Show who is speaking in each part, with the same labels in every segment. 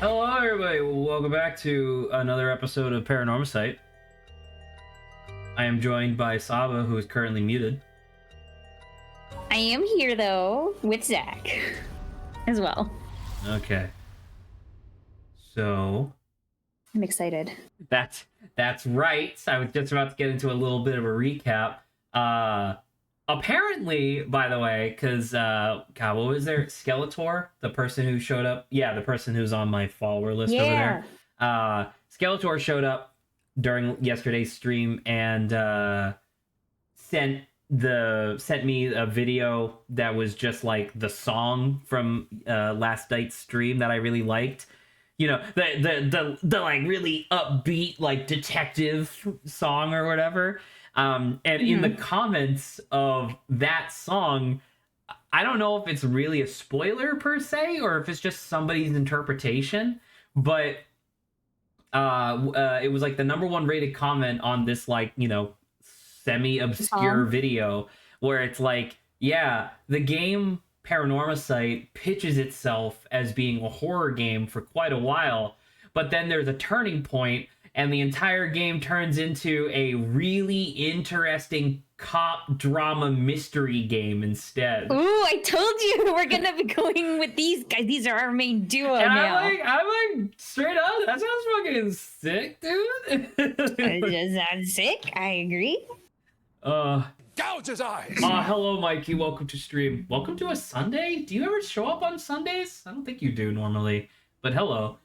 Speaker 1: Hello, everybody. Welcome back to another episode of Paranormasight. I am joined by Saba, who is currently muted.
Speaker 2: I am here, though, with Zach as well.
Speaker 1: Okay. So...
Speaker 2: I'm excited.
Speaker 1: That's right. I was just about to get into a little bit of a recap. Apparently, by the way, because, God, what was there? Skeletor? The person who showed up? Yeah, the person who's on my follower list over there. Skeletor showed up during yesterday's stream and sent me a video that was just like the song from last night's stream that I really liked. You know, the like really upbeat like detective song or whatever. And in the comments of that song, I don't know if it's really a spoiler per se or if it's just somebody's interpretation, but it was like the #1 rated comment on this, like, you know, semi-obscure video where it's like, yeah, the game Paranormasight pitches itself as being a horror game for quite a while, but then there's a turning point and the entire game turns into a really interesting cop drama mystery game instead.
Speaker 2: Ooh, I told you we're gonna be going with these guys. These are our main duo
Speaker 1: and
Speaker 2: now.
Speaker 1: I'm like, straight up, that sounds fucking sick, dude.
Speaker 2: Does that sick? I agree.
Speaker 3: Gouge his eyes!
Speaker 1: Hello, Mikey. Welcome to stream. Welcome to a Sunday? Do you ever show up on Sundays? I don't think you do normally, but hello.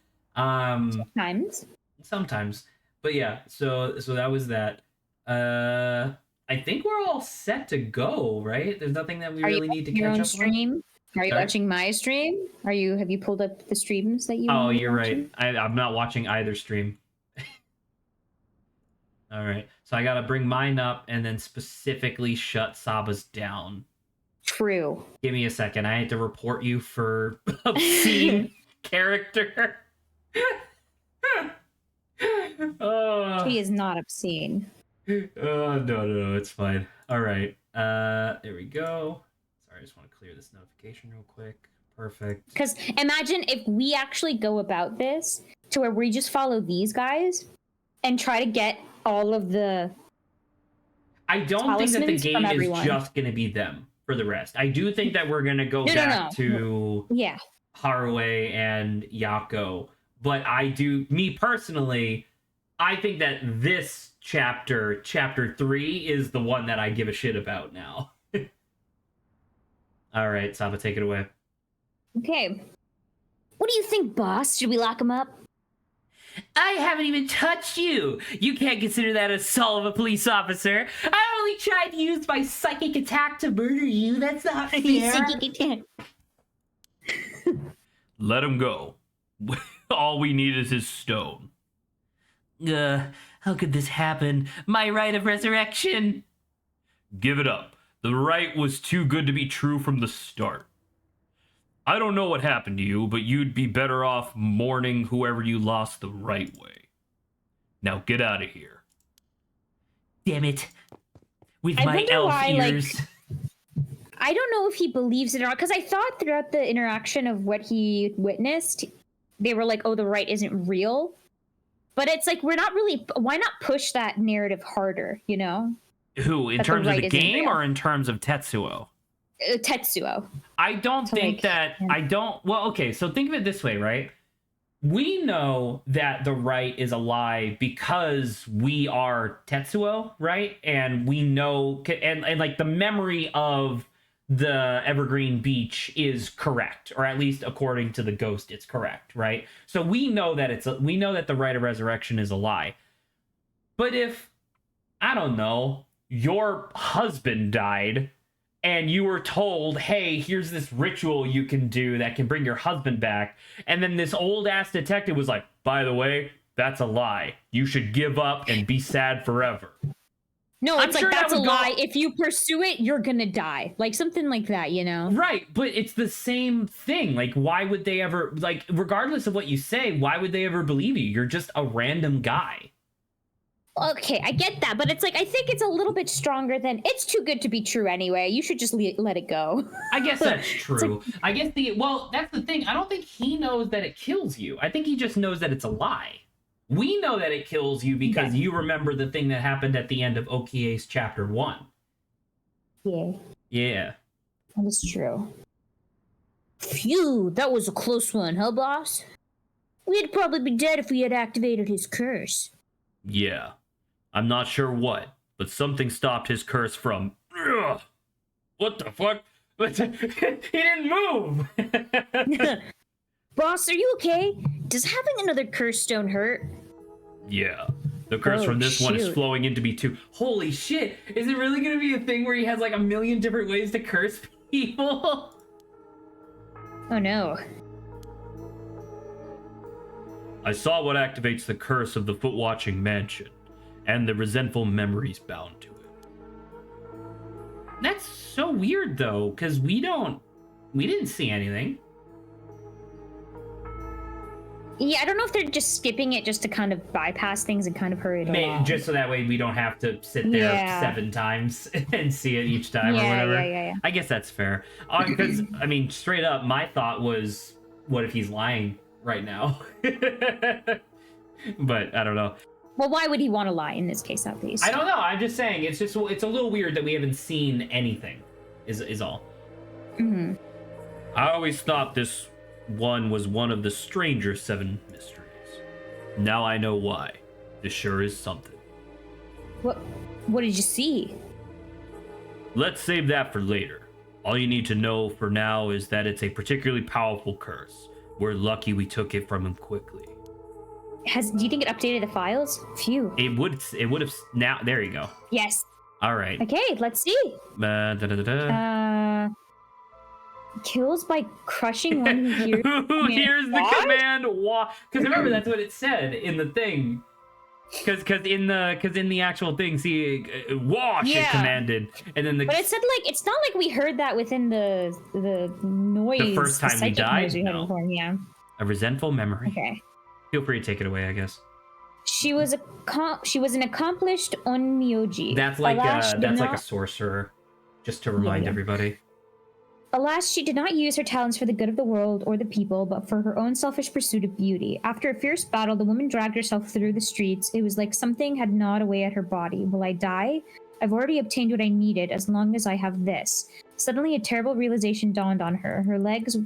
Speaker 1: Sometimes. But yeah, so that was that. I think we're all set to go, right? There's nothing that we really need to catch up
Speaker 2: stream? On. Are you watching my stream? Have you pulled up the streams that you
Speaker 1: Oh, you're watching? Right. I'm not watching either stream. All right. So I got to bring mine up and then specifically shut Saba's down.
Speaker 2: True.
Speaker 1: Give me a second. I had to report you for obscene character.
Speaker 2: She is not obscene.
Speaker 1: No, it's fine. All right. There we go. Sorry, I just want to clear this notification real quick. Perfect.
Speaker 2: Because imagine if we actually go about this to where we just follow these guys and try to get all of the...
Speaker 1: I don't think that the game is just going to be them for the rest. I do think that we're going to go back to Haraway and Yako. But me personally, I think that this chapter 3, is the one that I give a shit about now. All right, Saba, take it away. Okay.
Speaker 2: What do you think, boss? Should we lock him up?
Speaker 1: I haven't even touched you. You can't consider that assault of a police officer. I only tried to use my psychic attack to murder you. That's not fair.
Speaker 2: Psychic attack.
Speaker 1: Let him go. All we need is his stone. How could this happen? My right of resurrection. Give it up. The right was too good to be true from the start. I don't know what happened to you, but you'd be better off mourning whoever you lost the right way. Now get out of here. Damn it. With my elf ears.
Speaker 2: I don't know if he believes it or not, because I thought throughout the interaction of what he witnessed, they were like, oh, the right isn't real. But it's like, we're not really... Why not push that narrative harder, you know?
Speaker 1: Who? In terms of the game or in terms of Tetsuo?
Speaker 2: Tetsuo.
Speaker 1: I don't think that... Yeah. I don't... Well, okay, so think of it this way, right? We know that the right is a lie because we are Tetsuo, right? And we know... And like, the memory of the Evergreen Beach is correct, or at least according to the ghost, it's correct, right? So we know that we know that the right of resurrection is a lie. But if, I don't know, your husband died and you were told, hey, here's this ritual you can do that can bring your husband back, and then this old ass detective was like, by the way, that's a lie. You should give up and be sad forever.
Speaker 2: No, it's like, that's a lie. If you pursue it, you're gonna die. Like, something like that, you know?
Speaker 1: Right, but it's the same thing. Like, why would they ever... Like, regardless of what you say, why would they ever believe you? You're just a random guy.
Speaker 2: Okay, I get that, but it's like I think it's a little bit stronger than it's too good to be true anyway. You should just let it go.
Speaker 1: I guess that's true. I guess that's the thing. I don't think he knows that it kills you. I think he just knows that it's a lie. We know that it kills you because you remember the thing that happened at the end of Okie's chapter 1.
Speaker 2: Yeah.
Speaker 1: Yeah.
Speaker 2: That is true. Phew, that was a close one, huh, boss? We'd probably be dead if we had activated his curse.
Speaker 1: Yeah. I'm not sure what, but something stopped his curse from... Ugh, what the fuck? He didn't move!
Speaker 2: Boss, are you okay? Does having another curse stone hurt?
Speaker 1: Yeah. The curse from this one is flowing into me too. Holy shit! Is it really gonna be a thing where he has like a million different ways to curse people?
Speaker 2: Oh no.
Speaker 1: I saw what activates the curse of the Foot-Watching Mansion, and the resentful memories bound to it. That's so weird though, because we didn't see anything.
Speaker 2: Yeah, I don't know if they're just skipping it just to kind of bypass things and kind of hurry it along.
Speaker 1: Just so that way we don't have to sit there 7 times and see it each time or whatever.
Speaker 2: Yeah.
Speaker 1: I guess that's fair. Because, I mean, straight up, my thought was, what if he's lying right now? But I don't know.
Speaker 2: Well, why would he want to lie in this case, at least?
Speaker 1: I don't know. I'm just saying, it's a little weird that we haven't seen anything, is all.
Speaker 2: Mm-hmm.
Speaker 1: I always thought this one was one of the stranger 7 mysteries. Now I know why. This sure is something.
Speaker 2: What did you see?
Speaker 1: Let's save that for later. All you need to know for now is that it's a particularly powerful curse. We're lucky we took it from him quickly.
Speaker 2: Do you think it updated the files? Phew.
Speaker 1: It would have now. There you go.
Speaker 2: Yes.
Speaker 1: All right.
Speaker 2: Okay, let's see. Kills by crushing one who hears,
Speaker 1: who hears the command wash. Because remember, that's what it said in the thing. Because in the actual thing, see, wash it commanded, and then
Speaker 2: but it said like it's not like we heard that within the noise.
Speaker 1: The first time we died,
Speaker 2: no. Yeah.
Speaker 1: A resentful memory.
Speaker 2: Okay.
Speaker 1: Feel free to take it away, I guess.
Speaker 2: She was an accomplished onmyoji.
Speaker 1: That's like like a sorcerer, just to remind everybody.
Speaker 2: Alas, she did not use her talents for the good of the world or the people, but for her own selfish pursuit of beauty. After a fierce battle, the woman dragged herself through the streets. It was like something had gnawed away at her body. Will I die? I've already obtained what I needed, as long as I have this. Suddenly, a terrible realization dawned on her. Her legs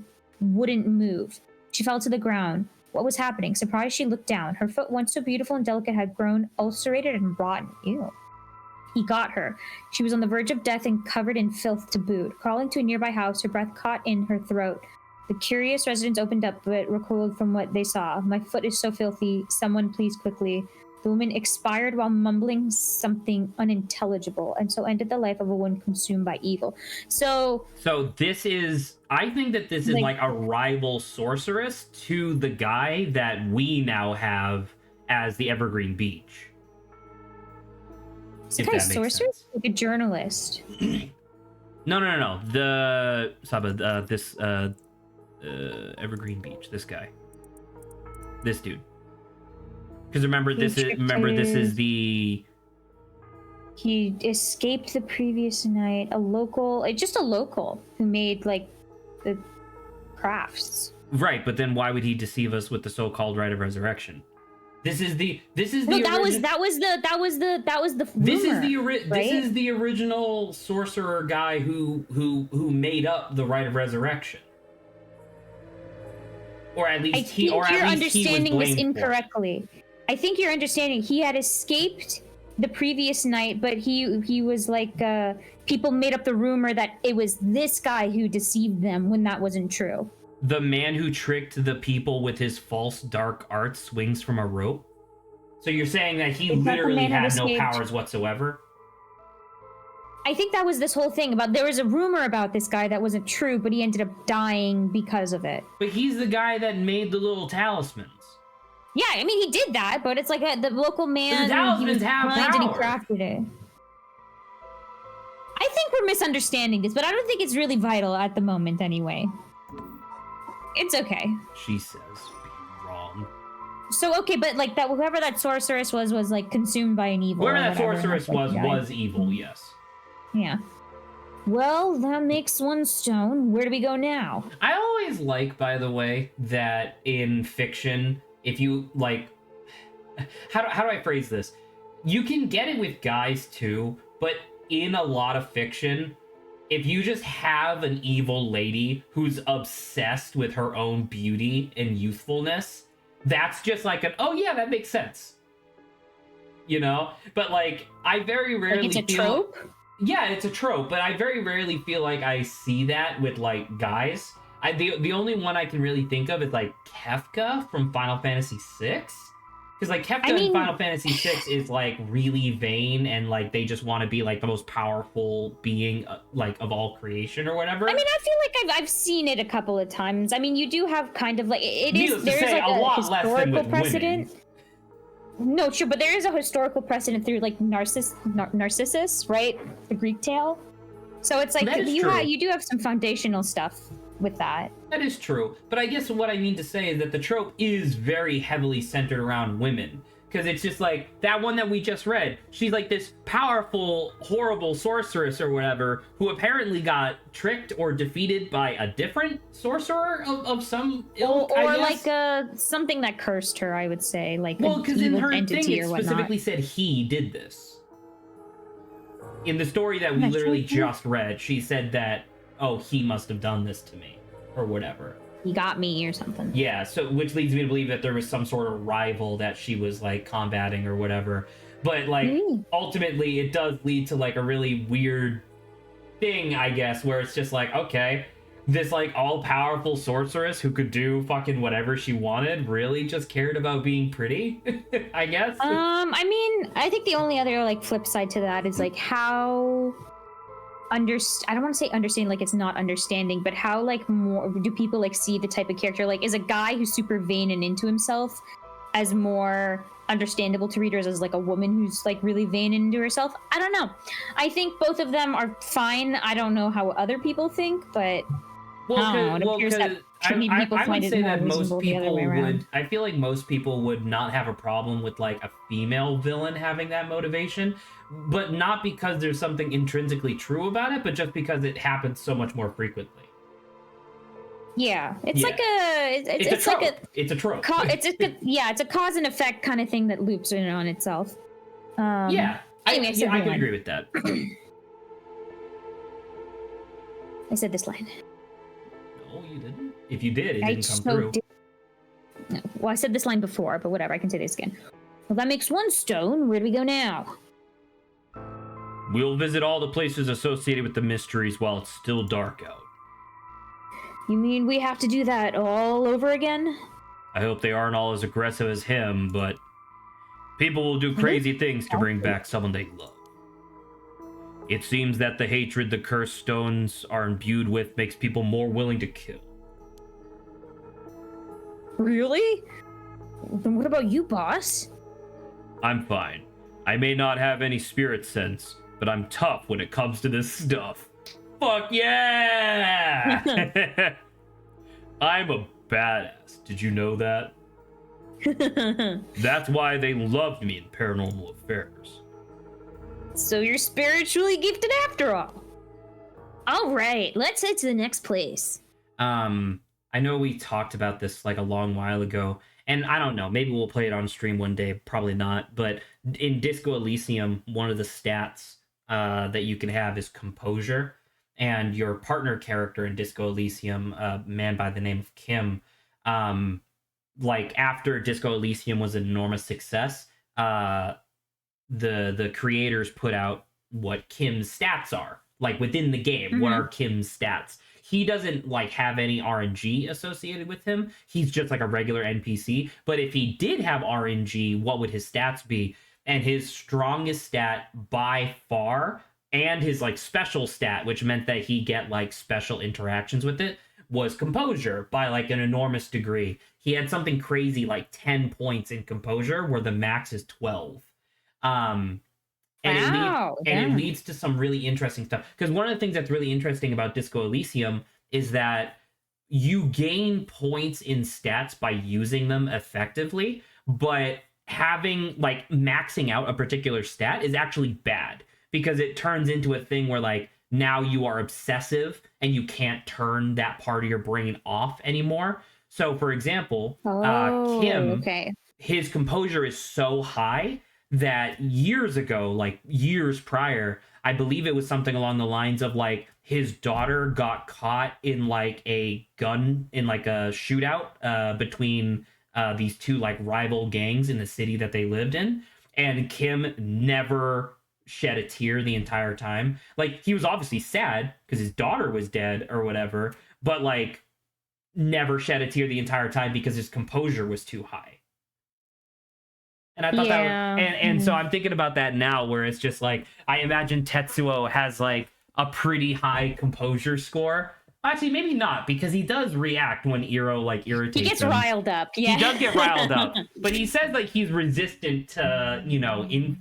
Speaker 2: wouldn't move. She fell to the ground. What was happening? Surprised, she looked down. Her foot, once so beautiful and delicate, had grown ulcerated and rotten. Ew. He got her. She was on the verge of death and covered in filth to boot. Crawling to a nearby house, her breath caught in her throat. The curious residents opened up, but recoiled from what they saw. My foot is so filthy. Someone please quickly. The woman expired while mumbling something unintelligible, and so ended the life of a woman consumed by evil. So
Speaker 1: this is, I think that this is like a rival sorceress to the guy that we now have as the Evergreen Beach.
Speaker 2: Is it a sorceress? Like a journalist?
Speaker 1: No. The Saba, this Evergreen Beach. This guy, this dude. Because remember, this is the.
Speaker 2: He escaped the previous night. Just a local who made like the crafts.
Speaker 1: Right, but then why would he deceive us with the so-called rite of resurrection? This is the
Speaker 2: This is the
Speaker 1: original sorcerer guy who made up the rite of resurrection. Or at least
Speaker 2: you're understanding this incorrectly. I think you're understanding he had escaped the previous night, but he was like people made up the rumor that it was this guy who deceived them when that wasn't true.
Speaker 1: The man who tricked the people with his false dark arts swings from a rope? So you're saying that he literally had no powers whatsoever?
Speaker 2: I think that was this whole thing about, there was a rumor about this guy that wasn't true, but he ended up dying because of it.
Speaker 1: But he's the guy that made the little talismans.
Speaker 2: Yeah, I mean, he did that, but it's like the local man,
Speaker 1: the talismans have power.
Speaker 2: And he crafted it. I think we're misunderstanding this, but I don't think it's really vital at the moment anyway. It's okay.
Speaker 1: She says being wrong.
Speaker 2: So okay, but like that, whoever that sorceress was like consumed by an evil.
Speaker 1: Whoever that
Speaker 2: whatever,
Speaker 1: sorceress was evil. Yes.
Speaker 2: Yeah. Well, that makes one stone. Where do we go now?
Speaker 1: I always like, by the way, that in fiction, if you like, how do I phrase this? You can get it with guys too, but in a lot of fiction, if you just have an evil lady who's obsessed with her own beauty and youthfulness, that's just like oh yeah, that makes sense. You know? But like, I very rarely
Speaker 2: it's a
Speaker 1: feel...
Speaker 2: trope?
Speaker 1: Yeah, it's a trope, but I very rarely feel like I see that with like guys. The only one I can really think of is like Kefka from Final Fantasy VI. Because like Kefka in Final Fantasy VI is like really vain and like they just want to be like the most powerful being like of all creation or whatever.
Speaker 2: I mean, I feel like I've seen it a couple of times. I mean, you do have kind of like there's like
Speaker 1: a lot less than with
Speaker 2: precedent.
Speaker 1: Women.
Speaker 2: No, true, but there is a historical precedent through like Narcissus, right? The Greek tale. So it's like you do have some foundational stuff with that.
Speaker 1: That is true, but I guess what I mean to say is that the trope is very heavily centered around women. Because it's just like, that one that we just read, she's like this powerful, horrible sorceress or whatever, who apparently got tricked or defeated by a different sorcerer of some ilk,
Speaker 2: or like something that cursed her, I would say. Like,
Speaker 1: well, because in her thing, it
Speaker 2: whatnot.
Speaker 1: specifically said he did this. In the story that we literally just read, she said that, oh, he must have done this to me, or whatever.
Speaker 2: He got me or something.
Speaker 1: Yeah, so which leads me to believe that there was some sort of rival that she was like combating or whatever. But like ultimately it does lead to like a really weird thing, I guess, where it's just like, okay, this like all-powerful sorceress who could do fucking whatever she wanted really just cared about being pretty, I guess.
Speaker 2: I mean, I think the only other like flip side to that is like how I don't want to say understanding, like it's not understanding, but how like more do people like see the type of character, like is a guy who's super vain and into himself as more understandable to readers as like a woman who's like really vain and into herself? I don't know. I think both of them are fine. I don't know how other people think, but I would say that most people would. I feel like most people would not have a problem with like a female villain having that motivation, but not because there's something intrinsically true about it, but just because it happens so much more frequently. Yeah, it's like it's like a
Speaker 1: trope.
Speaker 2: It's a cause and effect kind of thing that loops in on itself.
Speaker 1: Anyway, I can agree with that.
Speaker 2: I said this line.
Speaker 1: No, you didn't. If you did, it didn't come through.
Speaker 2: No. Well, I said this line before, but whatever. I can say this again. Well, that makes one stone. Where do we go now?
Speaker 1: We'll visit all the places associated with the mysteries while it's still dark out.
Speaker 2: You mean we have to do that all over again?
Speaker 1: I hope they aren't all as aggressive as him, but people will do crazy things to bring back someone they love. It seems that the hatred the cursed stones are imbued with makes people more willing to kill.
Speaker 2: Really? Then what about you, boss?
Speaker 1: I'm fine. I may not have any spirit sense, but I'm tough when it comes to this stuff. Fuck yeah! I'm a badass. Did you know that? That's why they loved me in Paranormal Affairs.
Speaker 2: So you're spiritually gifted after all. All right, let's head to the next place.
Speaker 1: I know we talked about this like a long while ago, and I don't know, maybe we'll play it on stream one day, probably not, but in Disco Elysium, one of the stats that you can have is composure, and your partner character in Disco Elysium, a man by the name of Kim, like after Disco Elysium was an enormous success, the creators put out what Kim's stats are, like within the game. What are Kim's stats? He doesn't like have any RNG associated with him. He's just like a regular NPC. But if he did have RNG, what would his stats be? And his strongest stat by far, and his like special stat, which meant that he get like special interactions with it, was composure by like an enormous degree. He had something crazy like 10 points in composure, where the max is 12. It leads to some really interesting stuff. Because one of the things that's really interesting about Disco Elysium is that you gain points in stats by using them effectively, but having like maxing out a particular stat is actually bad because it turns into a thing where like now you are obsessive and you can't turn that part of your brain off anymore. So for example, Kim, his composure is so high that years ago, like years prior, I believe it was something along the lines of like his daughter got caught in like a shootout between these two like rival gangs in the city that they lived in, and Kim never shed a tear the entire time. Like he was obviously sad because his daughter was dead or whatever, but like never shed a tear the entire time because his composure was too high. And I thought that was, and so I'm thinking about that now where it's just like I imagine Tetsuo has like a pretty high composure score. Actually, maybe not, because he does react when Iro like irritates him.
Speaker 2: He gets riled up. Yeah,
Speaker 1: he does get riled up, but he says like he's resistant to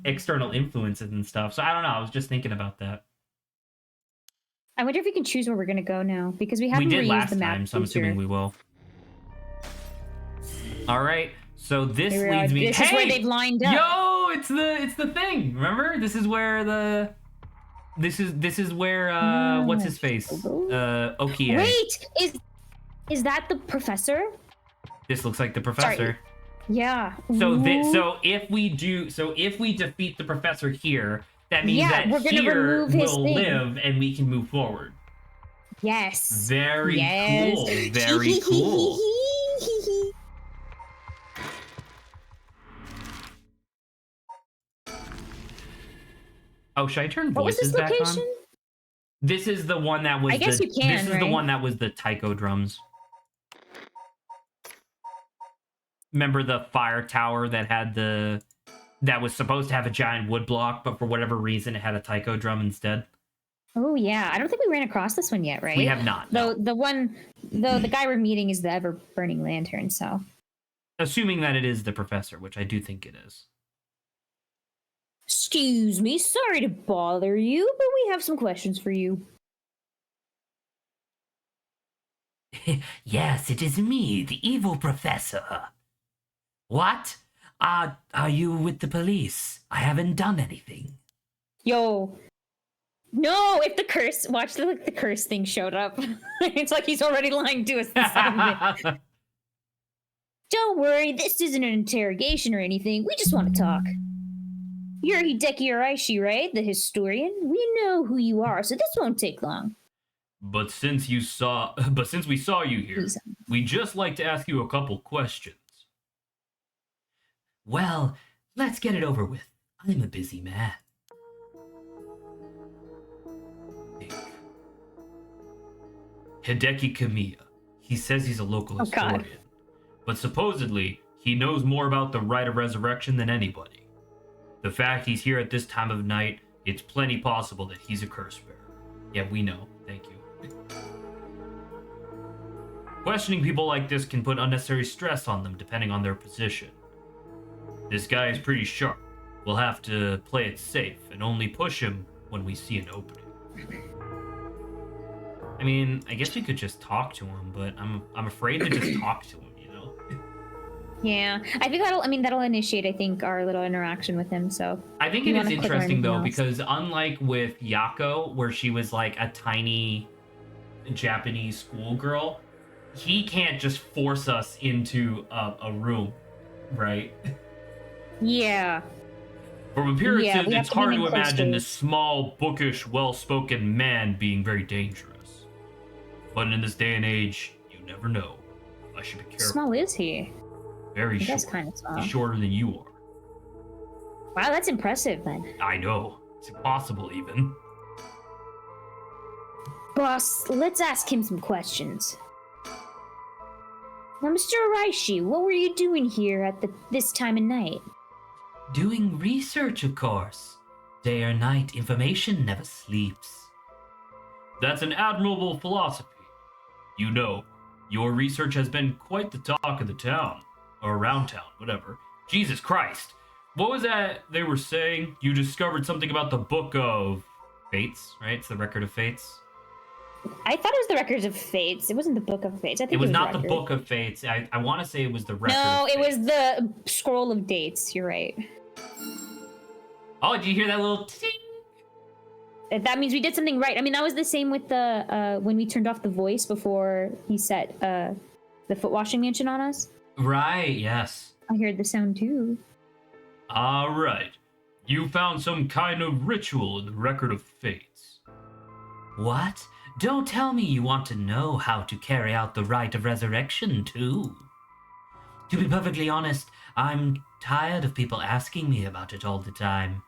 Speaker 1: external influences and stuff. So I don't know. I was just thinking about that.
Speaker 2: I wonder if we can choose where we're gonna go now because we haven't
Speaker 1: did
Speaker 2: reused
Speaker 1: last
Speaker 2: the map
Speaker 1: time, so I'm assuming we will. All right, so this leads me.
Speaker 2: This is where they've lined up.
Speaker 1: Yo, it's the thing. Remember, this is where This is where what's his face? Okie.
Speaker 2: Wait, is that the professor?
Speaker 1: This looks like the professor.
Speaker 2: Sorry. Yeah.
Speaker 1: So if we defeat the professor here, that means that here will live and we can move forward.
Speaker 2: Yes.
Speaker 1: Very cool. Very cool. Oh, should I turn voices back on? This is the one that was.
Speaker 2: I guess you can.
Speaker 1: This is the one that was the taiko drums. Remember the fire tower that was supposed to have a giant wood block, but for whatever reason it had a taiko drum instead?
Speaker 2: Oh yeah, I don't think we ran across this one yet, right?
Speaker 1: We have not.
Speaker 2: Though the guy we're meeting is the ever burning lantern, so.
Speaker 1: Assuming that it is the professor, which I do think it is.
Speaker 2: Excuse me, sorry to bother you, but we have some questions for you.
Speaker 4: Yes, it is me, the evil professor. What? Are you with the police? I haven't done anything.
Speaker 2: Yo. No, if the curse, watch the curse thing showed up. It's like he's already lying to us. Don't worry, this isn't an interrogation or anything. We just want to talk. You're Hideki Araishi, right? The historian? We know who you are, so this won't take long.
Speaker 3: But since we saw you here, we'd just like to ask you a couple questions.
Speaker 4: Well, let's get it over with. I'm a busy man.
Speaker 3: Hideki Kamiya. He says he's a local historian. But supposedly, he knows more about the rite of resurrection than anybody. The fact he's here at this time of night, it's plenty possible that he's a curse bearer.
Speaker 1: Yeah, we know. Thank you.
Speaker 3: Questioning people like this can put unnecessary stress on them depending on their position. This guy is pretty sharp. We'll have to play it safe and only push him when we see an opening.
Speaker 1: I mean, I guess we could just talk to him, but I'm afraid to just talk to him, you know?
Speaker 2: Yeah, I think that'll initiate, I think, our little interaction with him, so.
Speaker 1: I think it is interesting, though, because unlike with Yako, where she was like a tiny Japanese schoolgirl, he can't just force us into a room, right?
Speaker 2: Yeah.
Speaker 3: From appearances,
Speaker 2: Yeah,
Speaker 3: it's hard to imagine this small, bookish, well-spoken man being very dangerous. But in this day and age, you never know. I should be careful.
Speaker 2: How small is he?
Speaker 3: Very short.
Speaker 2: That's kind of small.
Speaker 3: He's shorter than you are.
Speaker 2: Wow, that's impressive, then.
Speaker 3: I know. It's impossible, even.
Speaker 2: Boss, let's ask him some questions. Now, Mr. Araishi, what were you doing here at this time of night?
Speaker 4: Doing research, of course. Day or night, information never sleeps.
Speaker 3: That's an admirable philosophy. You know, your research has been quite the talk of the town. Or around town, whatever. Jesus Christ. What was that they were saying? You discovered something about the Book of
Speaker 1: Fates, right? It's the Record of Fates.
Speaker 2: I thought it was the Records of Fates. It wasn't the Book of Fates. I think
Speaker 1: It was not the
Speaker 2: Record.
Speaker 1: Book of Fates. I want to say it was the Record
Speaker 2: No,
Speaker 1: of
Speaker 2: it was
Speaker 1: Fates.
Speaker 2: the Scroll of Dates. You're right.
Speaker 1: Oh, did you hear that little ting?
Speaker 2: That means we did something right. I mean, that was the same with the when we turned off the voice before he set the foot washing mansion on us.
Speaker 1: Right, yes.
Speaker 2: I heard the sound too.
Speaker 3: All right. You found some kind of ritual in the Record of Fates.
Speaker 4: What? Don't tell me you want to know how to carry out the rite of resurrection, too. To be perfectly honest, I'm tired of people asking me about it all the time.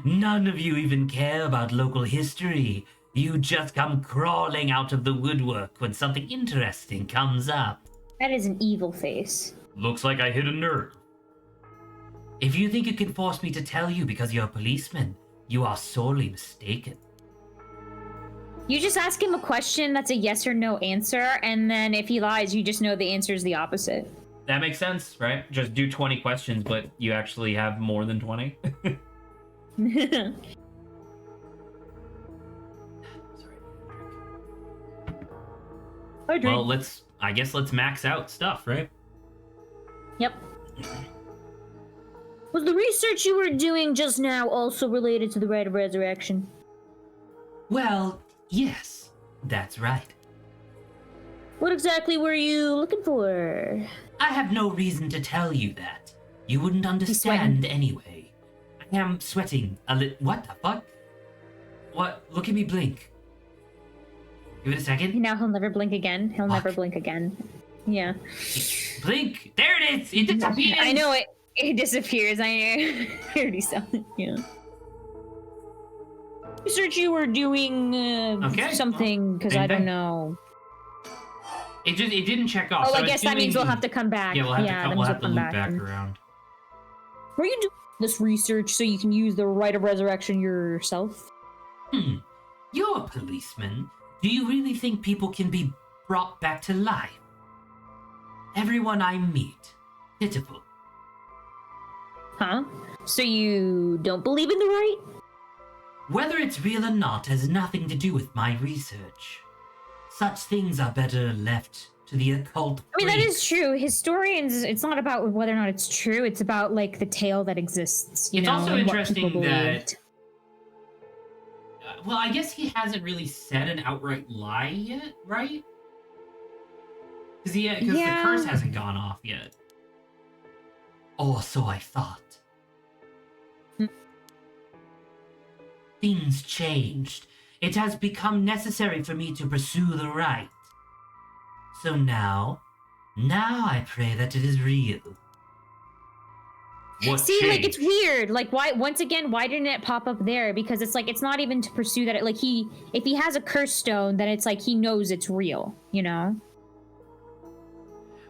Speaker 4: None of you even care about local history. You just come crawling out of the woodwork when something interesting comes up.
Speaker 2: That is an evil face.
Speaker 3: Looks like I hit a nerve.
Speaker 4: If you think you can force me to tell you because you're a policeman, you are sorely mistaken.
Speaker 2: You just ask him a question that's a yes or no answer, and then if he lies, you just know the answer is the opposite.
Speaker 1: That makes sense, right? Just do 20 questions, but you actually have more than 20.
Speaker 2: I drink.
Speaker 1: Well, I guess let's max out stuff, right?
Speaker 2: Yep. Was the research you were doing just now also related to the Rite of Resurrection?
Speaker 4: Well, yes, that's right.
Speaker 2: What exactly were you looking for?
Speaker 4: I have no reason to tell you that. You wouldn't understand anyway. I am sweating a little. What the fuck? What? Look at me blink. Give it a second.
Speaker 2: Now he'll never blink again. He'll never blink again. Yeah.
Speaker 4: Blink! There it is! It disappears!
Speaker 2: I know it. It disappears. I already saw it. Yeah. Research you were doing something because I don't know.
Speaker 1: It didn't check off.
Speaker 2: Oh,
Speaker 1: so
Speaker 2: I guess that means we'll have to come back.
Speaker 1: Yeah, we'll have to loop back
Speaker 2: and...
Speaker 1: around.
Speaker 2: Were you doing this research so you can use the Rite of Resurrection yourself?
Speaker 4: You're a policeman. Do you really think people can be brought back to life? Everyone I meet, pitiful.
Speaker 2: Huh? So you don't believe in the rite?
Speaker 4: Whether it's real or not has nothing to do with my research. Such things are better left to the occult.
Speaker 2: I mean, that is true. Historians, it's not about whether or not it's true. It's about, like, the tale that exists.
Speaker 1: It's also interesting that...
Speaker 2: believed.
Speaker 1: well, I guess he hasn't really said an outright lie yet, right? Because the curse hasn't gone off yet.
Speaker 4: Or so I thought. Things changed. It has become necessary for me to pursue the right. So now I pray that it is real.
Speaker 1: What
Speaker 2: See,
Speaker 1: changed?
Speaker 2: like, it's weird. Like, why didn't it pop up there? Because it's like, it's not even to pursue that. Like, if he has a curse stone, then it's like he knows it's real, you know?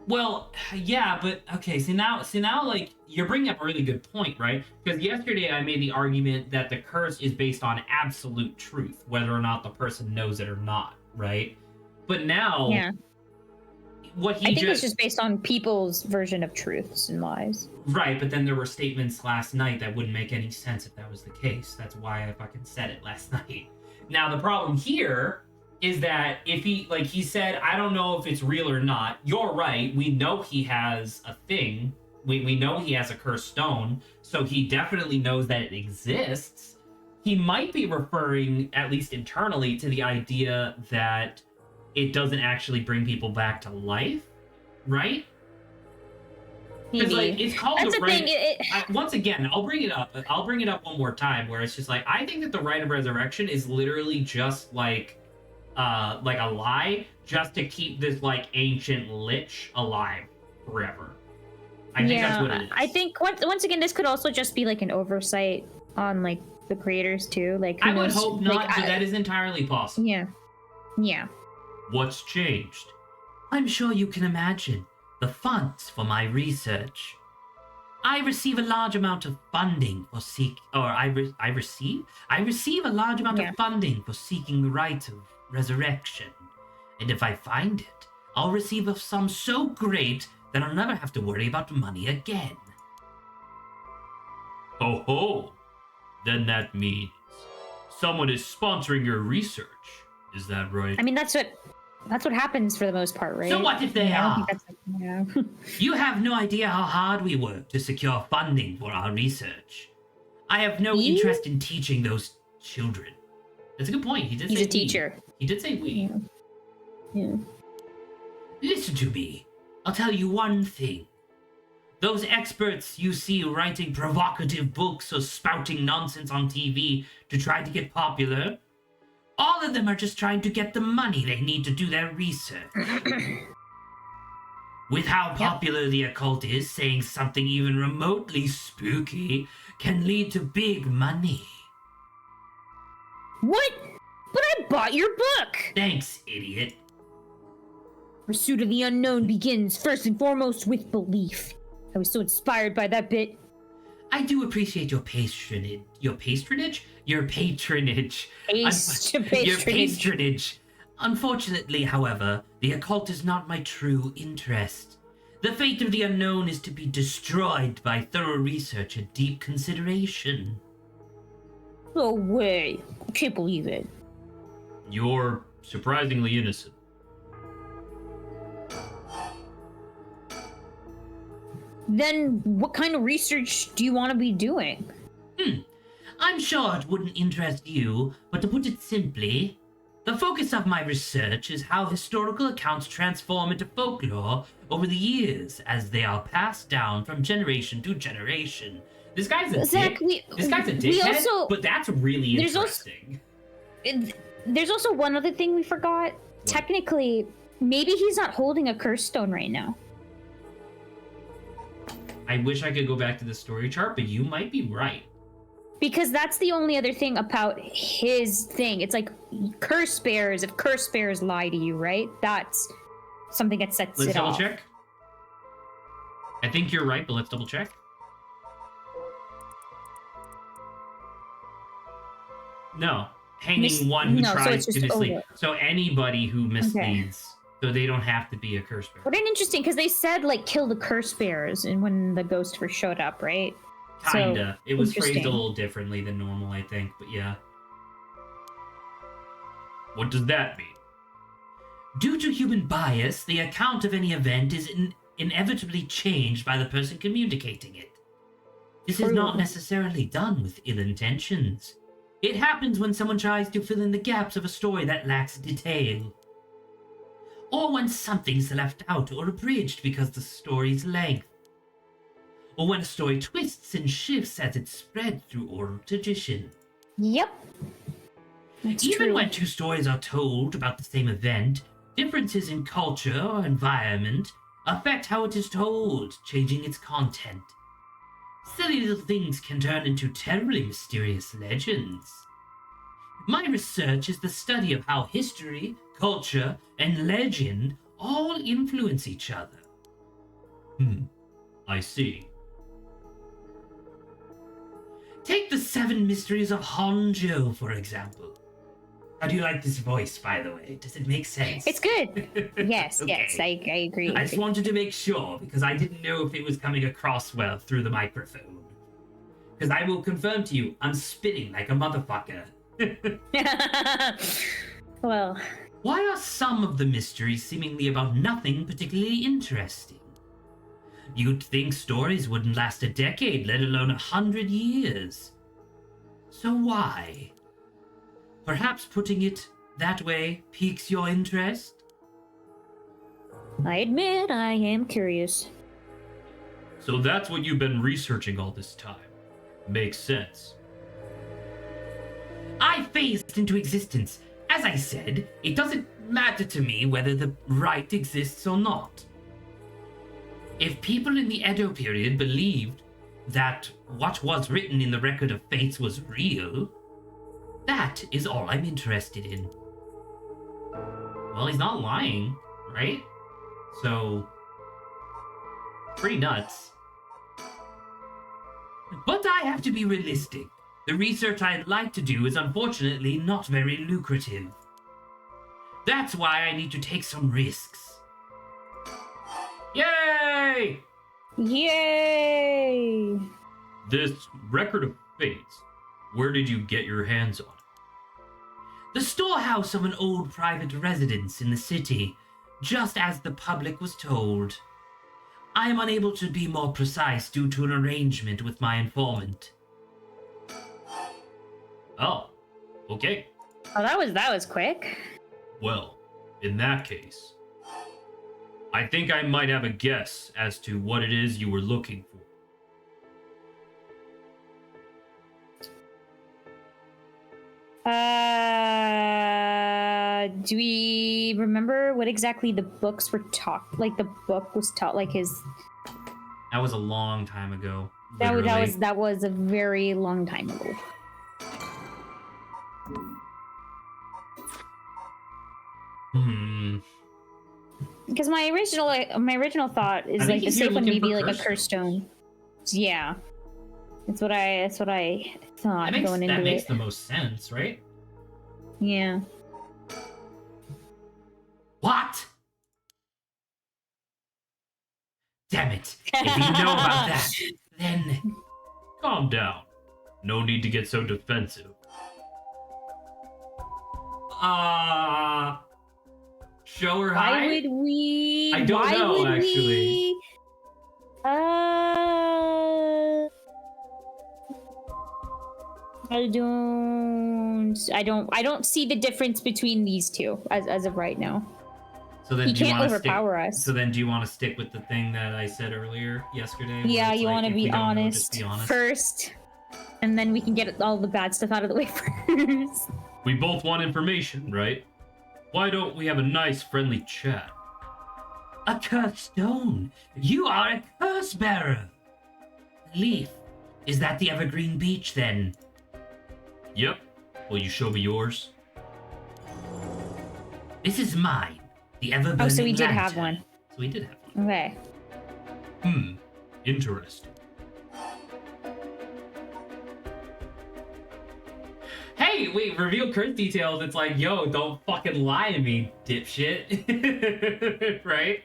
Speaker 1: Well, yeah, but okay. So now, like, you're bringing up a really good point, right? Because yesterday I made the argument that the curse is based on absolute truth, whether or not the person knows it or not, right? But now,
Speaker 2: Yeah.
Speaker 1: what he
Speaker 2: I think it's just based on people's version of truths and lies.
Speaker 1: right. But then there were statements last night that wouldn't make any sense if that was the case. That's why I fucking said it last night. Now the problem here is that if he said, I don't know if it's real or not. You're right. We know he has a thing. We know he has a cursed stone, so he definitely knows that it exists. He might be referring, at least internally, to the idea that it doesn't actually bring people back to life, right? Because like it's called
Speaker 2: That's
Speaker 1: the
Speaker 2: the
Speaker 1: right.
Speaker 2: thing.
Speaker 1: Once again, I'll bring it up. I'll bring it up one more time, where it's just like I think that the rite of resurrection is literally just like a lie, just to keep this like ancient lich alive forever. I think that's what it is.
Speaker 2: I think once again, this could also just be like an oversight on like the creators too. Like who
Speaker 1: I would
Speaker 2: knows?
Speaker 1: hope not,
Speaker 2: Like,
Speaker 1: but that is entirely possible.
Speaker 2: Yeah.
Speaker 3: What's changed?
Speaker 4: I'm sure you can imagine the funds for my research. I receive a large amount of funding for I receive a large amount of funding for seeking the right of resurrection. And if I find it, I'll receive a sum so great that I'll never have to worry about money again.
Speaker 3: Ho ho! Then that means someone is sponsoring your research. Is that right?
Speaker 2: I mean, that's what happens for the most part, right?
Speaker 4: So what if they
Speaker 2: I don't
Speaker 4: are?
Speaker 2: think that's yeah.
Speaker 4: You have no idea how hard we work to secure funding for our research. I have no
Speaker 2: You-
Speaker 4: interest in teaching those children.
Speaker 3: That's a good point. He did
Speaker 2: He's
Speaker 3: say
Speaker 2: a teacher.
Speaker 3: He did say we.
Speaker 2: Yeah.
Speaker 4: Listen to me. I'll tell you one thing. Those experts you see writing provocative books or spouting nonsense on TV to try to get popular, all of them are just trying to get the money they need to do their research. With how popular the occult is, saying something even remotely spooky can lead to big money.
Speaker 2: What? But I bought your book!
Speaker 4: Thanks, idiot.
Speaker 2: Pursuit of the unknown begins first and foremost with belief. I was so inspired by that bit.
Speaker 4: I do appreciate your patronage. Your patronage? Your patronage. Your patronage. Unfortunately, however, the occult is not my true interest. The fate of the unknown is to be destroyed by thorough research and deep consideration.
Speaker 2: No way. I can't believe it.
Speaker 3: You're surprisingly innocent.
Speaker 2: Then what kind of research do you want to be doing?
Speaker 4: I'm sure it wouldn't interest you, but to put it simply, the focus of my research is how historical accounts transform into folklore over the years as they are passed down from generation to generation.
Speaker 3: This guy's a
Speaker 2: Zach,
Speaker 3: dick. This guy's a
Speaker 2: we
Speaker 3: dickhead,
Speaker 2: also-
Speaker 3: but that's really
Speaker 2: there's also-
Speaker 3: interesting.
Speaker 2: There's also one other thing we forgot. Technically, maybe he's not holding a curse stone right now.
Speaker 3: I wish I could go back to the story chart, but you might be right.
Speaker 2: Because that's the only other thing about his thing. It's like curse bears, if curse bears lie to you, right? That's something that sets
Speaker 3: Let's
Speaker 2: it
Speaker 3: double
Speaker 2: off.
Speaker 3: check. I think you're right, but let's double check. No. Hanging one who
Speaker 2: no, so
Speaker 3: tries
Speaker 2: it's just
Speaker 3: to mislead.
Speaker 2: over.
Speaker 3: So anybody who misleads. So they don't have to be a curse bear.
Speaker 2: But interesting, because they said like kill the curse bears, and when the ghost first showed up, right?
Speaker 3: Kinda. It was phrased a
Speaker 2: interesting.
Speaker 3: little differently than normal, I think, but yeah. What does that mean?
Speaker 4: Due to human bias, the account of any event is inevitably changed by the person communicating it. This is not
Speaker 2: True.
Speaker 4: necessarily done with ill intentions. It happens when someone tries to fill in the gaps of a story that lacks detail. Or when something's left out or abridged because the story's length. Or when a story twists and shifts as it's spread through oral tradition.
Speaker 2: Yep. That's
Speaker 4: Even
Speaker 2: true.
Speaker 4: when two stories are told about the same event, differences in culture or environment affect how it is told, changing its content. Silly little things can turn into terribly mysterious legends. My research is the study of how history, culture, and legend all influence each other.
Speaker 3: I see.
Speaker 4: Take the 7 mysteries of Honjo, for example. How do you like this voice, by the way? Does it make sense?
Speaker 2: It's good. Yes,
Speaker 4: Okay.
Speaker 2: yes, I agree.
Speaker 4: I just wanted to make sure, because I didn't know if it was coming across well through the microphone. Because I will confirm to you, I'm spitting like a motherfucker.
Speaker 2: Well,
Speaker 4: Why are some of the mysteries seemingly about nothing particularly interesting? You'd think stories wouldn't last a decade, let alone 100 years. So why? Perhaps putting it that way piques your interest?
Speaker 2: I admit I am curious.
Speaker 3: So that's what you've been researching all this time. Makes sense.
Speaker 4: I phased into existence. As I said, it doesn't matter to me whether the right exists or not. If people in the Edo period believed that what was written in the Record of Fates was real, that is all I'm interested in.
Speaker 3: Well, he's not lying, right? So, pretty nuts.
Speaker 4: But I have to be realistic. The research I'd like to do is unfortunately not very lucrative. That's why I need to take some risks.
Speaker 3: Yay!
Speaker 2: Yay!
Speaker 3: This Record of Fates, where did you get your hands on it?
Speaker 4: The storehouse of an old private residence in the city, just as the public was told. I am unable to be more precise due to an arrangement with my informant.
Speaker 3: Oh, okay.
Speaker 2: Oh, that was quick.
Speaker 3: Well, in that case, I think I might have a guess as to what it is you were looking for.
Speaker 2: Do we remember what exactly the books were taught? Like the book was taught, like his.
Speaker 3: That was a long time ago.
Speaker 2: That
Speaker 3: literally.
Speaker 2: was a very long time ago. Because my original thought is like the safe one may be like a curse stone. Yeah, that's what I thought going into it.
Speaker 1: That makes the most sense, right?
Speaker 2: Yeah.
Speaker 4: What? Damn it. If you know about that, then...
Speaker 3: Calm down. No need to get so defensive. Show her high?
Speaker 2: Why would we?
Speaker 3: I don't know, actually.
Speaker 2: I don't see the difference between these two as of right now.
Speaker 1: So then
Speaker 2: He
Speaker 1: do you
Speaker 2: can't
Speaker 1: wanna
Speaker 2: overpower
Speaker 1: stick,
Speaker 2: us.
Speaker 1: So then do you want to stick with the thing that I said earlier yesterday? where
Speaker 2: Yeah,
Speaker 1: it's
Speaker 2: you
Speaker 1: like,
Speaker 2: want to
Speaker 1: if we
Speaker 2: be
Speaker 1: don't know,
Speaker 2: honest,
Speaker 1: just be honest?
Speaker 2: first, and then we can get all the bad stuff out of the way first.
Speaker 3: We both want information, right? Why don't we have a nice, friendly chat?
Speaker 4: A cursed stone. You are a curse bearer. Leaf, is that the Evergreen Beach then?
Speaker 3: Yep. Will you show me yours?
Speaker 4: This is mine. The ever-burning
Speaker 2: Oh, so we did have
Speaker 4: lantern.
Speaker 2: one.
Speaker 1: So we did have one.
Speaker 2: Okay.
Speaker 3: Interesting.
Speaker 1: Hey, wait, reveal curse details. It's like, yo, don't fucking lie to me, dipshit. Right?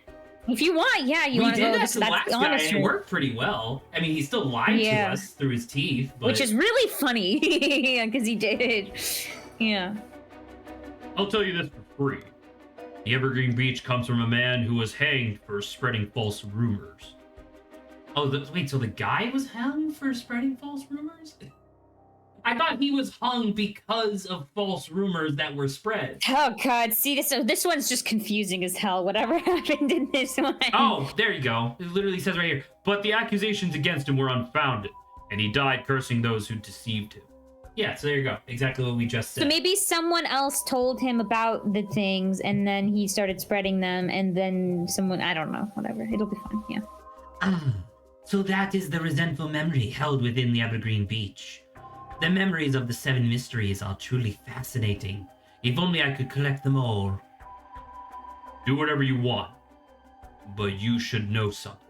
Speaker 2: If you want, yeah, you
Speaker 1: We
Speaker 2: want to
Speaker 1: did
Speaker 2: go.
Speaker 1: that to the
Speaker 2: That's
Speaker 1: last
Speaker 2: the
Speaker 1: guy,
Speaker 2: honest
Speaker 1: and it
Speaker 2: route.
Speaker 1: worked pretty well. I mean, he still lied
Speaker 2: Yeah.
Speaker 1: to us through his teeth, but...
Speaker 2: Which is really funny because he did. Yeah.
Speaker 3: I'll tell you this for free. The Evergreen Beach comes from a man who was hanged for spreading false rumors.
Speaker 1: Oh, wait, so the guy was hung for spreading false rumors? I thought he was hung because of false rumors that were spread.
Speaker 2: Oh God, see this one's just confusing as hell. Whatever happened in this one.
Speaker 3: Oh, there you go. It literally says right here. But the accusations against him were unfounded, and he died cursing those who deceived him.
Speaker 1: Yeah, so there you go. Exactly what we just said.
Speaker 2: So maybe someone else told him about the things, and then he started spreading them, and then someone, I don't know, whatever. It'll be fun. Yeah.
Speaker 4: Ah, so that is the resentful memory held within the Evergreen Beach. The memories of the 7 mysteries are truly fascinating. If only I could collect them all.
Speaker 3: Do whatever you want, but you should know something.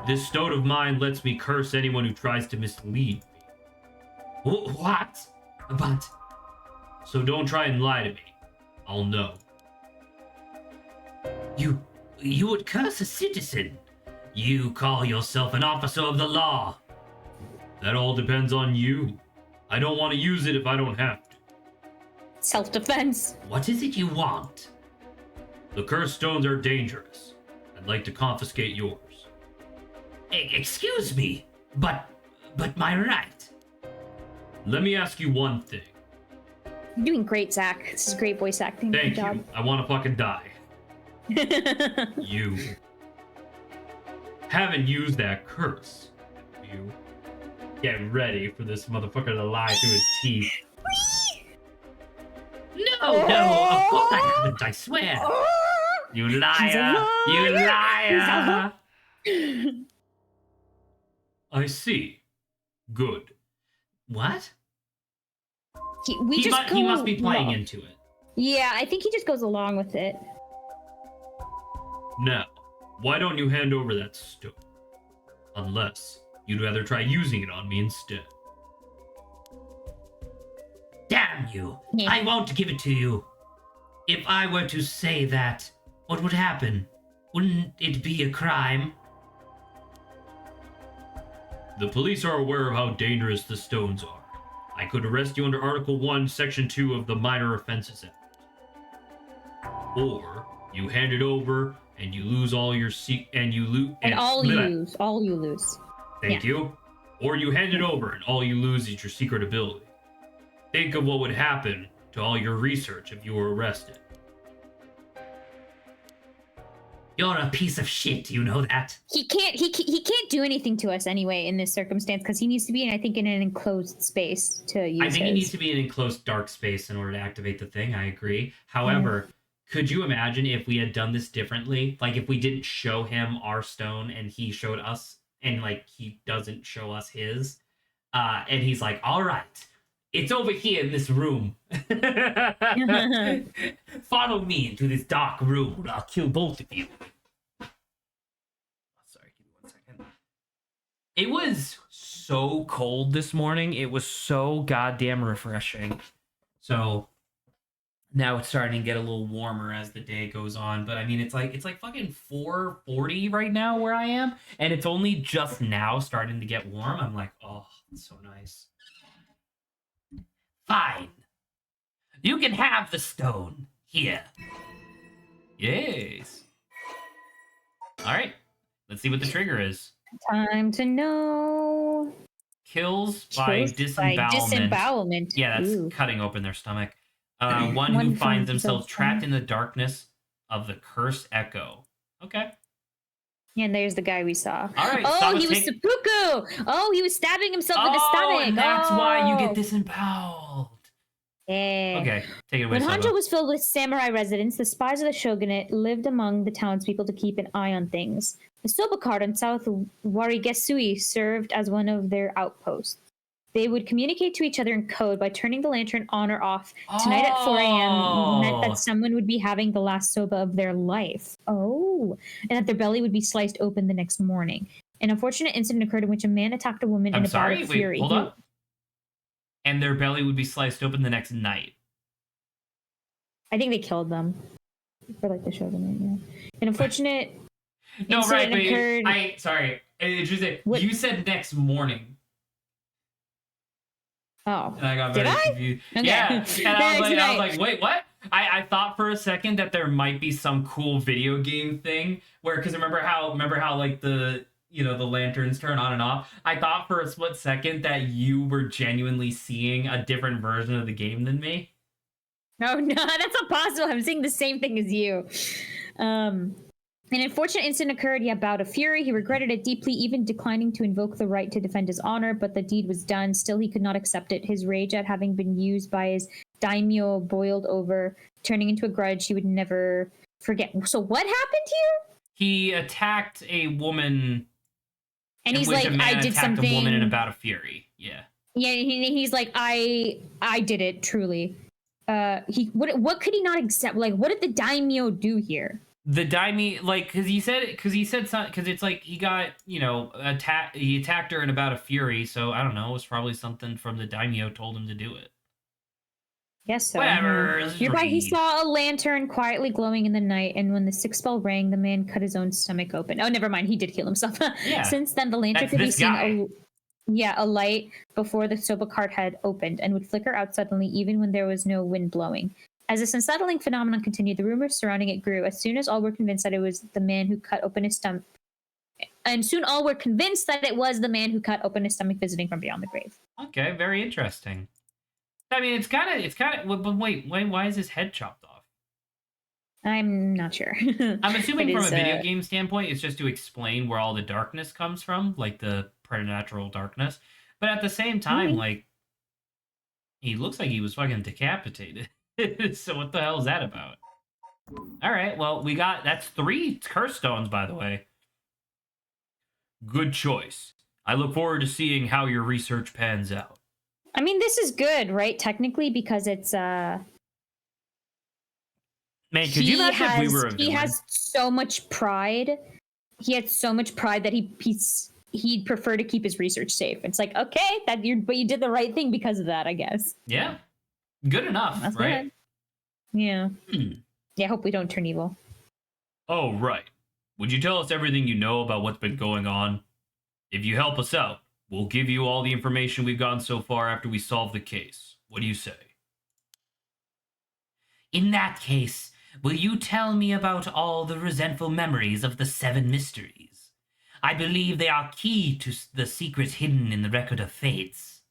Speaker 3: This stone of mine lets me curse anyone who tries to mislead me.
Speaker 4: What? But...
Speaker 3: So don't try and lie to me. I'll know.
Speaker 4: You would curse a citizen. You call yourself an officer of the law.
Speaker 3: That all depends on you. I don't want to use it if I don't have to.
Speaker 2: Self-defense.
Speaker 4: What is it you want?
Speaker 3: The cursed stones are dangerous. I'd like to confiscate yours.
Speaker 4: Excuse me, but my right.
Speaker 3: Let me ask you one thing.
Speaker 2: You're doing great, Zach. This is great voice acting.
Speaker 3: Thank
Speaker 2: Good
Speaker 3: you. I want to fucking die. You haven't used that curse, have you? Get ready for this motherfucker to lie through his teeth.
Speaker 4: No, of course I haven't, I swear. You liar! You liar!
Speaker 3: I see. Good.
Speaker 1: What?
Speaker 2: He
Speaker 1: must be playing into it.
Speaker 2: Yeah, I think he just goes along with it.
Speaker 3: Now, why don't you hand over that stone? Unless you'd rather try using it on me instead.
Speaker 4: Damn you!
Speaker 2: Yeah.
Speaker 4: I won't give it to you. If I were to say that, what would happen? Wouldn't it be a crime?
Speaker 3: The police are aware of how dangerous the stones are. I could arrest you under Article 1, Section 2 of the Minor Offenses Act. Or you hand it over and you lose all your and you lose
Speaker 2: all you lose.
Speaker 3: Thank you. Or you hand it over and all you lose is your secret ability. Think of what would happen to all your research if you were arrested.
Speaker 4: You're a piece of shit, you know that?
Speaker 2: He can't do anything to us anyway in this circumstance because he needs to be, I think, in an enclosed space to use
Speaker 1: I think he needs to be in an enclosed dark space in order to activate the thing. I agree. However, could you imagine if we had done this differently? Like if we didn't show him our stone and he showed us, and like he doesn't show us his, and he's like, all right, it's over here in this room. Follow me into this dark room. I'll kill both of you. Sorry, give me 1 second. It was so cold this morning. It was so goddamn refreshing. So now it's starting to get a little warmer as the day goes on. But I mean, it's like fucking 4:40 right now where I am, and it's only just now starting to get warm. I'm like, oh, it's so nice. Fine. You can have the stone. Here. Yes. All right. Let's see what the trigger is.
Speaker 2: Time to know.
Speaker 1: Kills by disembowelment. Yeah, that's cutting open their stomach. One who finds themselves trapped in the darkness of the cursed echo. Okay.
Speaker 2: And there's the guy we saw.
Speaker 1: All right.
Speaker 2: Oh, he was seppuku. Oh, he was stabbing himself in the stomach.
Speaker 1: And that's why you get disemboweled.
Speaker 2: Yeah.
Speaker 1: Okay, take it away.
Speaker 2: When Hanjo was filled with samurai residents, the spies of the shogunate lived among the townspeople to keep an eye on things. The Soba card on South Warigesui served as one of their outposts. They would communicate to each other in code by turning the lantern on or off. Tonight at 4 a.m. meant that someone would be having the last soba of their life. Oh. And that their belly would be sliced open the next morning. An unfortunate incident occurred in which a man attacked a woman in a bout of fury.
Speaker 1: Hold up. And their belly would be sliced open the next night.
Speaker 2: I think they killed them. For like the shogunate, yeah. An unfortunate incident occurred.
Speaker 1: Sorry. You said next morning.
Speaker 2: Oh.
Speaker 1: And I got very confused. Okay. Yeah. And I was like, wait, what? I thought for a second that there might be some cool video game thing where, because remember how like the lanterns turn on and off. I thought for a split second that you were genuinely seeing a different version of the game than me.
Speaker 2: No, that's not possible. I'm seeing the same thing as you. An unfortunate incident occurred. He had bout of fury. He regretted it deeply, even declining to invoke the right to defend his honor, but the deed was done. Still, he could not accept it. His rage at having been used by his daimyo boiled over, turning into a grudge he would never forget. So what happened here?
Speaker 1: He attacked a woman.
Speaker 2: And he's like, I did something.
Speaker 1: A woman in a bout of fury. Yeah.
Speaker 2: Yeah, he's like, I did it, truly. What could he not accept? Like, what did the daimyo do here?
Speaker 1: The daimyo, like, because he said something, because it's like he got, he attacked her in a bout of fury, so I don't know, it was probably something from the daimyo told him to do it.
Speaker 2: Yes, so.
Speaker 1: Whatever.
Speaker 2: Nearby, he saw a lantern quietly glowing in the night, and when the sixth bell rang, the man cut his own stomach open. Oh, never mind, he did kill himself.
Speaker 1: Yeah.
Speaker 2: Since then, the lantern could be seen a light before the soba cart had opened and would flicker out suddenly even when there was no wind blowing. As this unsettling phenomenon continued, the rumors surrounding it grew. As soon as all were convinced that it was the man who cut open his stomach, visiting from beyond the grave.
Speaker 1: Okay, very interesting. I mean, it's kind of. But wait, why is his head chopped off?
Speaker 2: I'm not sure.
Speaker 1: I'm assuming from a video game standpoint, it's just to explain where all the darkness comes from, like the preternatural darkness. But at the same time, like, he looks like he was fucking decapitated. So what the hell is that about? All right, well, that's 3 curse stones, by the way. Good choice. I look forward to seeing how your research pans out.
Speaker 2: I mean, this is good, right? Technically, because it's
Speaker 1: Man, could you imagine if we were a villain?
Speaker 2: He has so much pride. He had so much pride that he'd prefer to keep his research safe. It's like, okay, but you did the right thing because of that, I guess.
Speaker 1: Yeah. Good enough,
Speaker 2: that's
Speaker 1: right?
Speaker 2: Good. Yeah. Yeah, I hope we don't turn evil.
Speaker 3: Oh, right. Would you tell us everything you know about what's been going on? If you help us out, We'll give you all the information we've gotten so far after we solve the case. What do you say?
Speaker 4: In that case, will you tell me about all the resentful memories of the 7 mysteries? I believe they are key to the secrets hidden in the Record of Fates.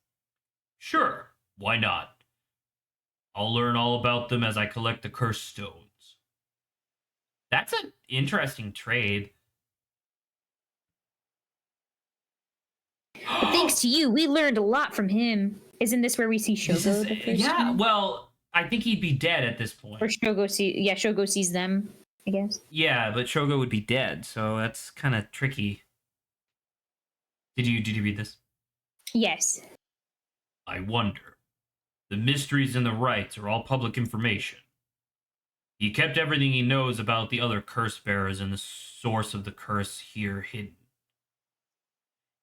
Speaker 3: Sure, why not? I'll learn all about them as I collect the cursed stones.
Speaker 1: That's an interesting trade.
Speaker 2: But thanks to you, we learned a lot from him. Isn't this where we see Shogo the first
Speaker 1: Yeah,
Speaker 2: time?
Speaker 1: well, I think he'd be dead at this point.
Speaker 2: Or Shogo sees them, I guess.
Speaker 1: Yeah, but Shogo would be dead, so that's kind of tricky. Did you read this?
Speaker 2: Yes.
Speaker 3: I wonder. The mysteries and the rites are all public information. He kept everything he knows about the other curse bearers and the source of the curse here hidden.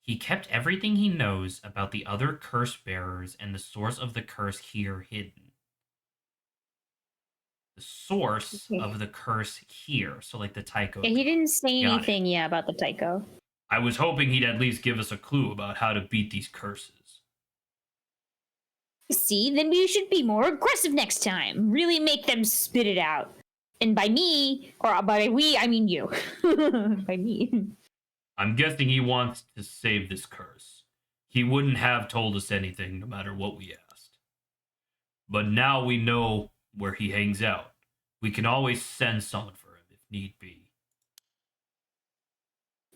Speaker 1: He kept everything he knows about the other curse bearers and the source of the curse here hidden. The source of the curse here, so like the Taiko.
Speaker 2: Yeah, he didn't say
Speaker 3: Got
Speaker 2: anything, about the Taiko.
Speaker 3: I was hoping he'd at least give us a clue about how to beat these curses.
Speaker 2: See, then we should be more aggressive next time. Really make them spit it out. And by me, or by we, I mean you. By me.
Speaker 3: I'm guessing he wants to save this curse. He wouldn't have told us anything no matter what we asked. But now we know where he hangs out. We can always send someone for him if need be.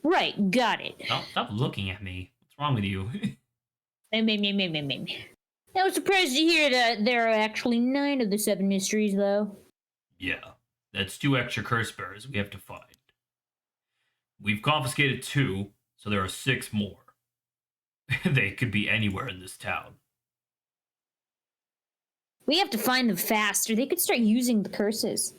Speaker 2: Right, got it.
Speaker 1: Stop looking at me. What's wrong with you?
Speaker 2: I was surprised to hear that there are actually 9 of the 7 mysteries, though.
Speaker 3: Yeah, that's 2 extra curse bearers we have to find. We've confiscated 2, so there are 6 more. They could be anywhere in this town.
Speaker 2: We have to find them fast, or they could start using the curses.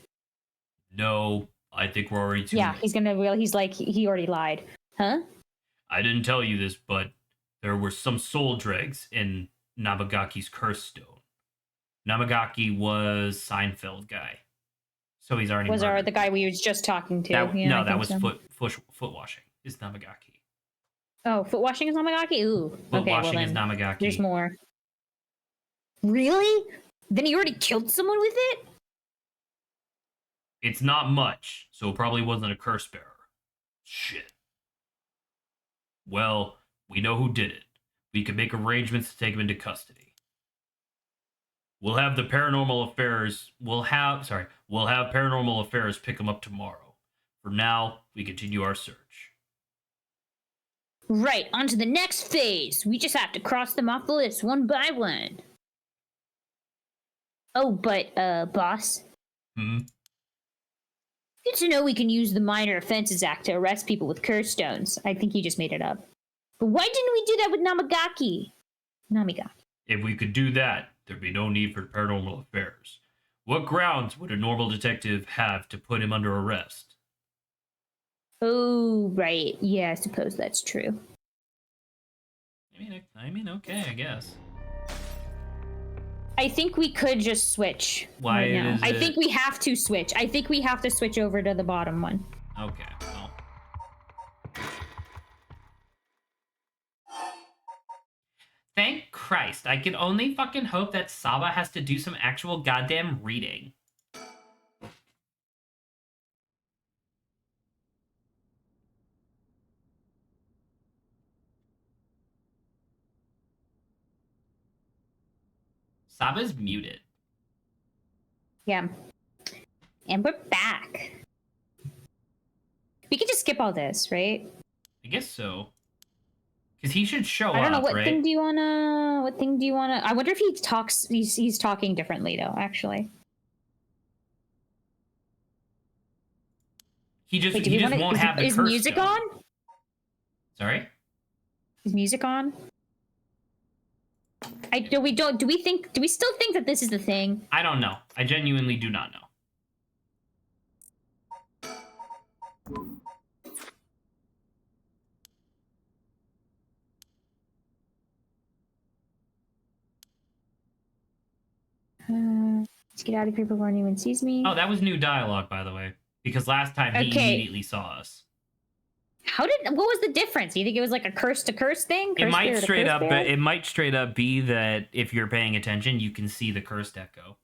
Speaker 3: No, I think we're already too late.
Speaker 2: He's gonna realize he already lied. Huh?
Speaker 3: I didn't tell you this, but there were some soul dregs in Namagaki's curse stone.
Speaker 1: Namagaki was Seinfeld guy. So he's already
Speaker 2: the guy we was just talking to.
Speaker 1: That was foot washing is Namagaki.
Speaker 2: Oh, foot washing is Namagaki? Ooh.
Speaker 1: Foot washing is Namagaki.
Speaker 2: There's more. Really? Then he already killed someone with it?
Speaker 3: It's not much, so it probably wasn't a curse bearer. Shit. Well, we know who did it. We can make arrangements to take him into custody. We'll have paranormal affairs pick him up tomorrow. For now, we continue our search.
Speaker 2: Right, on to the next phase. We just have to cross them off the list one by one. Oh, but, boss? Good to know we can use the Minor Offenses Act to arrest people with curse stones. I think he just made it up. But why didn't we do that with Namagaki?
Speaker 3: If we could do that, there'd be no need for paranormal affairs. What grounds would a normal detective have to put him under arrest?
Speaker 2: Oh, right. Yeah, I suppose that's true.
Speaker 1: I mean, okay, I guess.
Speaker 2: I think we could just switch.
Speaker 1: Why
Speaker 2: right now.
Speaker 1: is
Speaker 2: I think we have to switch. I think we have to switch over to the bottom one.
Speaker 1: Okay, well. Thank Christ. I can only fucking hope that Saba has to do some actual goddamn reading. Saba's muted.
Speaker 2: Yeah. And we're back. We could just skip all this, right?
Speaker 1: I guess so. Because he should show up,
Speaker 2: I don't know, what
Speaker 1: right?
Speaker 2: thing do you wanna... I wonder if he talks... He's talking differently, though, actually.
Speaker 1: He just won't have the curse.
Speaker 2: Is music
Speaker 1: stone.
Speaker 2: on?
Speaker 1: Sorry?
Speaker 2: Is music on? Do we still think that this is the thing?
Speaker 1: I don't know. I genuinely do not know.
Speaker 2: Let's get out of here before anyone sees me.
Speaker 1: Oh, that was new dialogue, by the way. Because last time he immediately saw us.
Speaker 2: What was the difference? You think it was like a curse to curse thing?
Speaker 1: It might
Speaker 2: curse
Speaker 1: straight
Speaker 2: curse
Speaker 1: up.
Speaker 2: bear?
Speaker 1: It might straight up be that if you're paying attention, you can see the cursed echo.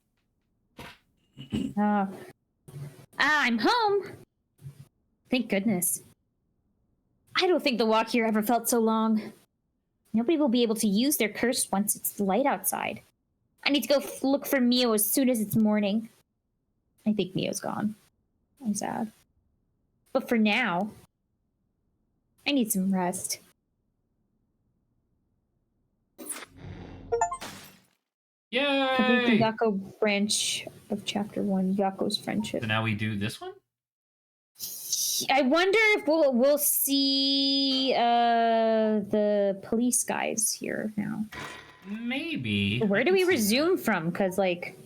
Speaker 2: I'm home. Thank goodness. I don't think the walk here ever felt so long. Nobody will be able to use their curse once it's light outside. I need to go look for Mio as soon as it's morning. I think Mio's gone. I'm sad. But for now, I need some rest. Complete the
Speaker 1: Yay!
Speaker 2: Yako branch of Chapter 1, Yako's Friendship.
Speaker 1: So now we do this one?
Speaker 2: I wonder if we'll see the police guys here now.
Speaker 1: Maybe.
Speaker 2: Where do we resume from? Because, like...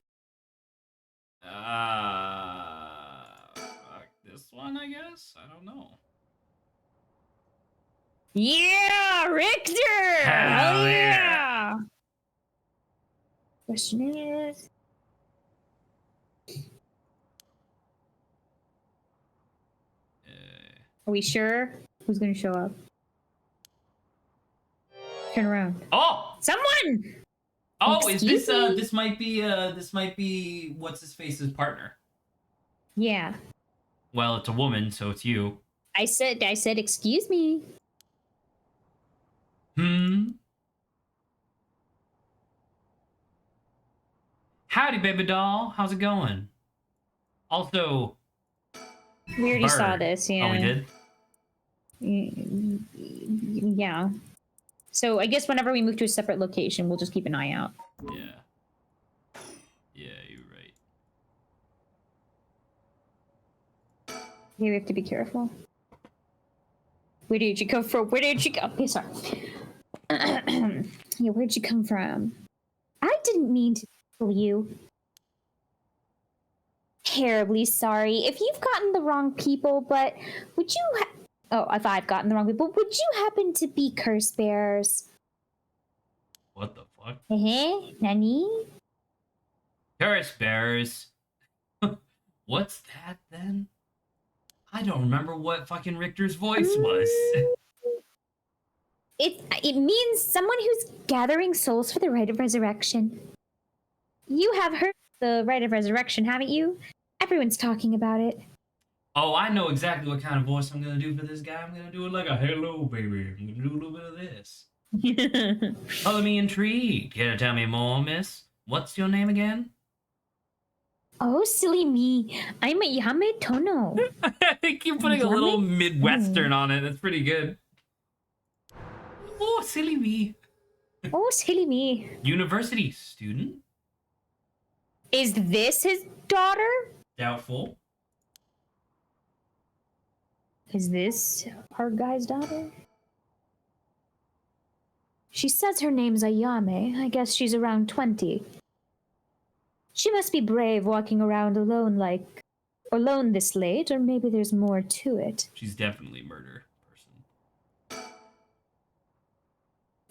Speaker 1: This one, I guess? I don't know.
Speaker 2: Yeah! Richter!
Speaker 1: Hell
Speaker 2: yeah! Question is... Are we sure? Who's gonna show up? Turn around.
Speaker 1: Oh!
Speaker 2: Someone!
Speaker 1: Oh,
Speaker 2: Excuse me?
Speaker 1: this might be what's his face's partner.
Speaker 2: Yeah.
Speaker 1: Well, it's a woman, so it's you.
Speaker 2: I said, excuse me.
Speaker 1: Howdy, baby doll. How's it going? Also,
Speaker 2: We already saw
Speaker 1: bird.
Speaker 2: this, yeah.
Speaker 1: Oh, we did?
Speaker 2: Yeah. So I guess whenever we move to a separate location, we'll just keep an eye out.
Speaker 1: Yeah. Yeah, you're right.
Speaker 2: Yeah, we have to be careful. Where did you come from? Where did you go? Okay, sorry. Yeah, where'd you come from? I didn't mean to kill you. Terribly sorry if you've gotten the wrong people, but would you if I've gotten the wrong people, would you happen to be curse bearers?
Speaker 1: What the fuck?
Speaker 2: Nani?
Speaker 1: Curse bearers. What's that then? I don't remember what fucking Richter's voice was.
Speaker 2: It means someone who's gathering souls for the rite of resurrection. You have heard the rite of resurrection, haven't you? Everyone's talking about it.
Speaker 1: Oh, I know exactly what kind of voice I'm gonna do for this guy. I'm gonna do it like a hello, baby. I'm gonna do a little bit of this. Color me intrigued. Care to tell me more, miss? What's your name again?
Speaker 2: Oh, silly me. I'm a Yame Tono.
Speaker 1: I think you're putting a little Midwestern on it. That's pretty good. Oh, silly me.
Speaker 2: Oh, silly me.
Speaker 1: University student?
Speaker 2: Is this his daughter?
Speaker 1: Doubtful.
Speaker 2: Is this our guy's daughter? She says her name's Ayame. I guess she's around 20. She must be brave walking around alone this late, or maybe there's more to it.
Speaker 1: She's definitely a murder person.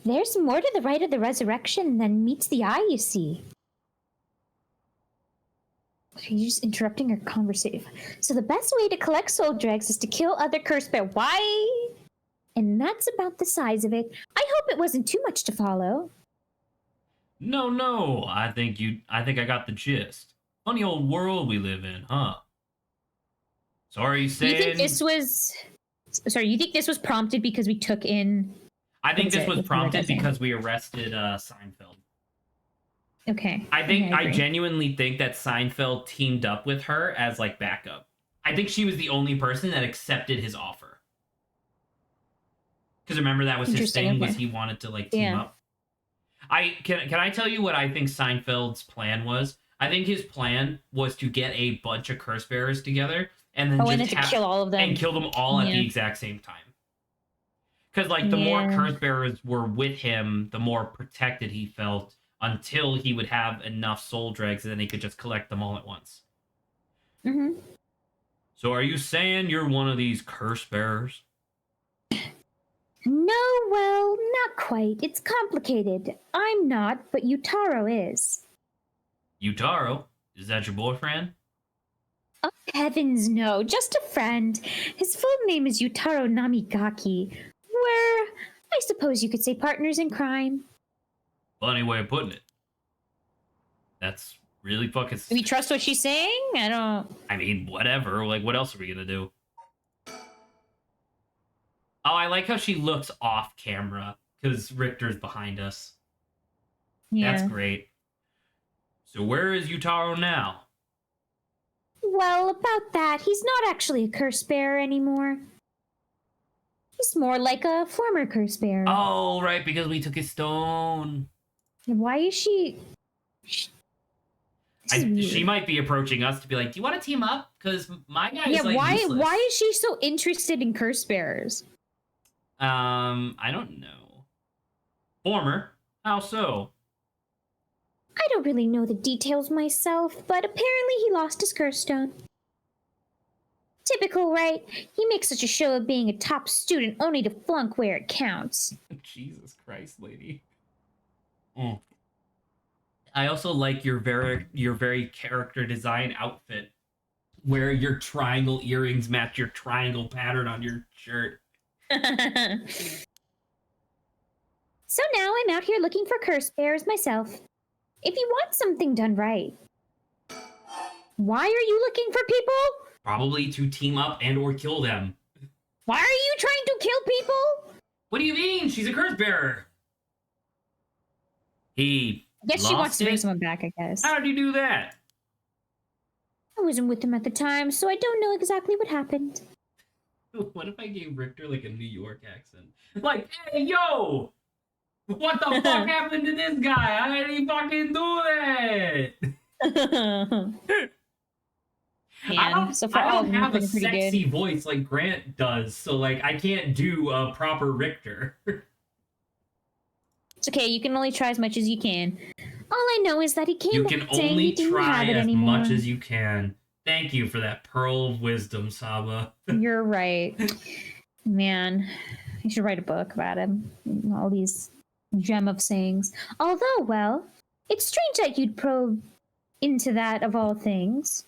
Speaker 2: There's more to the rite of the resurrection than meets the eye, you see. Are you just interrupting her conversation? So the best way to collect soul dregs is to kill other cursed bear. Why? And that's about the size of it. I hope it wasn't too much to follow.
Speaker 1: No. I think I got the gist. Funny old world we live in, huh? Sorry, saying.
Speaker 2: You think this was prompted because we took in?
Speaker 1: I think this was
Speaker 2: What's it
Speaker 1: prompted
Speaker 2: name?
Speaker 1: because we arrested Seinfeld.
Speaker 2: Okay.
Speaker 1: I
Speaker 2: agree.
Speaker 1: genuinely think that Seinfeld teamed up with her as like backup. I think she was the only person that accepted his offer. Because remember that was his
Speaker 2: Interesting,
Speaker 1: thing,
Speaker 2: okay.
Speaker 1: was he wanted to like team up. Can I tell you what I think Seinfeld's plan was? I think his plan was to get a bunch of curse bearers together and then
Speaker 2: to kill all of them
Speaker 1: and kill them all at the exact same time. Because like the more curse bearers were with him, the more protected he felt until he would have enough soul dregs and then he could just collect them all at once.
Speaker 2: Mm-hmm.
Speaker 1: So are you saying you're one of these curse bearers?
Speaker 2: No, well, not quite. It's complicated. I'm not, but Utaro is.
Speaker 1: Utaro? Is that your boyfriend?
Speaker 2: Heavens no, just a friend. His full name is Yutaro Namigaki. We're, I suppose you could say, partners in crime.
Speaker 3: Funny way of putting it. That's really fucking...
Speaker 2: Do we trust what she's saying?
Speaker 3: I mean, whatever. Like, what else are we gonna do? Oh, I like how she looks off camera because Richter's behind us.
Speaker 2: Yeah.
Speaker 3: That's great. So where is Yutaro now?
Speaker 2: Well, about that, he's not actually a curse bearer anymore. He's more like a former curse bearer.
Speaker 3: Oh, right, because we took his stone.
Speaker 2: Why is she...
Speaker 3: She might be approaching us to be like, do you want to team up? Because my guy is like useless.
Speaker 2: Why is she so interested in curse bearers?
Speaker 3: I don't know. Former? How so?
Speaker 2: I don't really know the details myself, but apparently he lost his curse stone. Typical, right? He makes such a show of being a top student only to flunk where it counts.
Speaker 3: Jesus Christ, lady. Mm. I also like your very character design outfit, where your triangle earrings match your triangle pattern on your shirt.
Speaker 2: So now I'm out here looking for curse bearers myself. If you want something done right. Why are you looking for people?
Speaker 3: Probably to team up and or kill them.
Speaker 2: Why are you trying to kill people?
Speaker 3: What do you mean? She's a curse bearer. He
Speaker 2: Yes, she wants to bring someone back, I guess.
Speaker 3: How did you do that?
Speaker 2: I wasn't with him at the time, so I don't know exactly what happened.
Speaker 3: What if I gave Richter like a New York accent? Like, hey, yo! What the fuck happened to this guy? How did he fucking do that? I don't have a sexy voice like Grant does, so like I can't do a proper Richter.
Speaker 2: It's okay, you can only try as much as you can. All I know is that he came
Speaker 3: You
Speaker 2: back
Speaker 3: can
Speaker 2: saying
Speaker 3: only
Speaker 2: he didn't
Speaker 3: try
Speaker 2: have it
Speaker 3: as
Speaker 2: anymore.
Speaker 3: much as you can. Thank you for that pearl of wisdom, Saba.
Speaker 2: You're right. Man, I should write a book about him. All these gem of sayings. Although, well, it's strange that you'd probe into that of all things.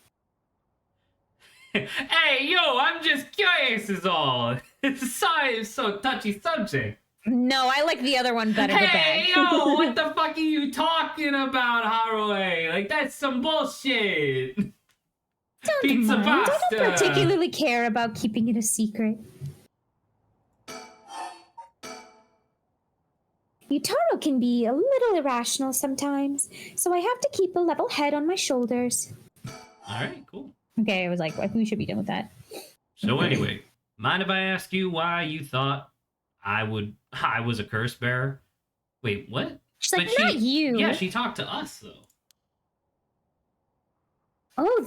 Speaker 3: Hey, yo, I'm just curious is all. Sorry, it's so touchy subject.
Speaker 2: No, I like the other one better.
Speaker 3: Hey, yo, what the fuck are you talking about, Haruhi? Like, that's some bullshit.
Speaker 2: Don't mind. I don't particularly care about keeping it a secret. Yutaro can be a little irrational sometimes, so I have to keep a level head on my shoulders.
Speaker 3: Alright, cool.
Speaker 2: Okay, I was like, we should be done with that.
Speaker 3: So anyway, mind if I ask you why you thought I was a curse bearer? Wait, what?
Speaker 2: She's like, not you.
Speaker 3: Yeah, she talked to us, though.
Speaker 2: Oh,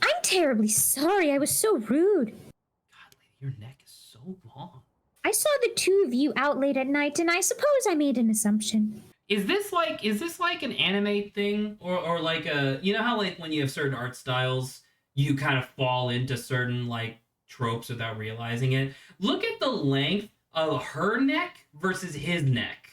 Speaker 2: I'm terribly sorry. I was so rude.
Speaker 3: God, lady, your neck is so long.
Speaker 2: I saw the two of you out late at night, and I suppose I made an assumption.
Speaker 3: Is this like an anime thing? Or like you know how like when you have certain art styles, you kind of fall into certain like tropes without realizing it? Look at the length of her neck versus his neck.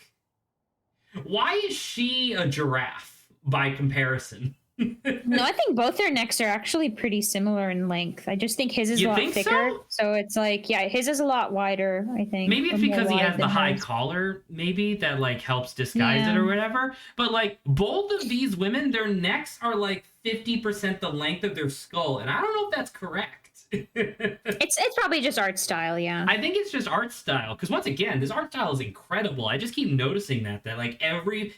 Speaker 3: Why is she a giraffe by comparison?
Speaker 2: No, I think both their necks are actually pretty similar in length. I just think his is a lot thicker. So it's like, yeah, his is a lot wider, I think.
Speaker 3: Maybe it's because he has the high collar, maybe, that like helps disguise it or whatever. But like both of these women, their necks are like 50% the length of their skull. And I don't know if that's correct.
Speaker 2: It's probably just art style, yeah.
Speaker 3: I think it's just art style, because once again, this art style is incredible. I just keep noticing that like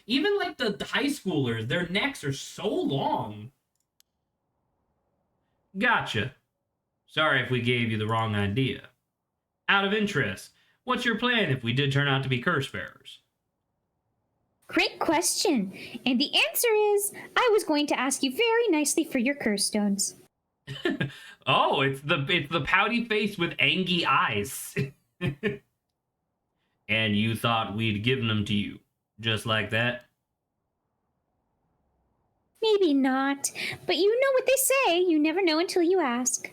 Speaker 3: even like the high schoolers, their necks are so long. Gotcha. Sorry if we gave you the wrong idea. Out of interest, what's your plan if we did turn out to be curse bearers?
Speaker 2: Great question. And the answer is, I was going to ask you very nicely for your curse stones.
Speaker 3: Oh, it's the pouty face with angry eyes. And you thought we'd given them to you, just like that?
Speaker 2: Maybe not, but you know what they say, you never know until you ask.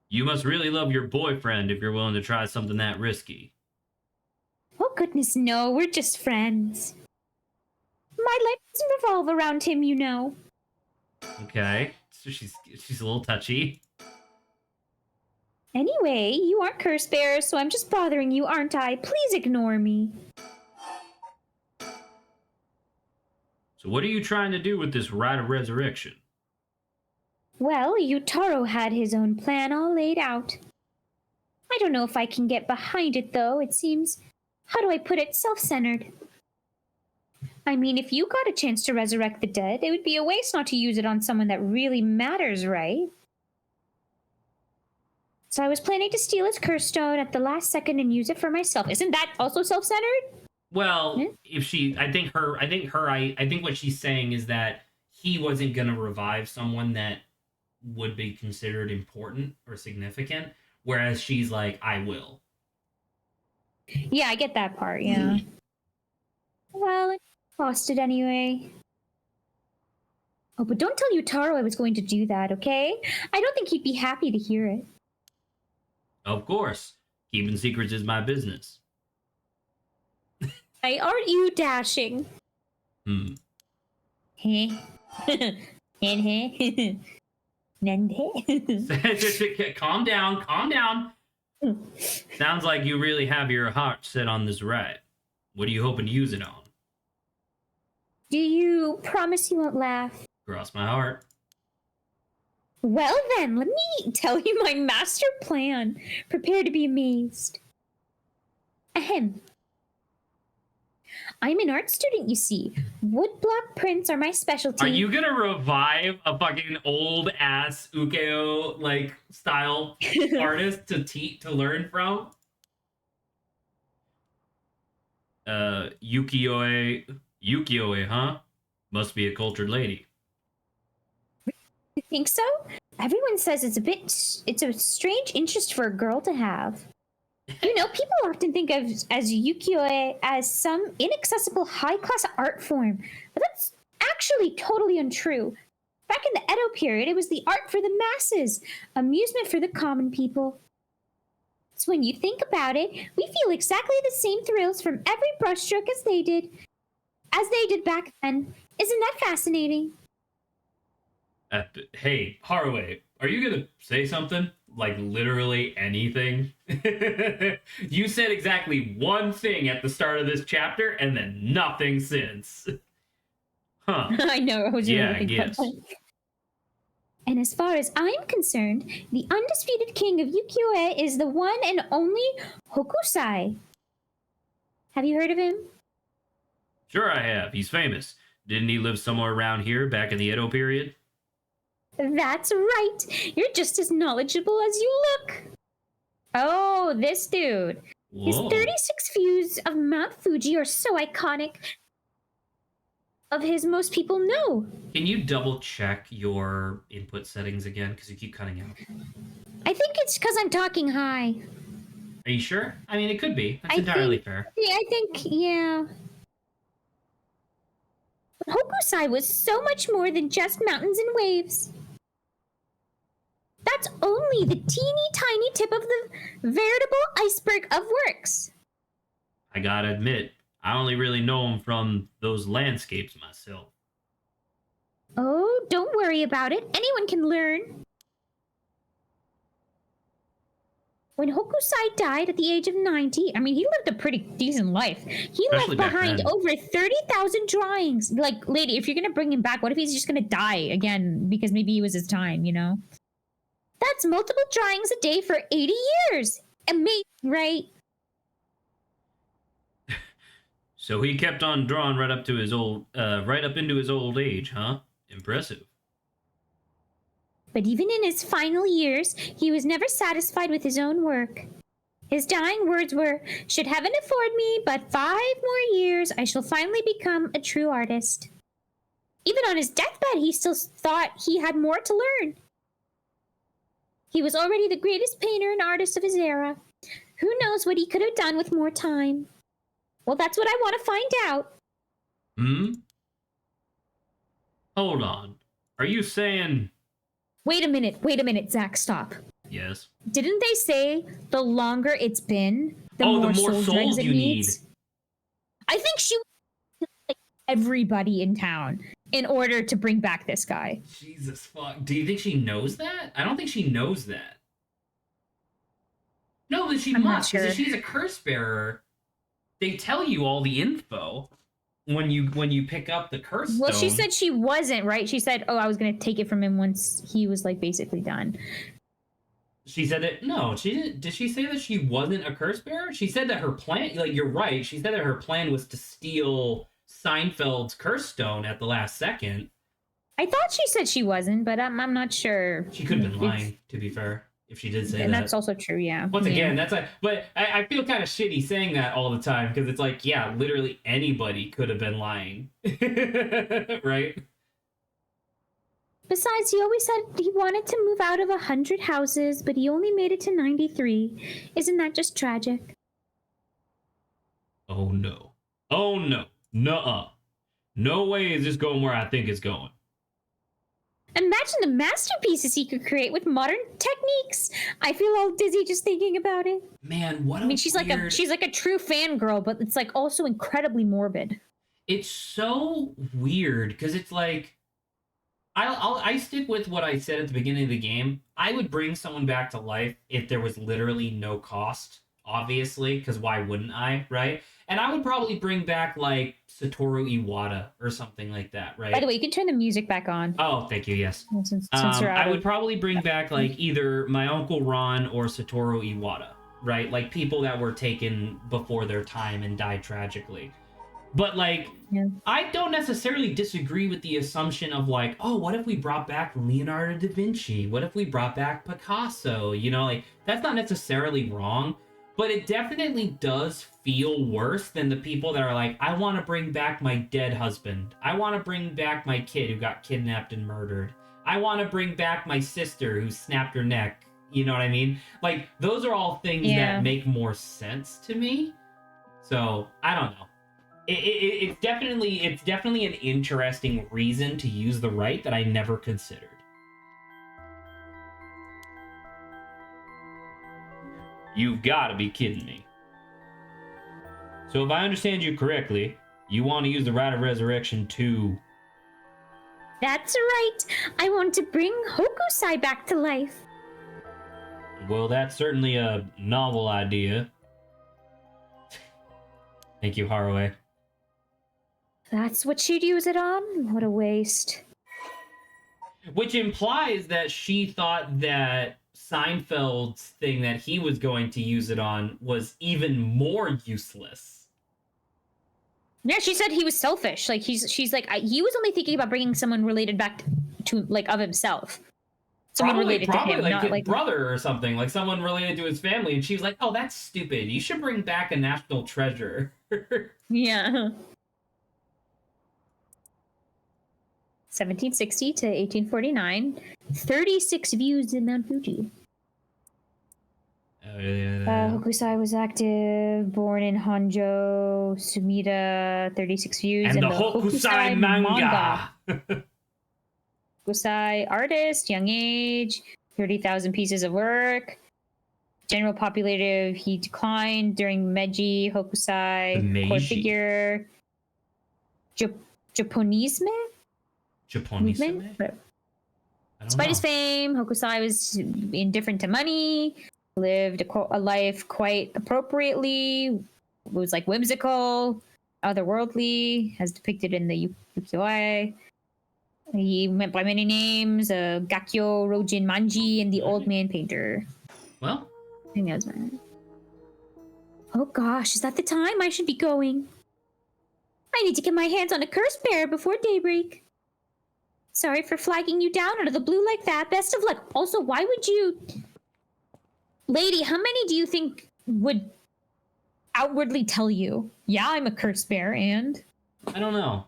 Speaker 3: You must really love your boyfriend if you're willing to try something that risky.
Speaker 2: Oh goodness, no, we're just friends. My life doesn't revolve around him, you know.
Speaker 3: Okay, so she's a little touchy.
Speaker 2: Anyway, you aren't curse bearers, so I'm just bothering you, aren't I? Please ignore me.
Speaker 3: So what are you trying to do with this rite of resurrection?
Speaker 2: Well, Yutaro had his own plan all laid out. I don't know if I can get behind it, though. It seems, how do I put it, self-centered. I mean, if you got a chance to resurrect the dead, it would be a waste not to use it on someone that really matters, right? So I was planning to steal his curse stone at the last second and use it for myself. Isn't that also self-centered?
Speaker 1: Well, if she, I think what she's saying is that he wasn't gonna revive someone that would be considered important or significant, whereas she's like, I will.
Speaker 2: Yeah, I get that part, yeah. Well, I lost it anyway. Oh, but don't tell Yutaro I was going to do that, okay? I don't think he'd be happy to hear it.
Speaker 3: Of course. Keeping secrets is my business.
Speaker 2: Aren't you dashing? Heh.
Speaker 1: Calm down, calm down.
Speaker 3: Sounds like you really have your heart set on this rite. What are you hoping to use it on?
Speaker 2: Do you promise you won't laugh?
Speaker 3: Cross my heart.
Speaker 2: Well then, let me tell you my master plan. Prepare to be amazed. Ahem. I'm an art student, you see. Woodblock prints are my specialty.
Speaker 1: Are you gonna revive a fucking old ass ukiyo like style artist to learn from? Ukiyo-e, huh? Must be a cultured lady.
Speaker 2: You think so? Everyone says it's a strange interest for a girl to have. You know, people often think of as ukiyo-e as some inaccessible high-class art form, but that's actually totally untrue. Back in the Edo period, it was the art for the masses, amusement for the common people. So when you think about it, we feel exactly the same thrills from every brushstroke as they did back then. Isn't that fascinating?
Speaker 3: Hey, Haraway, are you gonna say something? Like literally anything?
Speaker 1: You said exactly one thing at the start of this chapter and then nothing since. Huh.
Speaker 2: I know. I was
Speaker 3: Yeah,
Speaker 2: really
Speaker 3: I guess.
Speaker 2: And as far as I'm concerned, the undisputed king of ukiyo-e is the one and only Hokusai. Have you heard of him?
Speaker 3: Sure I have. He's famous. Didn't he live somewhere around here back in the Edo period?
Speaker 2: That's right. You're just as knowledgeable as you look. Oh, this dude.
Speaker 3: Whoa.
Speaker 2: His 36 views of Mount Fuji are so iconic. Of his, most people know.
Speaker 1: Can you double check your input settings again? Because you keep cutting out.
Speaker 2: I think it's because I'm talking high.
Speaker 1: Are you sure? I mean, it could be. That's entirely fair.
Speaker 2: Yeah, I think, yeah. But Hokusai was so much more than just mountains and waves. That's only the teeny tiny tip of the veritable iceberg of works.
Speaker 3: I gotta admit, I only really know him from those landscapes myself.
Speaker 2: Oh, don't worry about it. Anyone can learn. When Hokusai died at the age of 90, I mean, he lived a pretty decent life. He
Speaker 3: Especially
Speaker 2: left
Speaker 3: back
Speaker 2: behind
Speaker 3: then.
Speaker 2: over 30,000 drawings. Like, lady, if you're going to bring him back, what if he's just going to die again because maybe it was his time, you know? That's multiple drawings a day for 80 years. Amazing, right?
Speaker 3: So he kept on drawing right up into his old age, huh? Impressive.
Speaker 2: But even in his final years, he was never satisfied with his own work. His dying words were, "Should heaven afford me but 5 more years, I shall finally become a true artist." Even on his deathbed, he still thought he had more to learn. He was already the greatest painter and artist of his era. Who knows what he could have done with more time? Well, that's what I want to find out.
Speaker 3: Hold on. Are you saying...
Speaker 2: Wait a minute, Zach, stop.
Speaker 3: Yes.
Speaker 2: Didn't they say the longer it's been,
Speaker 1: the more souls
Speaker 2: dregs it
Speaker 1: you
Speaker 2: needs?
Speaker 1: need.
Speaker 2: I think she like everybody in town in order to bring back this guy.
Speaker 1: Jesus fuck. Do you think she knows that? I don't think she knows that. No, but she
Speaker 2: I'm not
Speaker 1: must, because if
Speaker 2: sure.
Speaker 1: she's a curse bearer, they tell you all the info when you pick up the curse
Speaker 2: Well, she
Speaker 1: stone.
Speaker 2: said she wasn't, right? She said, "Oh, I was gonna take it from him once he was like basically done."
Speaker 1: She said that no, she didn't. Did she say that she wasn't a curse bearer? She said that her plan, like you're right. She said that her plan was to steal Seinfeld's curse stone at the last second.
Speaker 2: I thought she said she wasn't, but I'm not sure.
Speaker 1: She could have been lying, to be fair, if she did say
Speaker 2: And
Speaker 1: that.
Speaker 2: that's also true, yeah.
Speaker 1: Once
Speaker 2: Yeah.
Speaker 1: again, that's like, but I feel kind of shitty saying that all the time because it's like, yeah, literally anybody could have been lying, right?
Speaker 2: Besides, he always said he wanted to move out of 100 houses, but he only made it to 93. Isn't that just tragic?
Speaker 1: Oh no. Oh no. Nuh-uh. No way is this going where I think it's going.
Speaker 2: Imagine the masterpieces he could create with modern techniques. I feel all dizzy just thinking about it.
Speaker 1: Man, what
Speaker 2: I mean, she's like a true fangirl, but it's like also incredibly morbid.
Speaker 1: It's so weird because it's like I stick with what I said at the beginning of the game. I would bring someone back to life if there was literally no cost, obviously, because why wouldn't I, right? And I would probably bring back like Satoru Iwata or something like that, right?
Speaker 2: By the way, you can turn the music back on.
Speaker 1: Oh, thank you. Yes.
Speaker 2: Since you're out
Speaker 1: I
Speaker 2: of-
Speaker 1: would probably bring back like either my Uncle Ron or Satoru Iwata, right? Like people that were taken before their time and died tragically. But like,
Speaker 2: Yeah.
Speaker 1: I don't necessarily disagree with the assumption of like, oh, what if we brought back Leonardo da Vinci? What if we brought back Picasso? You know, like that's not necessarily wrong, but it definitely does feel worse than the people that are like, I want to bring back my dead husband. I want to bring back my kid who got kidnapped and murdered. I want to bring back my sister who snapped her neck. You know what I mean? Like those are all things that make more sense to me. So I don't know. It's definitely an interesting reason to use the right that I never considered. You've got to be kidding me. So if I understand you correctly, you want to use the right of resurrection to...
Speaker 2: That's right. I want to bring Hokusai back to life.
Speaker 1: Well, that's certainly a novel idea. Thank you, Haraway.
Speaker 2: That's what she'd use it on? What a waste.
Speaker 1: Which implies that she thought that Seinfeld's thing that he was going to use it on was even more useless.
Speaker 2: Yeah, she said he was selfish. Like she's like he was only thinking about bringing someone related back to like of himself. Someone related to him,
Speaker 1: like
Speaker 2: not
Speaker 1: his
Speaker 2: like
Speaker 1: brother or something, like someone related to his family. And she was like, "Oh, that's stupid. You should bring back a national treasure."
Speaker 2: Yeah. 1760 to 1849, 36 views in Mount Fuji. Hokusai was active, born in Honjo, Sumida, 36 views.
Speaker 1: And the Hokusai manga.
Speaker 2: Hokusai, artist, young age, 30,000 pieces of work. General populative, he declined during Meiji. Hokusai, core figure. Japonisme?
Speaker 1: Japonisme?
Speaker 2: Despite his fame, Hokusai was indifferent to money, lived a life quite appropriately, was like whimsical, otherworldly, as depicted in the ukiyo-e. He went by many names, Gakyo, Rojin Manji, and the Old Man Painter.
Speaker 1: Well,
Speaker 2: I think that's right. Oh gosh, is that the time? I should be going. I need to get my hands on a curse bear before daybreak. Sorry for flagging you down out of the blue like that. Best of luck. Also, why would you... Lady, how many do you think would outwardly tell you, yeah, I'm a curse bear, and...
Speaker 1: I don't know.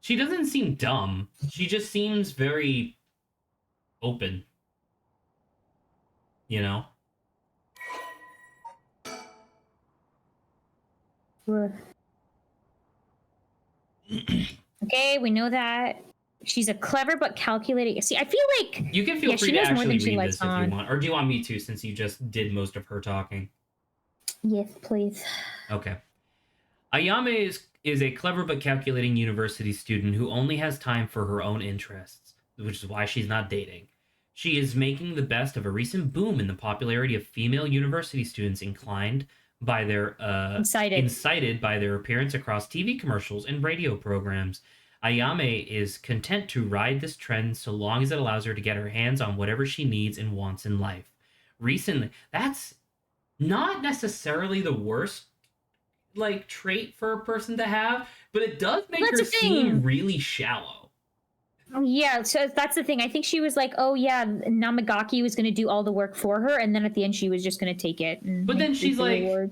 Speaker 1: She doesn't seem dumb. She just seems very open. You know?
Speaker 2: Okay, we know that. She's a clever but calculating. See, I feel like
Speaker 1: you can feel free
Speaker 2: she
Speaker 1: to
Speaker 2: knows more
Speaker 1: actually
Speaker 2: than she
Speaker 1: read
Speaker 2: lets
Speaker 1: this if
Speaker 2: on.
Speaker 1: you want, or do you want me to? Since you just did most of her talking.
Speaker 2: Yes, please.
Speaker 1: Okay. Ayame is a clever but calculating university student who only has time for her own interests, which is why she's not dating. She is making the best of a recent boom in the popularity of female university students incited by their appearance across TV commercials and radio programs. Ayame is content to ride this trend so long as it allows her to get her hands on whatever she needs and wants in life. Recently, that's not necessarily the worst like trait for a person to have, but it does make her seem really shallow.
Speaker 2: Yeah, so that's the thing. I think she was like, oh yeah, Namagaki was going to do all the work for her, and then at the end she was just going to take it.
Speaker 1: But then she's like,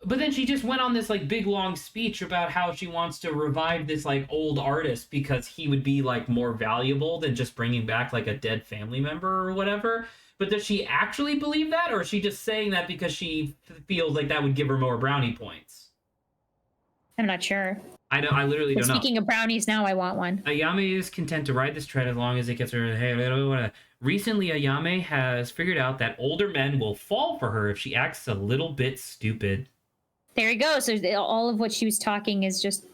Speaker 1: but then she just went on this like big long speech about how she wants to revive this like old artist because he would be like more valuable than just bringing back like a dead family member or whatever. But does she actually believe that, or is she just saying that because she feels like that would give her more brownie points?
Speaker 2: I'm not sure.
Speaker 1: I literally don't know.
Speaker 2: Speaking of brownies, now I want one.
Speaker 1: Ayame is content to ride this trend as long as it gets her. Hey, recently, Ayame has figured out that older men will fall for her if she acts a little bit stupid.
Speaker 2: There you go. So all of what she was talking is just,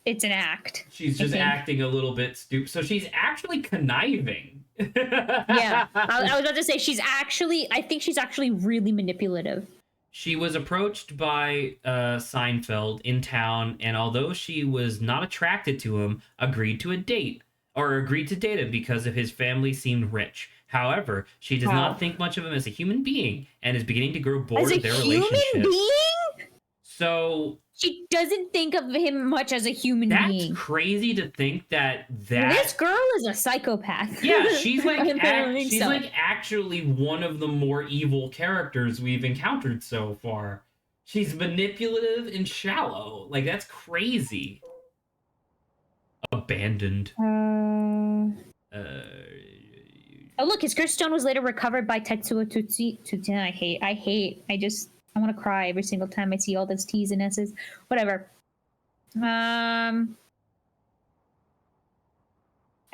Speaker 2: it's an act.
Speaker 1: She's just acting a little bit stupid. So she's actually conniving.
Speaker 2: Yeah. I was about to say, I think she's actually really manipulative.
Speaker 1: She was approached by Seinfeld in town, and although she was not attracted to him, agreed to date him because of his family seemed rich. However, she does not think much of him as a human being and is beginning to grow bored of their relationship. As a human being? So
Speaker 2: she doesn't think of him much as a human being.
Speaker 1: That's crazy to think that
Speaker 2: this girl is a psychopath.
Speaker 1: Yeah, she's like actually one of the more evil characters we've encountered so far. She's manipulative and shallow. Like, that's crazy. Abandoned.
Speaker 2: Oh, look, his cursed stone was later recovered by Tetsuo Tutsi. I want to cry every single time I see all those T's and S's. Whatever. I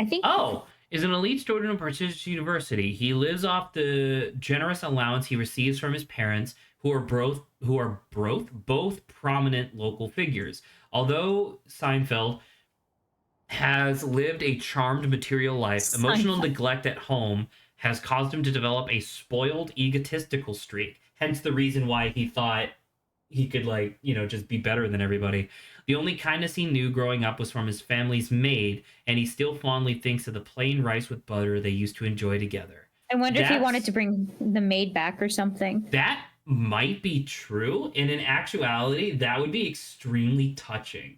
Speaker 2: think.
Speaker 1: Oh, is an elite student of prestigious university. He lives off the generous allowance he receives from his parents, who are both prominent local figures. Although Seinfeld has lived a charmed material life, emotional neglect at home has caused him to develop a spoiled, egotistical streak. Hence the reason why he thought he could, like, you know, just be better than everybody. The only kindness he knew growing up was from his family's maid, and he still fondly thinks of the plain rice with butter they used to enjoy together.
Speaker 2: I wonder if he wanted to bring the maid back or something.
Speaker 1: That might be true, and in actuality, that would be extremely touching.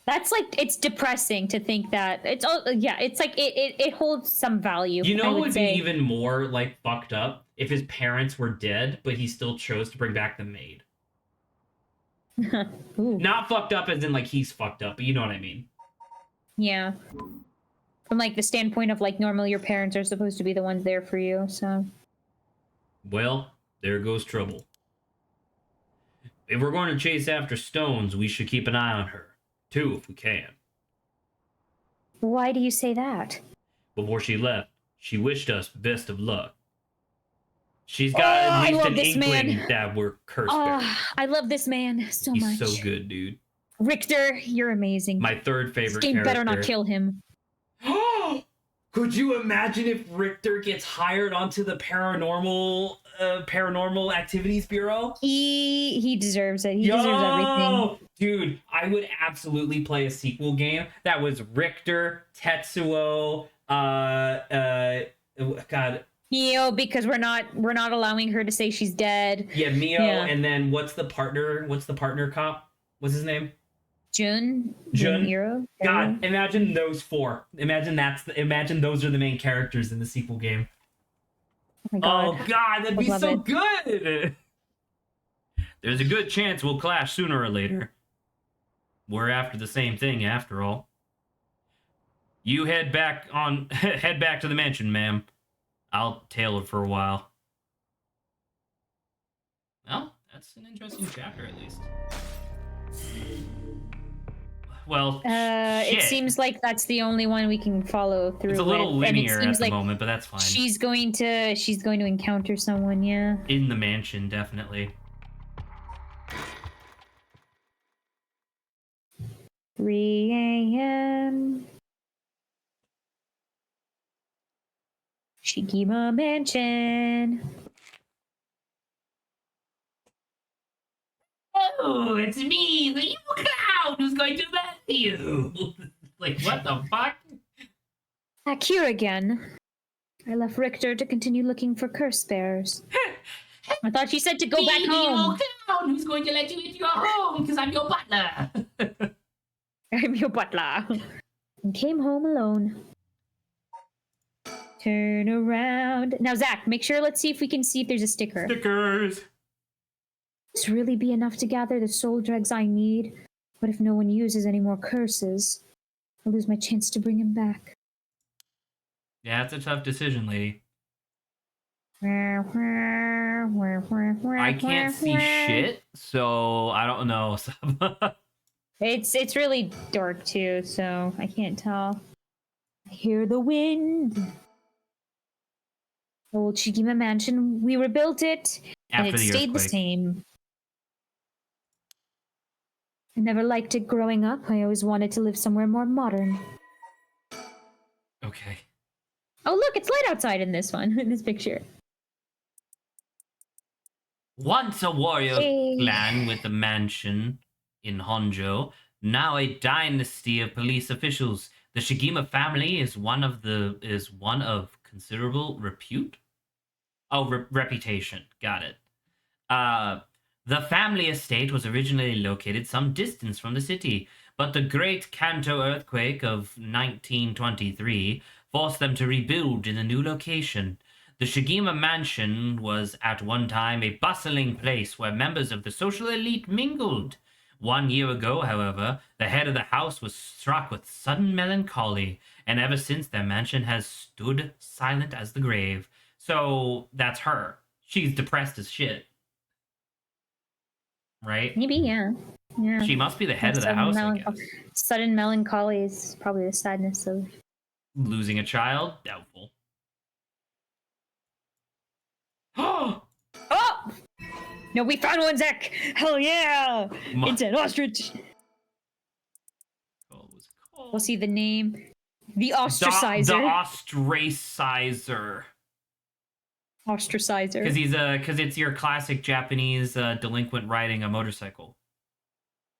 Speaker 2: That's like, it's depressing to think that it's like it holds some value.
Speaker 1: You know, it would be even more like fucked up if his parents were dead, but he still chose to bring back the maid. Not fucked up as in like he's fucked up, but you know what I mean.
Speaker 2: Yeah. From like the standpoint of like normally your parents are supposed to be the ones there for you, so.
Speaker 1: Well, there goes trouble. If we're going to chase after stones, we should keep an eye on her. Too, if we can.
Speaker 2: Why do you say that?
Speaker 1: Before she left, she wished us best of luck. She's got at least an inkling that we're cursed.
Speaker 2: I love this man so much.
Speaker 1: He's so good, dude.
Speaker 2: Richter, you're amazing.
Speaker 1: My third favorite
Speaker 2: this game
Speaker 1: character.
Speaker 2: Better not kill him.
Speaker 1: Could you imagine if Richter gets hired onto the paranormal activities bureau?
Speaker 2: He deserves it. He deserves everything.
Speaker 1: Dude, I would absolutely play a sequel game that was Richter, Tetsuo, God.
Speaker 2: Mio, because we're not allowing her to say she's dead.
Speaker 1: Yeah, Mio, and then what's the partner cop? What's his name?
Speaker 2: Jun.
Speaker 1: God, imagine those four. Imagine those are the main characters in the sequel game. Oh God, that'd be so good. There's a good chance we'll clash sooner or later. We're after the same thing, after all. You head back to the mansion, ma'am. I'll tail it for a while. Well, that's an interesting chapter, at least. Well,
Speaker 2: it seems like that's the only one we can follow through.
Speaker 1: It's a little linear at the moment, but that's fine.
Speaker 2: She's going to encounter someone, yeah.
Speaker 1: In the mansion, definitely.
Speaker 2: 3 a.m. Shigima Mansion.
Speaker 4: Oh, it's me, the evil clown who's going to murder you. Like, what the fuck?
Speaker 2: Back here again. I left Richter to continue looking for curse bearers. I thought you said to go back
Speaker 4: the
Speaker 2: home.
Speaker 4: evil clown who's going to let you into your home because I'm your butler.
Speaker 2: I'm your butler. And came home alone. Turn around. Now, Zach, make sure, let's see if we can see if there's a sticker.
Speaker 3: Stickers.
Speaker 2: This really be enough to gather the soul dregs I need. But if no one uses any more curses, I'll lose my chance to bring him back.
Speaker 3: Yeah, it's a tough decision, lady.
Speaker 2: I
Speaker 3: I can't see shit, so I don't know.
Speaker 2: It's really dark too, so I can't tell. I hear the wind. Old Shigima Mansion, we rebuilt it, and
Speaker 3: After
Speaker 2: it
Speaker 3: the
Speaker 2: stayed the
Speaker 3: earthquake.
Speaker 2: same. I never liked it growing up. I always wanted to live somewhere more modern.
Speaker 3: Okay.
Speaker 2: Oh, look, it's light outside in this one, in this picture.
Speaker 4: Once a warrior
Speaker 2: Hey.
Speaker 4: clan with a mansion in Honjo, now a dynasty of police officials. The Shigima family is one of considerable repute. Oh, reputation. Got it. The family estate was originally located some distance from the city, but the Great Kanto earthquake of 1923 forced them to rebuild in a new location. The Shigima Mansion was at one time a bustling place where members of the social elite mingled. 1 year ago, however, the head of the house was struck with sudden melancholy, and ever since their mansion has stood silent as the grave. So that's her. She's depressed as shit. Right?
Speaker 2: Maybe, yeah. Yeah.
Speaker 4: She must be the head of the
Speaker 2: Sudden
Speaker 4: house, I
Speaker 2: melancho-
Speaker 4: guess.
Speaker 2: Sudden melancholy is probably the sadness of...
Speaker 4: Losing a child? Doubtful. Oh!
Speaker 2: Oh! No, we found one, Zach! Hell yeah! It's an ostrich!
Speaker 3: What was it called?
Speaker 2: We'll see the name. The ostracizer.
Speaker 3: The ostracizer.
Speaker 2: Ostracizer.
Speaker 3: Because it's your classic Japanese delinquent riding a motorcycle.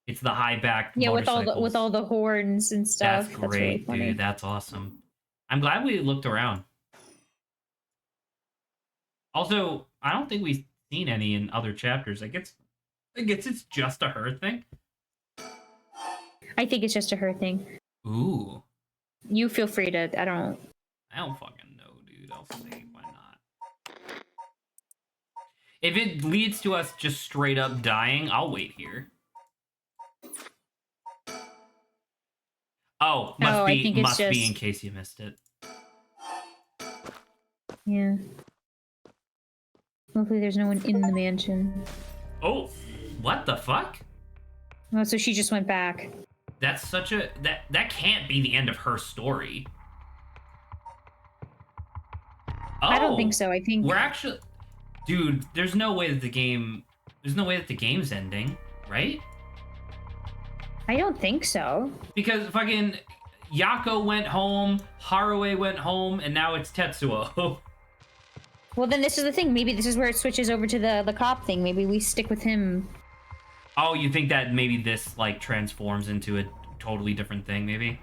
Speaker 3: It's the high back.
Speaker 2: Yeah, with all the horns and stuff.
Speaker 3: That's
Speaker 2: That's really
Speaker 3: great,
Speaker 2: funny.
Speaker 3: dude. That's awesome. I'm glad we looked around. Also, I don't think we've seen any in other chapters. I guess it's just a her thing.
Speaker 2: I think it's just a her thing.
Speaker 3: Ooh,
Speaker 2: You feel free to. I don't
Speaker 3: fucking know, dude. I'll say why not. If it leads to us just straight up dying, I'll wait here. Oh,
Speaker 2: I think it's
Speaker 3: must be
Speaker 2: just-
Speaker 3: in case you missed it.
Speaker 2: Yeah. Hopefully, there's no one in the mansion.
Speaker 3: Oh, what the fuck?
Speaker 2: Oh, so she just went back.
Speaker 3: That's such a that can't be the end of her story. Oh,
Speaker 2: I don't think so. I think
Speaker 3: we're actually, dude. There's no way that the game's ending, right?
Speaker 2: I don't think so.
Speaker 3: Because fucking Yako went home, Haruo went home, and now it's Tetsuo.
Speaker 2: Well, then this is the thing. Maybe this is where it switches over to the cop thing. Maybe we stick with him.
Speaker 3: Oh, you think that maybe this like transforms into a totally different thing? Maybe.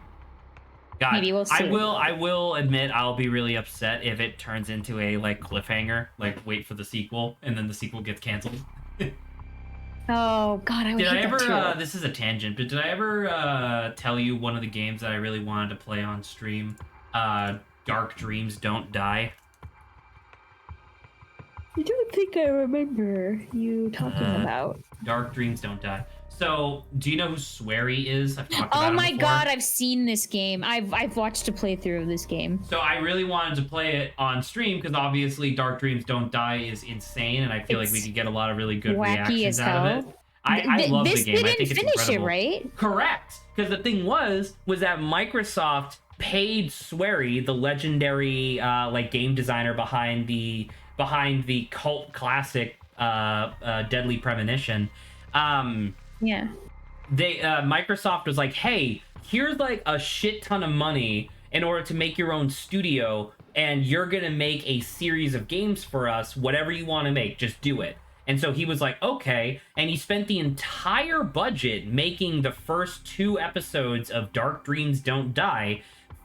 Speaker 3: God,
Speaker 2: Maybe we'll see.
Speaker 3: I will admit I'll be really upset if it turns into a like cliffhanger, like wait for the sequel, and then the sequel gets canceled.
Speaker 2: Oh God, I would
Speaker 3: Did I
Speaker 2: hate
Speaker 3: ever?
Speaker 2: that too.
Speaker 3: This is a tangent, but did I ever tell you one of the games that I really wanted to play on stream? Dark Dreams Don't Die.
Speaker 2: I don't think I remember you talking about.
Speaker 3: Dark Dreams Don't Die. So, do you know who Swery is? I've talked about
Speaker 2: Oh
Speaker 3: him
Speaker 2: my
Speaker 3: before.
Speaker 2: God, I've seen this game. I've watched a playthrough of this game.
Speaker 3: So I really wanted to play it on stream because obviously Dark Dreams Don't Die is insane, and I feel like we
Speaker 2: It's
Speaker 3: could get a lot of really good
Speaker 2: wacky
Speaker 3: reactions
Speaker 2: as
Speaker 3: out of
Speaker 2: hell.
Speaker 3: it. I love
Speaker 2: this
Speaker 3: the game. I
Speaker 2: didn't
Speaker 3: think it's
Speaker 2: finish
Speaker 3: incredible.
Speaker 2: it, right?
Speaker 3: Correct. Because the thing was that Microsoft paid Swery, the legendary like game designer behind the cult classic Deadly Premonition.
Speaker 2: Yeah.
Speaker 3: They Microsoft was like, hey, here's like a shit ton of money in order to make your own studio.
Speaker 1: and you're gonna make a series of games for us. Whatever you want to make, just do it. And so he was like, okay. And he spent the entire budget making the first 2 episodes of Dark Dreams Don't Die,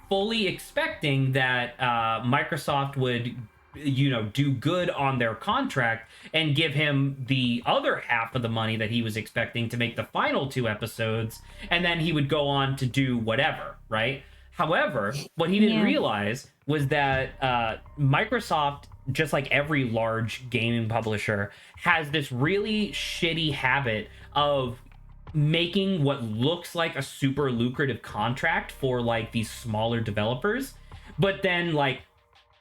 Speaker 1: fully expecting that Microsoft would, do good on their contract and give him the other half of the money that he was expecting to make the final 2 episodes. And then he would go on to do whatever, right? However, what he didn't realize was that Microsoft, just like every large gaming publisher, has this really shitty habit of making what looks like a super lucrative contract for like these smaller developers, but then like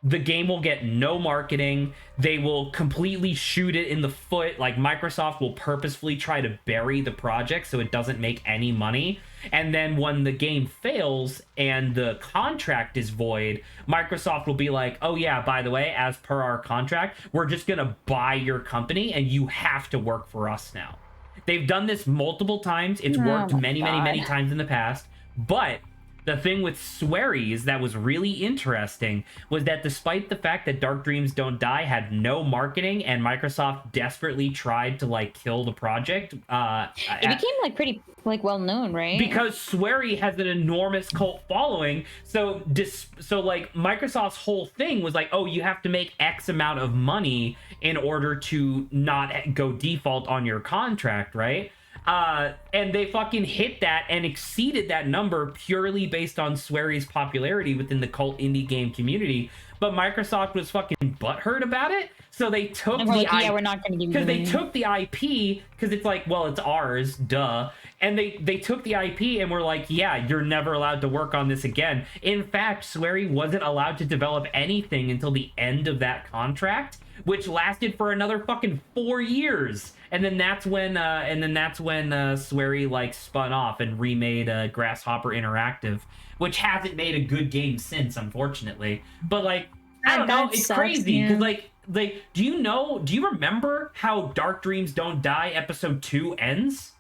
Speaker 1: the game will get no marketing. They will completely shoot it in the foot. Like Microsoft will purposefully try to bury the project so it doesn't make any money. And then when the game fails and the contract is void, Microsoft will be like, oh yeah, by the way, as per our contract, we're just gonna buy your company and you have to work for us now. They've done this multiple times. It's worked many times in the past. But the thing with Sweries that was really interesting was that despite the fact that Dark Dreams Don't Die had no marketing and Microsoft desperately tried to like kill the project,
Speaker 2: it became like pretty like well known, right?
Speaker 1: Because Swery has an enormous cult following. So like Microsoft's whole thing was like, oh, you have to make X amount of money in order to not go default on your contract, right? And they fucking hit that and exceeded that number purely based on Swery's popularity within the cult indie game community. But Microsoft was fucking butthurt about it, so they took
Speaker 2: we're not going to give you,
Speaker 1: because they took the IP, because it's like, well, it's ours, duh. And they took the IP and were like, yeah, you're never allowed to work on this again. In fact, Swery wasn't allowed to develop anything until the end of that contract, which lasted for another fucking 4 years. And then that's when Swery like spun off and remade Grasshopper Interactive, which hasn't made a good game since, unfortunately. But like, I don't know, it's crazy because like do you remember how Dark Dreams Don't Die episode 2 ends?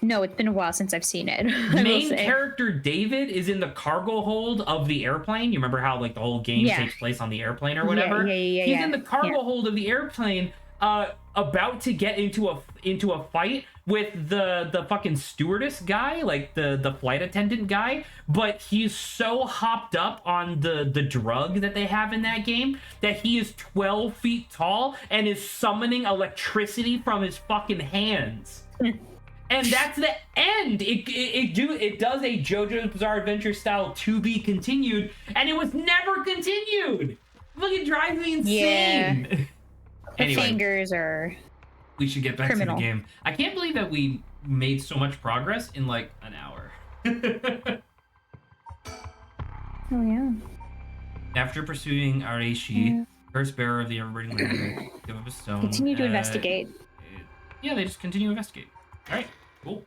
Speaker 2: No, it's been a while since I've seen it.
Speaker 1: Main character David is in the cargo hold of the airplane. You remember how like the whole game takes place on the airplane or whatever? He's in the cargo hold of the airplane, about to get into a fight with the fucking stewardess guy, like the flight attendant guy, but he's so hopped up on the drug that they have in that game that he is 12 feet tall and is summoning electricity from his fucking hands. And that's the end. It does a JoJo's Bizarre Adventure style to be continued, and it was never continued. Look, it drives me insane.
Speaker 2: Yeah.
Speaker 1: Anyway,
Speaker 2: fingers are.
Speaker 1: We should get back
Speaker 2: criminal.
Speaker 1: to the game. I can't believe that we made so much progress in like an hour.
Speaker 2: Oh yeah.
Speaker 1: After pursuing Areishi, first bearer of the Everburning Land, give up a stone.
Speaker 2: Continue to investigate.
Speaker 1: Yeah, they just continue to investigate. All right, cool.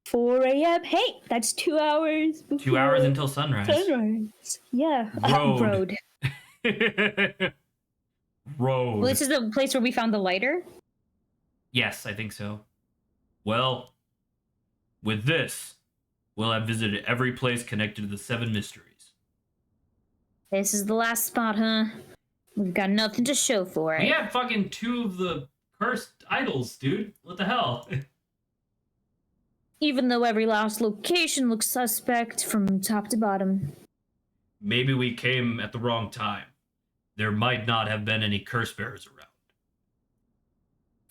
Speaker 2: 4 a.m. Hey, that's 2 hours.
Speaker 1: 2 hours until sunrise.
Speaker 2: Sunrise. Yeah.
Speaker 1: Road. Road.
Speaker 2: Well, this is the place where we found the lighter?
Speaker 1: Yes, I think so. Well, with this, we'll have visited every place connected to the 7 mysteries.
Speaker 2: This is the last spot, huh? We've got nothing to show for it.
Speaker 1: We have fucking 2 of the cursed idols, dude. What the hell?
Speaker 2: Even though every last location looks suspect from top to bottom.
Speaker 1: Maybe we came at the wrong time. There might not have been any curse bearers around.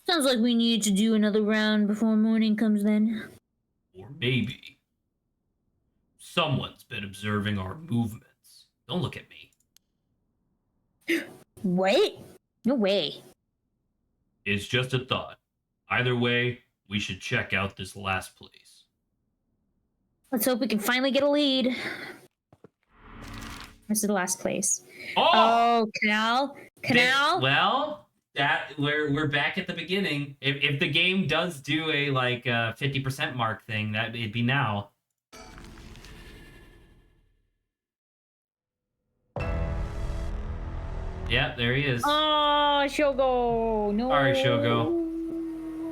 Speaker 2: Sounds like we need to do another round before morning comes then.
Speaker 1: Or maybe someone's been observing our movements. Don't look at me.
Speaker 2: What? No way.
Speaker 1: It's just a thought. Either way, we should check out this last place.
Speaker 2: Let's hope we can finally get a lead. This is the last place.
Speaker 1: Oh,
Speaker 2: canal.
Speaker 1: Well, that we're back at the beginning. If the game does do a like 50% mark thing, that it'd be now. Yeah, there he is.
Speaker 2: Oh, Shogo. No.
Speaker 1: Sorry, Shogo.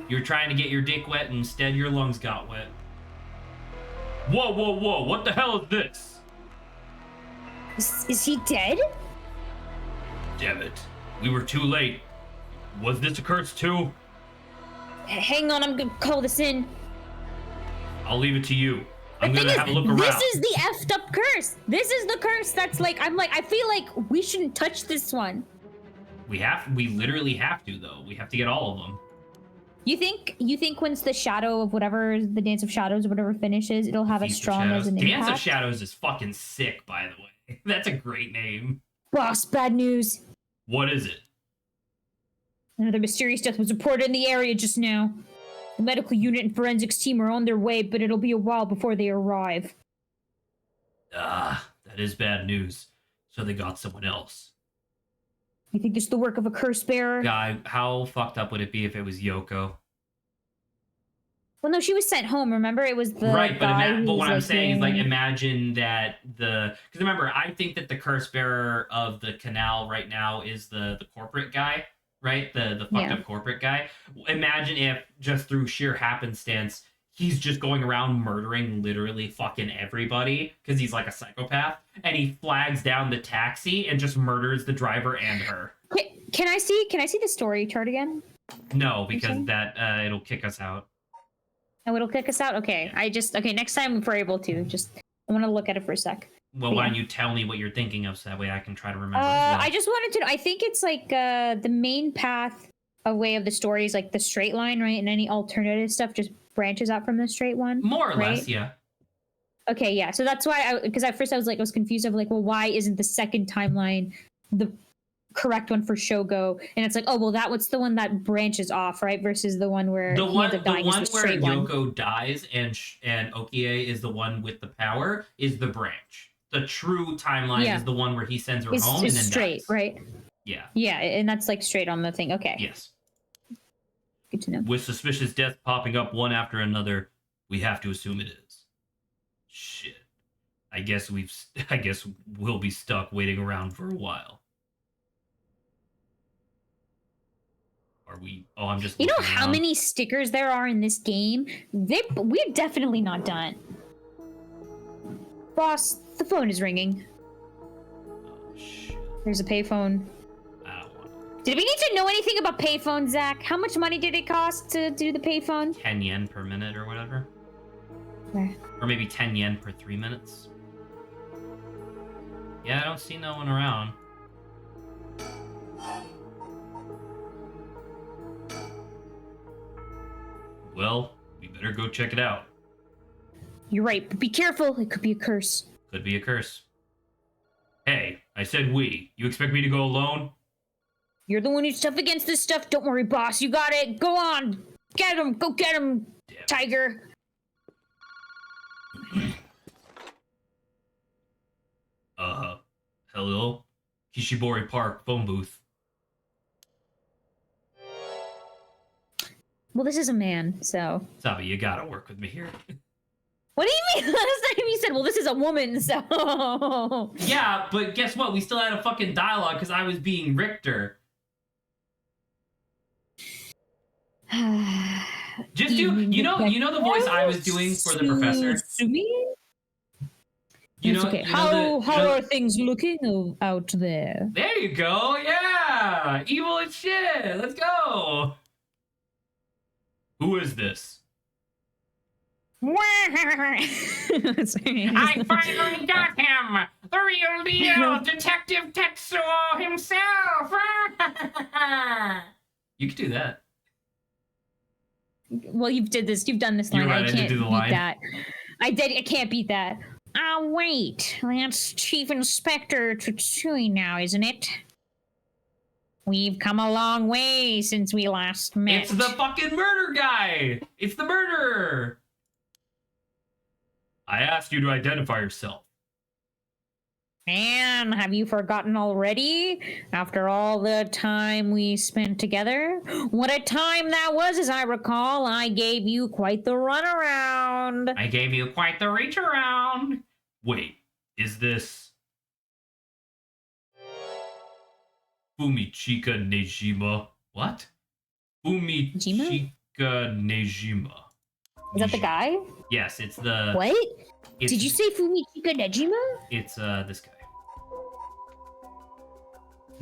Speaker 1: You were trying to get your dick wet, and instead your lungs got wet. Whoa, whoa, whoa! What the hell is this?
Speaker 2: Is he dead?
Speaker 3: Damn it. We were too late. Was this a curse too?
Speaker 2: Hang on, I'm gonna call this in.
Speaker 3: I'll leave it to you. I'm
Speaker 2: The
Speaker 3: gonna
Speaker 2: thing
Speaker 3: have a
Speaker 2: is,
Speaker 3: look around.
Speaker 2: this is the effed up curse. This is the curse that's like, I feel like we shouldn't touch this one.
Speaker 3: We literally have to though. We have to get all of them.
Speaker 2: You think once the shadow of whatever, the Dance of Shadows or whatever finishes, it'll have as
Speaker 3: Feast of
Speaker 2: strong as
Speaker 3: Shadows.
Speaker 2: an
Speaker 3: Dance
Speaker 2: impact?
Speaker 3: of Shadows is fucking sick, by the way. That's a great name.
Speaker 2: Boss, bad news.
Speaker 3: What is it?
Speaker 2: Another mysterious death was reported in the area just now. The medical unit and forensics team are on their way, but it'll be a while before they arrive.
Speaker 3: Ah, that is bad news. So they got someone else.
Speaker 2: You think this is the work of a curse bearer?
Speaker 3: Guy, how fucked up would it be if it was Yoko?
Speaker 2: Well, no, she was sent home. Remember, it was the
Speaker 3: Right,
Speaker 2: guy who
Speaker 3: but
Speaker 2: was,
Speaker 3: what I'm saying is, like,
Speaker 2: doing-
Speaker 3: imagine that because remember, I think that the curse bearer of the canal right now is the corporate guy, right? The fucked up corporate guy. Imagine if just through sheer happenstance, he's just going around murdering literally fucking everybody because he's like a psychopath, and he flags down the taxi and just murders the driver and her.
Speaker 2: Can I see the story chart again?
Speaker 3: No, because that it'll kick us out.
Speaker 2: Oh, it'll kick us out? Okay. Next time if we're able to, I want to look at it for a sec.
Speaker 3: Well, why don't you tell me what you're thinking of so that way I can try to remember as well.
Speaker 2: I just wanted to know, I think it's like the main path away of the story is like the straight line, right? And any alternative stuff just branches out from the straight one.
Speaker 3: More or
Speaker 2: right?
Speaker 3: less, yeah.
Speaker 2: Okay, yeah. So that's why because at first I was confused of like, well, why isn't the second timeline the correct one for Shogo? And it's like, oh well, that was the one that branches off, right? Versus the one where
Speaker 3: The
Speaker 2: he
Speaker 3: one,
Speaker 2: ends up
Speaker 3: the
Speaker 2: dying
Speaker 3: one
Speaker 2: is the
Speaker 3: where
Speaker 2: straight one.
Speaker 3: Yoko dies and Okie is the one with the power is the branch. The true timeline is the one where he sends her home and then
Speaker 2: straight,
Speaker 3: dies.
Speaker 2: right?
Speaker 3: Yeah.
Speaker 2: Yeah, and that's like straight on the thing. Okay.
Speaker 3: Yes.
Speaker 2: Good to know.
Speaker 3: With suspicious deaths popping up one after another, we have to assume it is. Shit. I guess we'll be stuck waiting around for a while. Are we? Oh, I'm just.
Speaker 2: You know
Speaker 3: looking
Speaker 2: how
Speaker 3: around.
Speaker 2: many stickers there are in this game? We're definitely not done. Boss, the phone is ringing.
Speaker 3: Oh, shit.
Speaker 2: There's a payphone.
Speaker 3: I don't want
Speaker 2: Did we need to know anything about payphones, Zach? How much money did it cost to do the payphone?
Speaker 3: 10 yen per minute or whatever.
Speaker 2: Okay.
Speaker 3: Or maybe 10 yen per 3 minutes. Yeah, I don't see no one around. Well, we better go check it out.
Speaker 2: You're right, but be careful. It could be a curse.
Speaker 3: Could be a curse. Hey, I said we. You expect me to go alone?
Speaker 2: You're the one who's tough against this stuff. Don't worry, boss. You got it. Go on. Get him. Go get him,
Speaker 3: Damn.
Speaker 2: Tiger.
Speaker 3: Hello? Kishibori Park phone booth.
Speaker 2: Well, this is a man, so.
Speaker 3: Sabi, you gotta work with me here.
Speaker 2: What do you mean? Last time you said, well, this is a woman, so.
Speaker 3: Yeah, but guess what? We still had a fucking dialogue because I was being Richter. Just do you know the voice I was doing for the professor? You know,
Speaker 2: okay.
Speaker 3: you know
Speaker 2: How are things looking out there?
Speaker 3: There you go. Yeah, evil as shit. Let's go. Who is this?
Speaker 2: Sorry.
Speaker 3: I finally got him, the real deal, Detective Tetsuo himself. You could do that.
Speaker 2: Well, you've done this line.
Speaker 3: You're right, I did
Speaker 2: can't
Speaker 3: do the
Speaker 2: beat
Speaker 3: line.
Speaker 2: that. I can't beat that. Oh, wait. That's Chief Inspector Tsutsui now, isn't it? We've come a long way since we last met.
Speaker 3: It's the fucking murder guy. It's the murderer. I asked you to identify yourself.
Speaker 2: Man, have you forgotten already? After all the time we spent together? What a time that was, as I recall. I gave you quite the runaround.
Speaker 3: I gave you quite the reach around. Wait, is this Fumichika Nejima? What? Fumichika Nejima.
Speaker 2: Is that the guy?
Speaker 3: Yes, it's the.
Speaker 2: What?
Speaker 3: It's,
Speaker 2: Did you say Fumichika Nejima?
Speaker 3: It's this guy.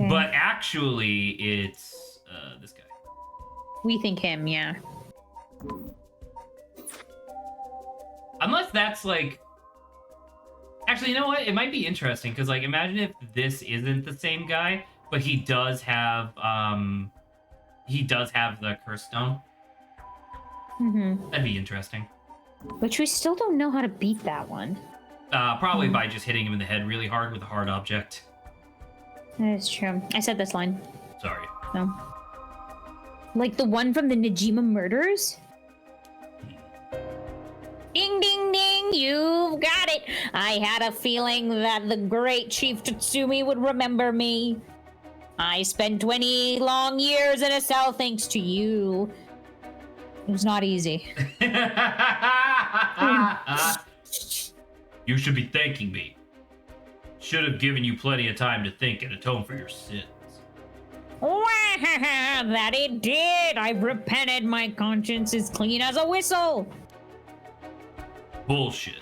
Speaker 2: Okay.
Speaker 3: But actually, it's this guy.
Speaker 2: We think him, yeah.
Speaker 3: Unless that's like... Actually, you know what? It might be interesting, because, like, imagine if this isn't the same guy, but he does have the curse stone.
Speaker 2: Mm-hmm.
Speaker 3: That'd be interesting.
Speaker 2: Which we still don't know how to beat that one.
Speaker 3: Probably by just hitting him in the head really hard with a hard object.
Speaker 2: That is true. I said this line.
Speaker 3: Sorry.
Speaker 2: No. Like the one from the Najima murders? Ding, ding, ding, you've got it. I had a feeling that the great Chief Tatsumi would remember me. I spent 20 long years in a cell thanks to you. It was not easy.
Speaker 3: You should be thanking me. Should have given you plenty of time to think and atone for your sins.
Speaker 2: That it did. I've repented. My conscience is clean as a whistle.
Speaker 3: Bullshit.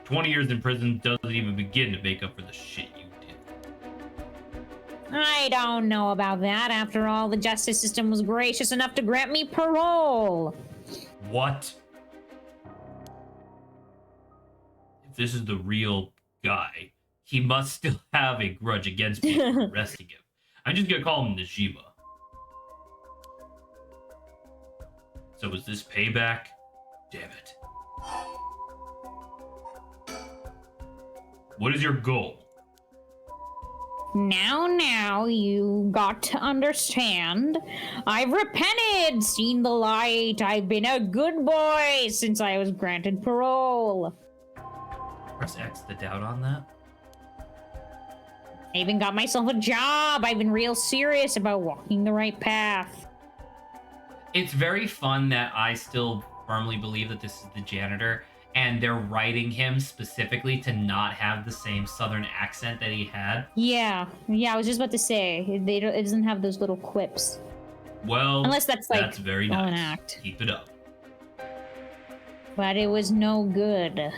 Speaker 3: 20 years in prison doesn't even begin to make up for the shit you did.
Speaker 2: I don't know about that. After all, the justice system was gracious enough to grant me parole.
Speaker 3: What? If this is the real guy, he must still have a grudge against me for arresting him. I'm just gonna call him Najima. So is this payback? Damn it. What is your goal?
Speaker 2: Now, you got to understand. I've repented, seen the light. I've been a good boy since I was granted parole.
Speaker 3: Press X to doubt on that.
Speaker 2: I even got myself a job. I've been real serious about walking the right path.
Speaker 3: It's very fun that I still firmly believe that this is the janitor, and they're writing him specifically to not have the same southern accent that he had.
Speaker 2: Yeah, I was just about to say, it doesn't have those little quips.
Speaker 3: Well,
Speaker 2: unless that's like
Speaker 3: that's very
Speaker 2: all
Speaker 3: nice.
Speaker 2: an act.
Speaker 3: Keep it up.
Speaker 2: But it was no good.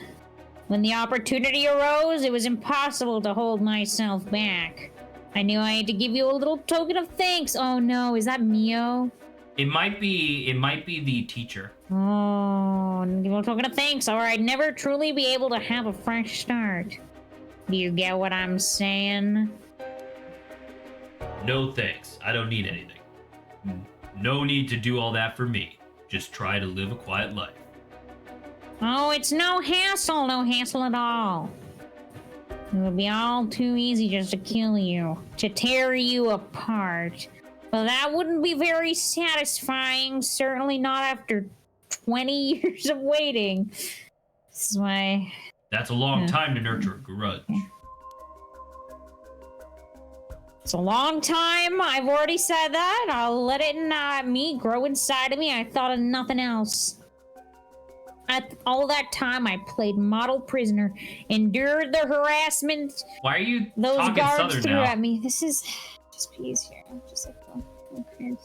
Speaker 2: When the opportunity arose, it was impossible to hold myself back. I knew I had to give you a little token of thanks. Oh no, is that Mio?
Speaker 3: It might be the teacher.
Speaker 2: Oh, a little token of thanks, or I'd never truly be able to have a fresh start. Do you get what I'm saying?
Speaker 3: No thanks. I don't need anything. No need to do all that for me. Just try to live a quiet life.
Speaker 2: Oh, it's no hassle at all. It would be all too easy just to kill you, to tear you apart. But that wouldn't be very satisfying, certainly not after 20 years of waiting. This is why...
Speaker 3: That's a long time to nurture a grudge.
Speaker 2: It's a long time. I've already said that. I'll let it grow inside of me. I thought of nothing else. At all that time, I played model prisoner, endured the harassment
Speaker 3: Why are you
Speaker 2: those
Speaker 3: talking
Speaker 2: guards
Speaker 3: southern
Speaker 2: threw
Speaker 3: now?
Speaker 2: at me. This is just be easier. Just like okay.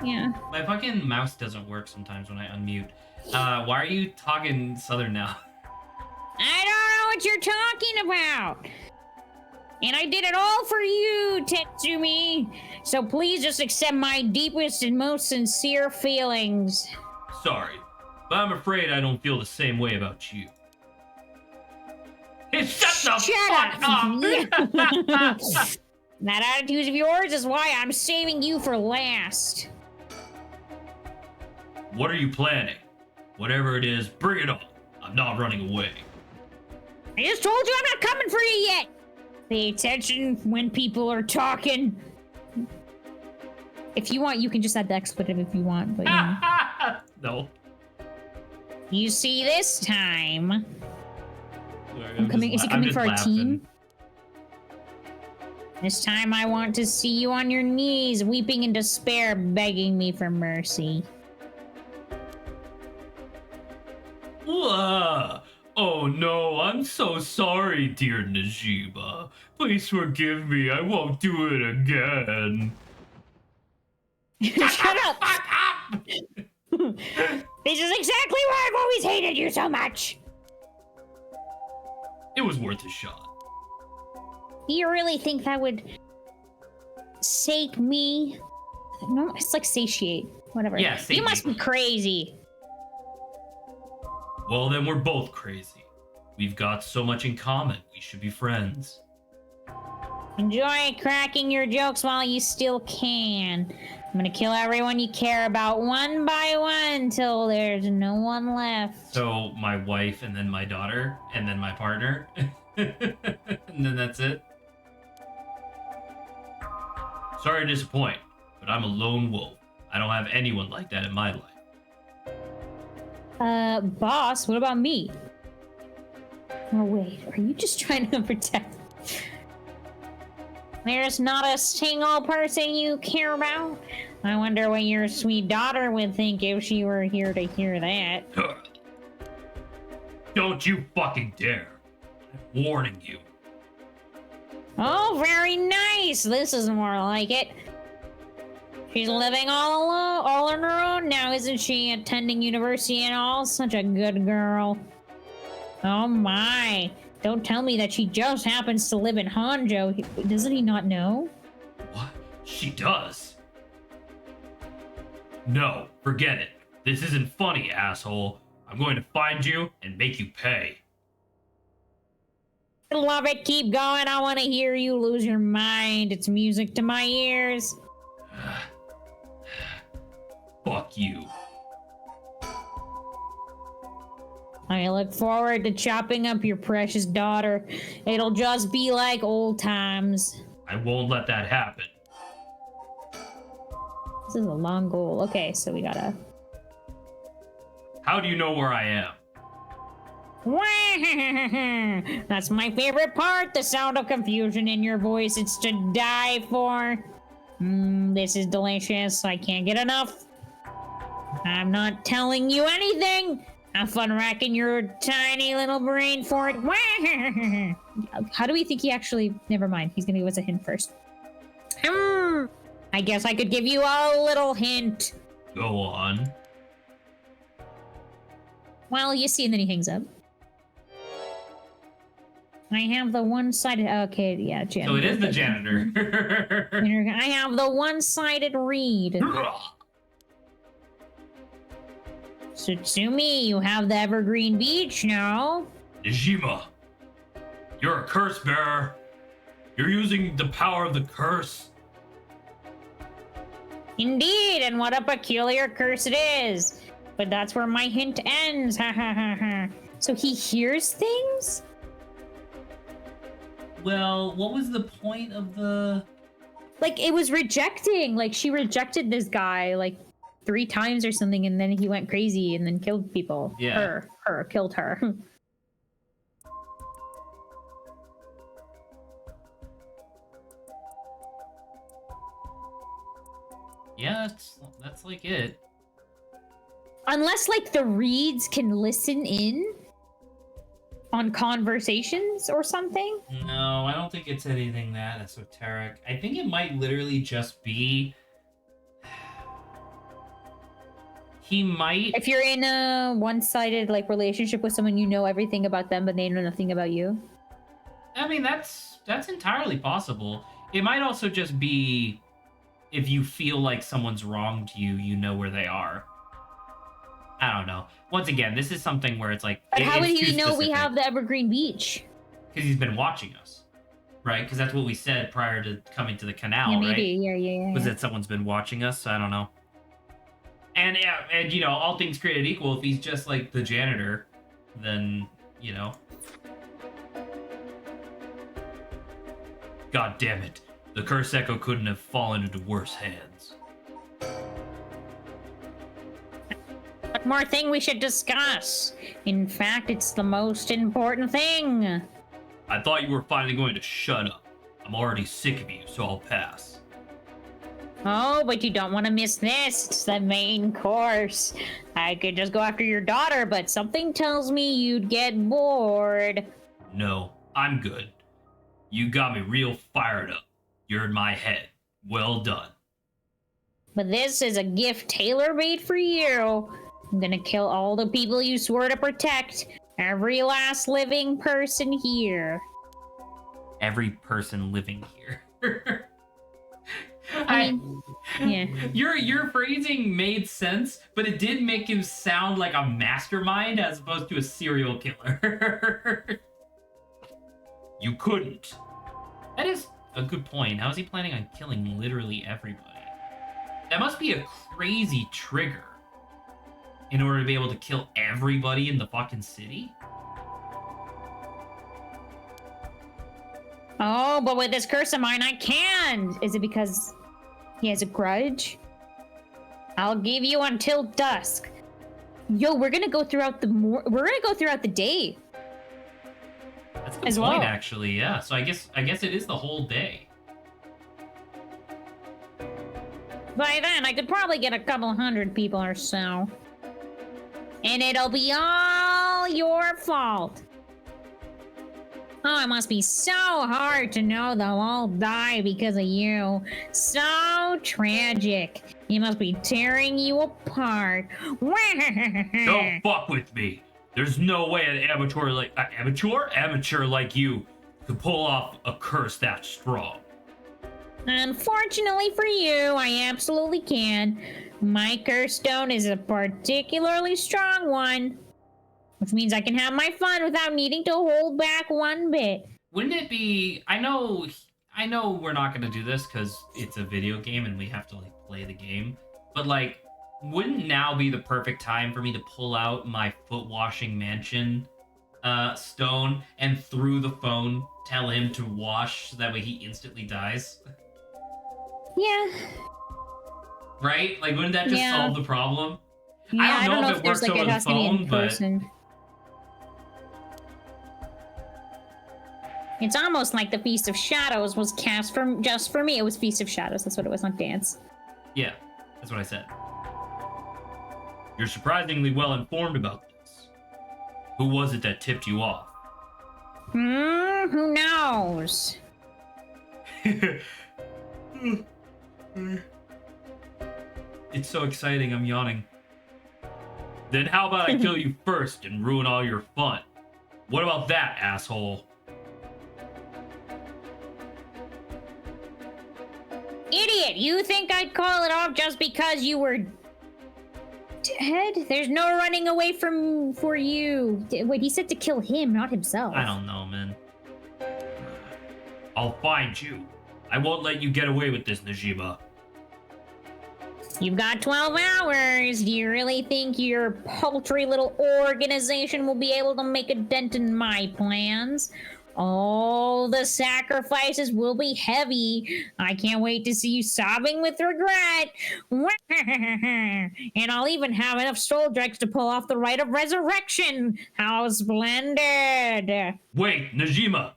Speaker 2: Yeah.
Speaker 3: My fucking mouse doesn't work sometimes when I unmute. Why are you talking southern now?
Speaker 2: I don't know what you're talking about. And I did it all for you, Tetsumi. So please just accept my deepest and most sincere feelings.
Speaker 3: Sorry, but I'm afraid I don't feel the same way about you. Shut the fuck up!
Speaker 2: That attitude of yours is why I'm saving you for last.
Speaker 3: What are you planning? Whatever it is, bring it on. I'm not running away.
Speaker 2: I just told you I'm not coming for you yet. Pay attention when people are talking. If you want, you can just add the expletive if you want. But
Speaker 3: No.
Speaker 2: You see, this time.
Speaker 3: Sorry,
Speaker 2: Is he coming for our
Speaker 3: laughing.
Speaker 2: team? This time I want to see you on your knees, weeping in despair, begging me for mercy.
Speaker 3: Oh no, I'm so sorry, dear Najima. Please forgive me, I won't do it again.
Speaker 2: Shut up! This is exactly why I've always hated you so much!
Speaker 3: It was worth a shot.
Speaker 2: Do you really think that would sate me. No, it's like satiate. Whatever.
Speaker 1: Yeah,
Speaker 2: You
Speaker 1: sate
Speaker 2: must
Speaker 1: me.
Speaker 2: be crazy.
Speaker 3: Well, then we're both crazy. We've got so much in common. We should be friends.
Speaker 2: Enjoy cracking your jokes while you still can. I'm gonna kill everyone you care about one by one till there's no one left.
Speaker 3: So my wife, and then my daughter, and then my partner, and then that's it. Sorry to disappoint, but I'm a lone wolf. I don't have anyone like that in my life.
Speaker 2: Boss, what about me? Oh, wait, are you just trying to protect? There's not a single person you care about? I wonder what your sweet daughter would think if she were here to hear that.
Speaker 3: Don't you fucking dare. I'm warning you.
Speaker 2: Oh, very nice. This is more like it. She's living all alone, all on her own now, isn't she? Attending university and all. Such a good girl. Oh my. Don't tell me that she just happens to live in Hanjo. Doesn't he not know?
Speaker 3: What? She does? No, forget it. This isn't funny, asshole. I'm going to find you and make you pay.
Speaker 2: Love it. Keep going. I want to hear you lose your mind. It's music to my ears.
Speaker 3: Fuck you.
Speaker 2: I look forward to chopping up your precious daughter. It'll just be like old times.
Speaker 3: I won't let that happen.
Speaker 2: This is a long goal. Okay, so we gotta...
Speaker 3: How do you know where I am?
Speaker 2: That's my favorite part, the sound of confusion in your voice. It's to die for. This is delicious. I can't get enough. I'm not telling you anything. Have fun racking your tiny little brain for it. How do we think he actually... Never mind. He's gonna give us a hint first. I guess I could give you a little hint.
Speaker 3: Go on.
Speaker 2: Well, you see, and then he hangs up. I have the one-sided... Okay, yeah, janitor.
Speaker 3: So it is the janitor.
Speaker 2: I have the one-sided read. Tsutsumi, you have the Evergreen Beach now.
Speaker 3: Nijima, you're a curse bearer. You're using the power of the curse.
Speaker 2: Indeed, and what a peculiar curse it is. But that's where my hint ends. Ha ha ha ha. So he hears things?
Speaker 1: Well, what was the point of the...
Speaker 2: Like, it was rejecting. Like, she rejected this guy, like, 3 times or something, and then he went crazy and then killed people.
Speaker 1: Yeah.
Speaker 2: Killed her.
Speaker 1: Yeah, that's like it.
Speaker 2: Unless, like, the reeds can listen in on conversations or something.
Speaker 1: No, I don't think it's anything that esoteric. I think it might literally just be... He might...
Speaker 2: If you're in a one-sided, like, relationship with someone, you know everything about them, but they know nothing about you.
Speaker 1: I mean, that's entirely possible. It might also just be... If you feel like someone's wronged you, you know where they are. I don't know. Once again, this is something where it's like...
Speaker 2: But how would
Speaker 1: it's
Speaker 2: he
Speaker 1: too
Speaker 2: know we
Speaker 1: specific.
Speaker 2: have the Evergreen Beach?
Speaker 1: Because he's been watching us, right? Because that's what we said prior to coming to the canal,
Speaker 2: Yeah,
Speaker 1: right?
Speaker 2: maybe. Yeah.
Speaker 1: Was that someone's been watching us? I don't know. And yeah, and you know, all things created equal, if he's just like the janitor, then, you know. God damn it. The Curse Echo couldn't have fallen into worse hands.
Speaker 2: One more thing we should discuss. In fact, it's the most important thing.
Speaker 3: I thought you were finally going to shut up. I'm already sick of you, so I'll pass.
Speaker 2: Oh, but you don't want to miss this. It's the main course. I could just go after your daughter, but something tells me you'd get bored.
Speaker 3: No, I'm good. You got me real fired up. You're in my head. Well done.
Speaker 2: But this is a gift tailor-made for you. I'm gonna kill all the people you swore to protect. Every last living person here.
Speaker 1: Every person living here.
Speaker 2: I mean, yeah.
Speaker 1: Your phrasing made sense, but it did make him sound like a mastermind as opposed to a serial killer. You couldn't. That is a good point. How is he planning on killing literally everybody? That must be a crazy trigger in order to be able to kill everybody in the fucking city.
Speaker 2: Oh, but with this curse of mine, I can. Is it because he has a grudge? I'll give you until dusk. Yo, we're gonna go throughout the day.
Speaker 1: That's a good
Speaker 2: as
Speaker 1: point,
Speaker 2: well.
Speaker 1: actually. Yeah. So I guess it is the whole day.
Speaker 2: By then, I could probably get a couple hundred people or so. And it'll be all your fault. Oh, it must be so hard to know they'll all die because of you. So tragic. He must be tearing you apart.
Speaker 3: Don't fuck with me. There's no way an amateur like you could pull off a curse that strong.
Speaker 2: Unfortunately for you, I absolutely can. My curse stone is a particularly strong one, which means I can have my fun without needing to hold back one bit.
Speaker 1: Wouldn't it be? I know we're not gonna do this because it's a video game and we have to like play the game. But like, wouldn't now be the perfect time for me to pull out my foot washing mansion stone and through the phone tell him to wash so that way he instantly dies?
Speaker 2: Yeah.
Speaker 1: Right? Like, wouldn't that just solve the problem?
Speaker 2: Yeah,
Speaker 1: I don't know if it
Speaker 2: there's
Speaker 1: works
Speaker 2: like
Speaker 1: over
Speaker 2: it
Speaker 1: the
Speaker 2: has to be in
Speaker 1: phone, but
Speaker 2: person. It's almost like the Feast of Shadows was cast just for me. It was Feast of Shadows. That's what it was, not Dance.
Speaker 1: yeah, that's what I said.
Speaker 3: You're surprisingly well informed about this. Who was it that tipped you off?
Speaker 2: Who knows?
Speaker 1: It's so exciting, I'm yawning.
Speaker 3: Then how about I kill you first and ruin all your fun? What about that, asshole?
Speaker 2: Idiot! You think I'd call it off just because you were dead? There's no running away for you. Wait, he said to kill him, not himself.
Speaker 1: I don't know, man.
Speaker 3: I'll find you. I won't let you get away with this, Najima.
Speaker 2: You've got 12 hours. Do you really think your paltry little organization will be able to make a dent in my plans? All the sacrifices will be heavy. I can't wait to see you sobbing with regret. And I'll even have enough soul dregs to pull off the rite of resurrection. How splendid.
Speaker 3: Wait, Najima.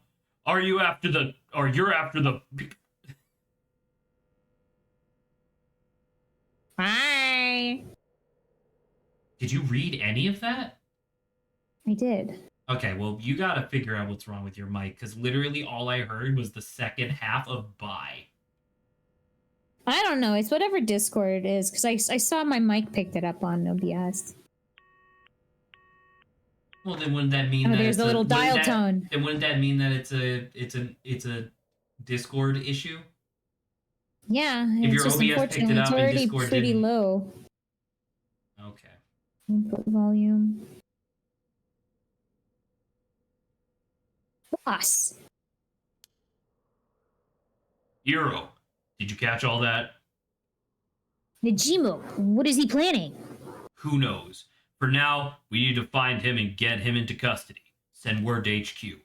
Speaker 3: You're after the...
Speaker 2: Bye.
Speaker 1: Did you read any of that?
Speaker 2: I did.
Speaker 1: Okay, well, you gotta figure out what's wrong with your mic, because literally all I heard was the second half of bye.
Speaker 2: I don't know. It's whatever Discord is, because I saw my mic picked it up on OBS.
Speaker 1: Well, then wouldn't that mean
Speaker 2: Oh,
Speaker 1: that
Speaker 2: there's
Speaker 1: it's
Speaker 2: the little dial tone.
Speaker 1: Then wouldn't that mean that it's a Discord issue?
Speaker 2: Yeah,
Speaker 1: If
Speaker 2: it's
Speaker 1: your
Speaker 2: just
Speaker 1: OBS picked it
Speaker 2: unfortunately
Speaker 1: up
Speaker 2: it's
Speaker 1: and
Speaker 2: already
Speaker 1: Discord
Speaker 2: pretty
Speaker 1: didn't.
Speaker 2: low.
Speaker 1: Okay.
Speaker 2: Input volume. Boss.
Speaker 3: Hero, did you catch all that?
Speaker 2: Najimo, what is he planning?
Speaker 3: Who knows? For now, we need to find him and get him into custody. Send word to HQ.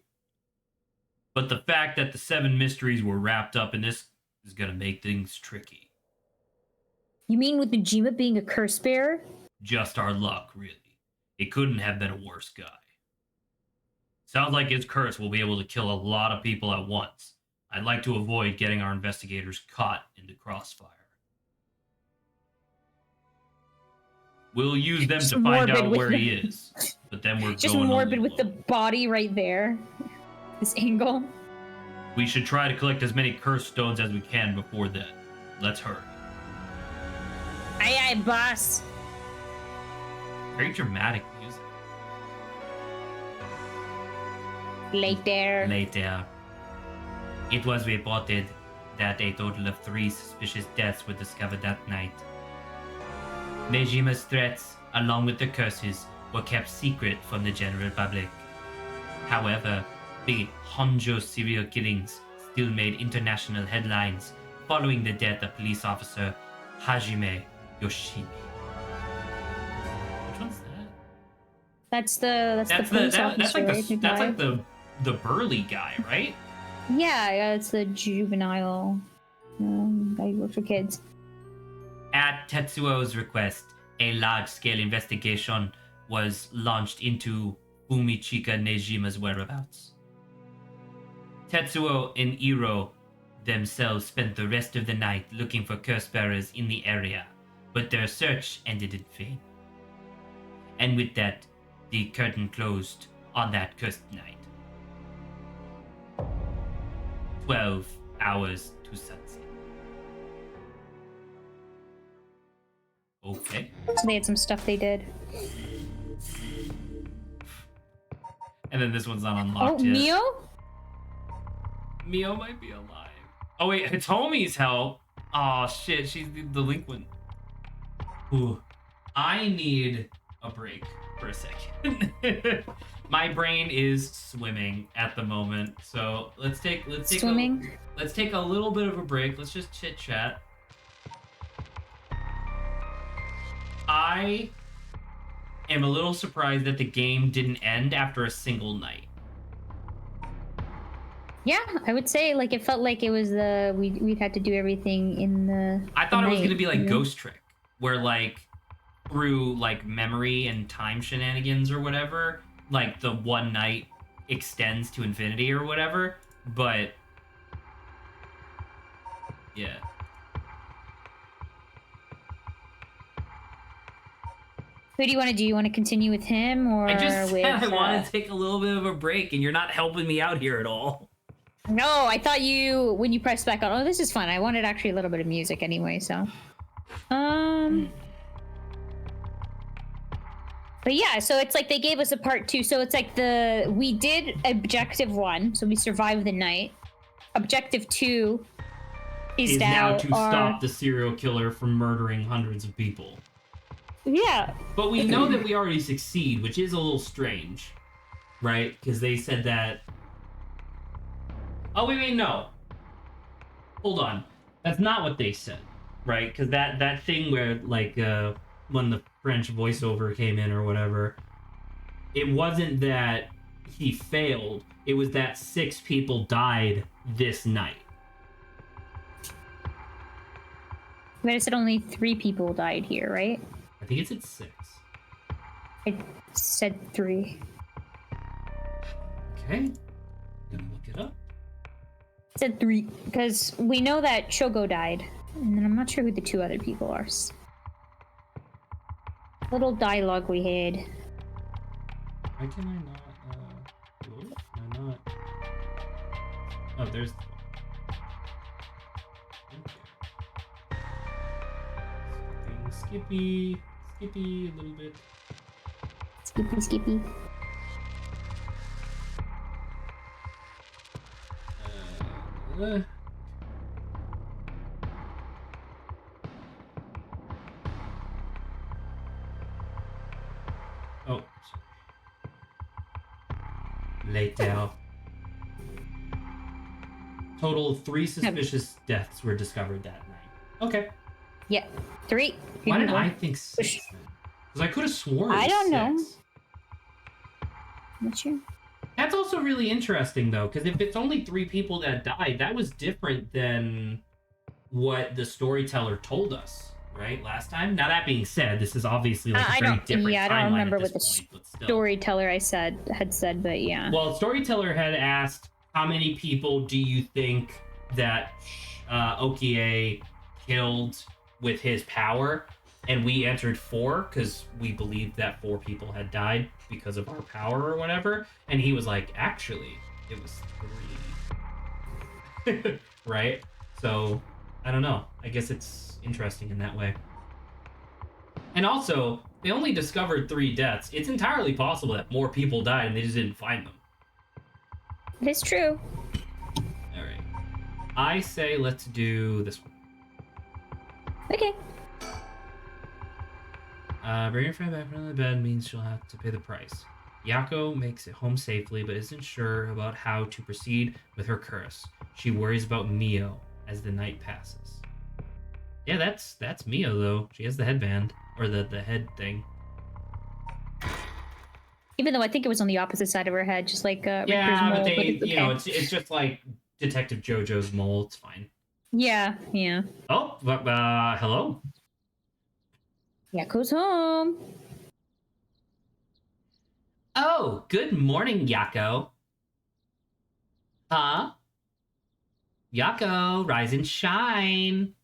Speaker 3: But the fact that the 7 mysteries were wrapped up in this is gonna make things tricky.
Speaker 2: You mean with Najima being a curse bearer?
Speaker 3: Just our luck, really. It couldn't have been a worse guy. Sounds like his curse will be able to kill a lot of people at once. I'd like to avoid getting our investigators caught into crossfire. We'll use them
Speaker 2: Just
Speaker 3: to find
Speaker 2: morbid
Speaker 3: out
Speaker 2: with
Speaker 3: where
Speaker 2: the-
Speaker 3: he is. But then we're
Speaker 2: Just
Speaker 3: going
Speaker 2: morbid
Speaker 3: a
Speaker 2: with the
Speaker 3: little.
Speaker 2: body right there. This angle.
Speaker 3: We should try to collect as many curse stones as we can before then. Let's hurry.
Speaker 2: Aye aye, boss.
Speaker 1: Very dramatic music.
Speaker 2: Later.
Speaker 1: Later, it was reported
Speaker 4: that a total of 3 suspicious deaths were discovered that night. Nejima's threats, along with the curses, were kept secret from the general public. However, the Honjo serial killings still made international headlines following the death of police officer Hajime Yoshimi. Which one's that?
Speaker 2: That's the police officer, right?
Speaker 1: That's like the burly guy, right?
Speaker 2: Yeah, it's the juvenile guy who works for kids.
Speaker 4: At Tetsuo's request, a large-scale investigation was launched into Fumichika Nejima's whereabouts. Tetsuo and Iro themselves spent the rest of the night looking for curse bearers in the area, but their search ended in vain. And with that, the curtain closed on that cursed night. 12 hours to sunset. Okay.
Speaker 2: So they had some stuff they did.
Speaker 1: And then this one's not unlocked yet.
Speaker 2: Mio?
Speaker 1: Mio might be alive. Oh wait, Hitomi's help. Oh shit, she's the delinquent. Ooh. I need a break for a second. My brain is swimming at the moment, so let's take a little bit of a break. Let's just chit chat. I am a little surprised that the game didn't end after a single night.
Speaker 2: Yeah, I would say like it felt like it was we'd had to do everything in the.
Speaker 1: I thought it was gonna be like
Speaker 2: yeah.
Speaker 1: Ghost Trick, where like through like memory and time shenanigans or whatever, like the one night extends to infinity or whatever. But yeah.
Speaker 2: Who do you want to do? You want to continue with him or
Speaker 1: I just
Speaker 2: with?
Speaker 1: said I want to take a little bit of a break, and you're not helping me out here at all.
Speaker 2: No, I thought when you press back on. Oh, this is fun. I wanted actually a little bit of music anyway, so. But yeah, so it's like they gave us a part 2. So it's like we did objective 1, so we survived the night. Objective 2 is
Speaker 1: now to stop the serial killer from murdering hundreds of people.
Speaker 2: Yeah.
Speaker 1: But we know that we already succeed, which is a little strange, right? Because they said that. Oh wait, no. Hold on, that's not what they said, right? Because that thing where like when the French voiceover came in or whatever, it wasn't that he failed. It was that 6 people died this night.
Speaker 2: But it said only 3 people died here, right?
Speaker 1: I think it's at 6.
Speaker 2: I said 3.
Speaker 1: Okay, gonna look it up.
Speaker 2: It said 3 because we know that Shogo died, and then I'm not sure who the 2 other people are. Little dialogue we had.
Speaker 1: Why can I not? Why not? Oh, there's. Okay. Skippy, a little bit.
Speaker 2: Skippy.
Speaker 1: Oh. Later. Total of 3 suspicious deaths were discovered that night. Okay.
Speaker 2: Yeah, 3.
Speaker 1: Why did I think 6? Because I could have sworn.
Speaker 2: I don't know.
Speaker 1: 6.
Speaker 2: Not sure.
Speaker 1: That's also really interesting, though, because if it's only 3 people that died, that was different than what the storyteller told us, right? Last time. Now that being said, this is obviously like a very different
Speaker 2: I
Speaker 1: timeline
Speaker 2: don't remember
Speaker 1: at
Speaker 2: what
Speaker 1: this
Speaker 2: the
Speaker 1: point, but still.
Speaker 2: storyteller had said, but yeah.
Speaker 1: Well, storyteller had asked, how many people do you think that Okie killed with his power? And we answered 4 because we believed that 4 people had died because of our power or whatever. And he was like, actually, it was 3. Right? So, I don't know. I guess it's interesting in that way. And also, they only discovered 3 deaths. It's entirely possible that more people died and they just didn't find them.
Speaker 2: It's true.
Speaker 1: All right. I say let's do this one.
Speaker 2: Okay.
Speaker 1: Bring your friend back from the bed means she'll have to pay the price. Yako makes it home safely, but isn't sure about how to proceed with her curse. She worries about Mio as the night passes. Yeah, that's Mio though. She has the headband or the head thing.
Speaker 2: Even though I think it was on the opposite side of her head, just like Ricker's
Speaker 1: Yeah,
Speaker 2: mole,
Speaker 1: but they,
Speaker 2: it's okay.
Speaker 1: you know, it's just like Detective JoJo's mole. It's fine.
Speaker 2: Yeah.
Speaker 1: Oh, hello.
Speaker 2: Yako's home.
Speaker 1: Oh, good morning, Yako. Huh? Yako, rise and shine.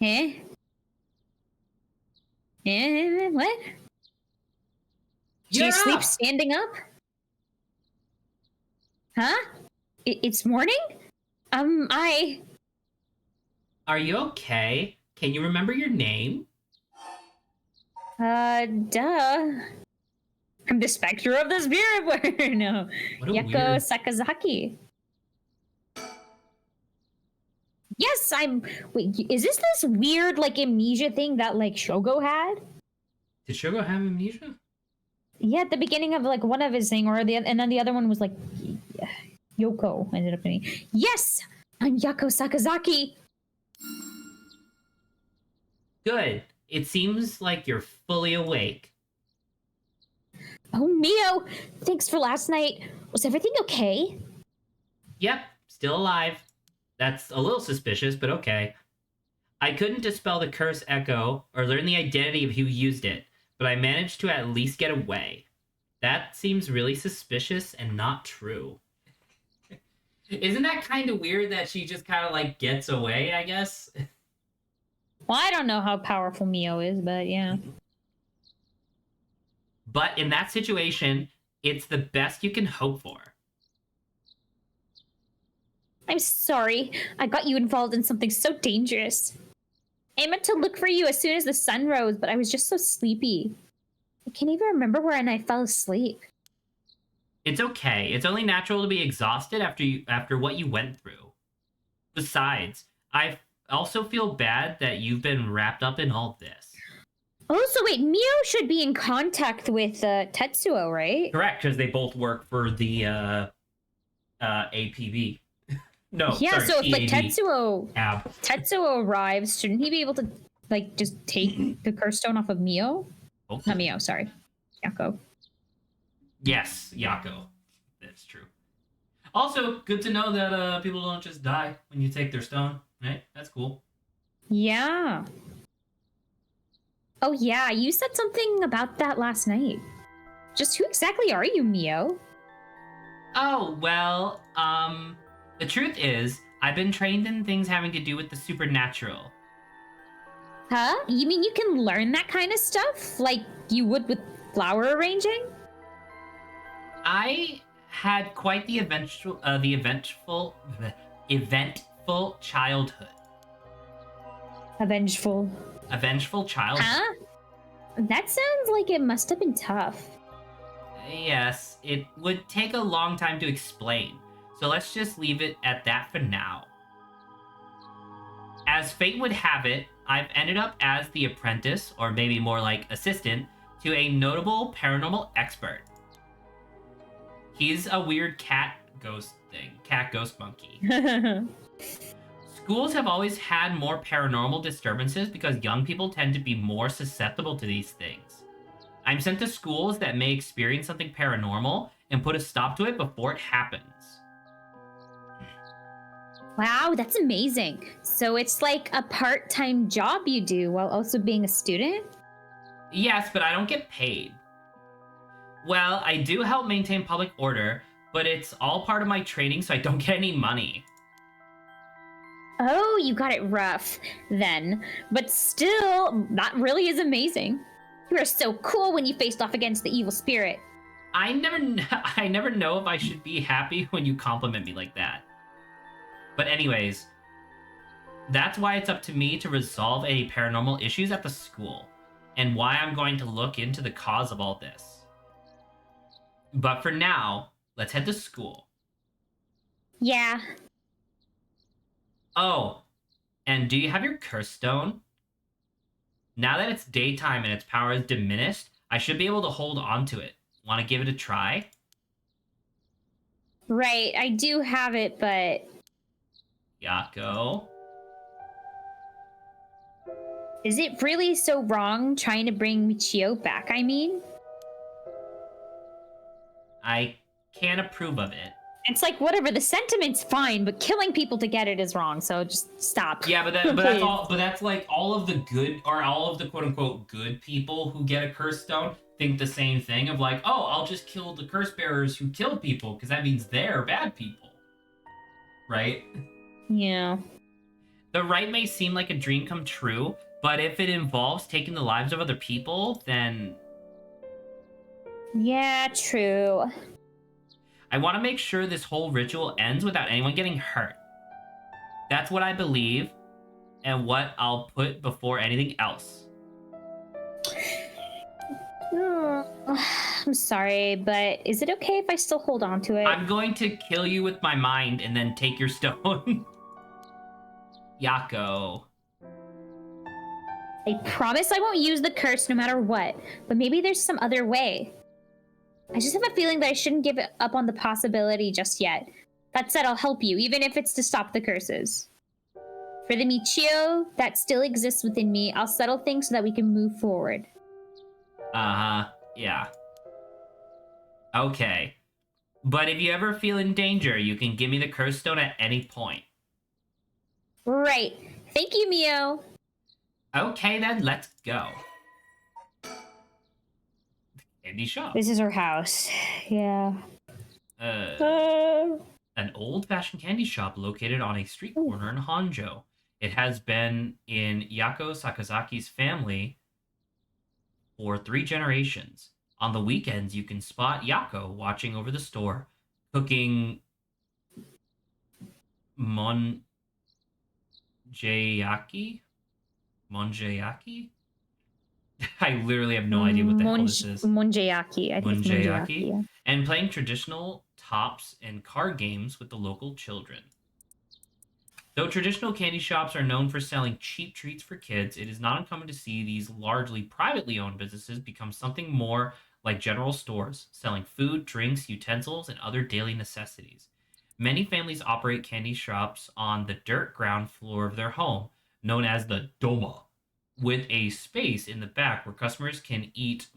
Speaker 2: Eh? What? Do you sleep standing up? Huh? It's morning?
Speaker 1: Are you okay? Can you remember your name?
Speaker 2: Duh. I'm the specter of the spirit word. No.
Speaker 1: What a
Speaker 2: Yako
Speaker 1: weird...
Speaker 2: Sakazaki. Yes, Wait, is this weird, like, amnesia thing that, like, Shogo had?
Speaker 1: Did Shogo have amnesia?
Speaker 2: Yeah, at the beginning of, like, one of his thing, and then the other one was, like, Yoko ended up being. Yes! I'm Yako Sakazaki!
Speaker 1: Good. It seems like you're fully awake.
Speaker 2: Oh, Mio! Thanks for last night. Was everything okay?
Speaker 1: Yep, still alive. That's a little suspicious, but okay. I couldn't dispel the curse echo or learn the identity of who used it, but I managed to at least get away. That seems really suspicious and not true. Isn't that kind of weird that she just kind of like gets away, I guess?
Speaker 2: Well, I don't know how powerful Mio is, but yeah.
Speaker 1: But in that situation, it's the best you can hope for.
Speaker 2: I'm sorry. I got you involved in something so dangerous. I meant to look for you as soon as the sun rose, but I was just so sleepy. I can't even remember when I fell asleep.
Speaker 1: It's okay. It's only natural to be exhausted after what you went through. Besides, I also feel bad that you've been wrapped up in all this.
Speaker 2: Oh, so wait, Mio should be in contact with Tetsuo, right?
Speaker 1: Correct, because they both work for the APB. No,
Speaker 2: yeah.
Speaker 1: sorry,
Speaker 2: So if like
Speaker 1: PAB.
Speaker 2: Tetsuo arrives, shouldn't he be able to like just take the curse stone off of Mio?
Speaker 1: Hopefully.
Speaker 2: Not Mio, sorry, Yako.
Speaker 1: Yes, Yako. That's true. Also, good to know that people don't just die when you take their stone, right? That's cool.
Speaker 2: Yeah. Oh yeah, you said something about that last night. Just who exactly are you, Mio?
Speaker 1: Oh, well, the truth is, I've been trained in things having to do with the supernatural.
Speaker 2: Huh? You mean you can learn that kind of stuff? Like you would with flower arranging?
Speaker 1: I had quite the eventful childhood.
Speaker 2: A
Speaker 1: vengeful childhood.
Speaker 2: Huh? That sounds like it must have been tough.
Speaker 1: Yes, it would take a long time to explain, so let's just leave it at that for now. As fate would have it, I've ended up as the apprentice, or maybe more like assistant, to a notable paranormal expert. He's a weird cat ghost monkey. Schools have always had more paranormal disturbances because young people tend to be more susceptible to these things. I'm sent to schools that may experience something paranormal and put a stop to it before it happens.
Speaker 2: Wow, that's amazing. So it's like a part-time job you do while also being a student?
Speaker 1: Yes, but I don't get paid. Well, I do help maintain public order, but it's all part of my training, so I don't get any money.
Speaker 2: Oh, you got it rough then. But still, that really is amazing. You are so cool when you faced off against the evil spirit.
Speaker 1: I never know if I should be happy when you compliment me like that. But anyways, that's why it's up to me to resolve any paranormal issues at the school, and why I'm going to look into the cause of all this. But for now, let's head to school.
Speaker 2: Yeah.
Speaker 1: Oh, and do you have your curse stone? Now that it's daytime and its power is diminished, I should be able to hold on to it. Want to give it a try?
Speaker 2: Right. I do have it, but
Speaker 1: Yako.
Speaker 2: is it really so wrong trying to bring Michio back, I mean?
Speaker 1: I can't approve of it.
Speaker 2: It's like, whatever, the sentiment's fine, but killing people to get it is wrong, so just stop.
Speaker 1: Yeah, but that's all. But that's like all of the good, or all of the quote unquote good people who get a curse stone think the same thing of like, oh, I'll just kill the curse bearers who kill people because that means they're bad people, right?
Speaker 2: Yeah.
Speaker 1: The right may seem like a dream come true, but if it involves taking the lives of other people, then
Speaker 2: Yeah, true.
Speaker 1: I want to make sure this whole ritual ends without anyone getting hurt. That's what I believe, and what I'll put before anything else.
Speaker 2: I'm sorry, but is it okay if I still hold on to it?
Speaker 1: I'm going to kill you with my mind and then take your stone. Yako.
Speaker 2: I promise I won't use the curse no matter what, but maybe there's some other way. I just have a feeling that I shouldn't give up on the possibility just yet. That said, I'll help you, even if it's to stop the curses. For the Michio that still exists within me, I'll settle things so that we can move forward.
Speaker 1: Yeah. Okay. But if you ever feel in danger, you can give me the curse stone at any point.
Speaker 2: Right. Thank you, Mio.
Speaker 1: Okay, then, let's go. Candy shop.
Speaker 2: This is her house. Yeah.
Speaker 1: An old-fashioned candy shop located on a street corner in Honjo. It has been in Yako Sakazaki's family for 3 generations. On the weekends, you can spot Yako watching over the store, cooking monjayaki? Monjayaki? I literally have no idea what the hell this is.
Speaker 2: Monjayaki. I think it's Monjayaki. Yeah.
Speaker 1: And playing traditional tops and card games with the local children. Though traditional candy shops are known for selling cheap treats for kids, it is not uncommon to see these largely privately owned businesses become something more like general stores, selling food, drinks, utensils, and other daily necessities. Many families operate candy shops on the dirt ground floor of their home, known as the Doma, with a space in the back where customers can eat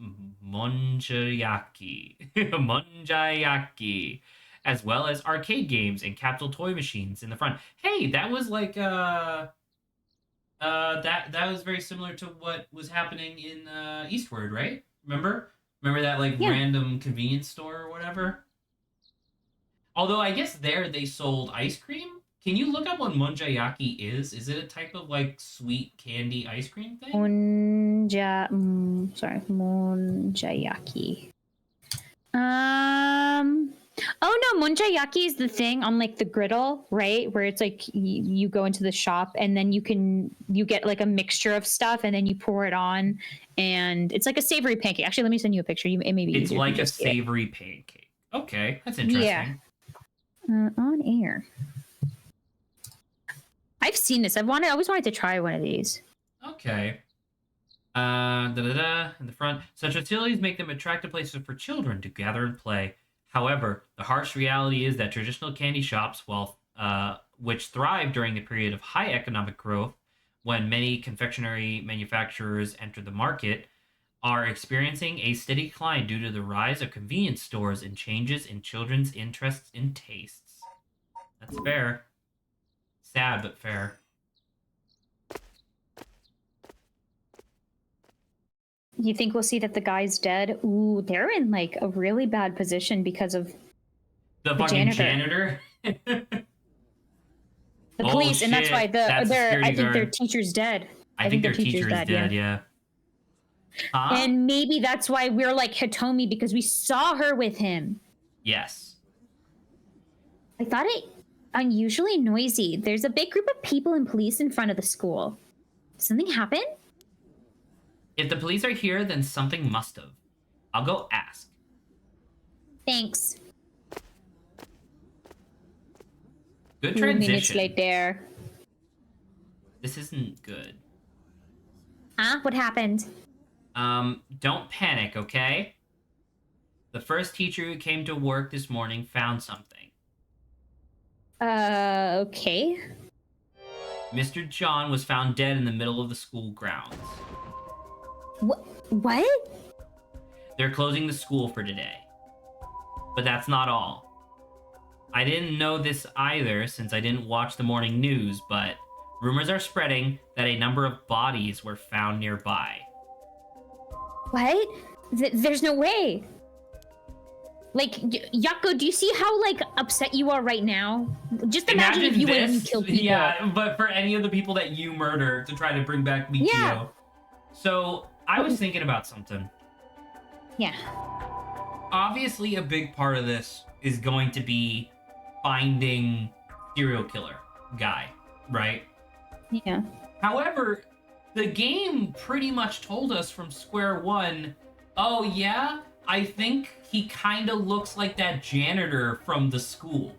Speaker 1: monjayaki, monjayaki, as well as arcade games and capsule toy machines in the front. Hey, that was like that was very similar to what was happening in Eastward, right? Remember that like random convenience store or whatever? Although I guess there they sold ice cream. Can you look up what monjayaki is? Is it a type of like sweet candy ice cream thing?
Speaker 2: Monjayaki. Oh no, monjayaki is the thing on like the griddle, right? Where it's like you go into the shop and then you get like a mixture of stuff and then you pour it on, and it's like a savory pancake. Actually, let me send you a picture. It may be
Speaker 1: It's
Speaker 2: easier
Speaker 1: like a savory pancake. Okay, that's interesting.
Speaker 2: Yeah. On air. I've seen this. I always wanted to try one of these.
Speaker 1: Okay. In the front. Such facilities make them attractive places for children to gather and play. However, the harsh reality is that traditional candy shops, which thrived during the period of high economic growth, when many confectionery manufacturers entered the market, are experiencing a steady decline due to the rise of convenience stores and changes in children's interests and tastes. That's fair. Sad, but fair.
Speaker 2: You think we'll see that the guy's dead? Ooh, they're in like a really bad position because of
Speaker 1: the fucking janitor.
Speaker 2: The police, and that's why I think their teacher's dead.
Speaker 1: I think their teacher's dead, yeah. Huh?
Speaker 2: And maybe that's why we're like Hitomi, because we saw her with him.
Speaker 1: Yes.
Speaker 2: I thought it unusually noisy. There's a big group of people and police in front of the school. Did something happen?
Speaker 1: If the police are here, then something must have. I'll go ask.
Speaker 2: Thanks.
Speaker 1: Good
Speaker 2: 2 minutes
Speaker 1: transition.
Speaker 2: later.
Speaker 1: This isn't good.
Speaker 2: Huh? What happened?
Speaker 1: Don't panic, okay? The first teacher who came to work this morning found something.
Speaker 2: Okay.
Speaker 1: Mr. John was found dead in the middle of the school grounds.
Speaker 2: What?
Speaker 1: They're closing the school for today. But that's not all. I didn't know this either since I didn't watch the morning news, but rumors are spreading that a number of bodies were found nearby.
Speaker 2: What? There's no way. Like, Yako, do you see how, like, upset you are right now? Just imagine if you went and killed people.
Speaker 1: Yeah, but for any of the people that you murder to try to bring back Michio.
Speaker 2: Yeah.
Speaker 1: So, I was thinking about something.
Speaker 2: Yeah.
Speaker 1: Obviously, a big part of this is going to be finding serial killer guy, right?
Speaker 2: Yeah.
Speaker 1: However, the game pretty much told us from square one, oh yeah, I think he kind of looks like that janitor from the school.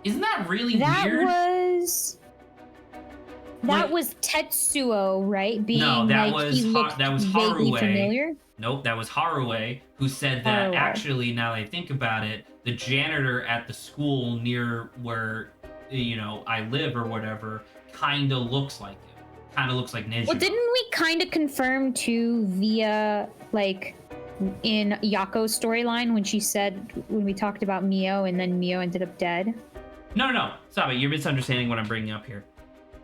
Speaker 1: Isn't that really weird?
Speaker 2: That was Tetsuo, right? Being
Speaker 1: no, that
Speaker 2: like,
Speaker 1: was
Speaker 2: he looked
Speaker 1: that was
Speaker 2: vaguely
Speaker 1: Haruwe.
Speaker 2: familiar.
Speaker 1: Nope, that was Haruwe who said that actually, now that I think about it, the janitor at the school near where, I live or whatever, kind of looks like him. Kind of looks like Neji.
Speaker 2: Well, didn't we kind of confirm too via, like, in Yako's storyline when we talked about Mio and then Mio ended up dead?
Speaker 1: No. Stop it. You're misunderstanding what I'm bringing up here.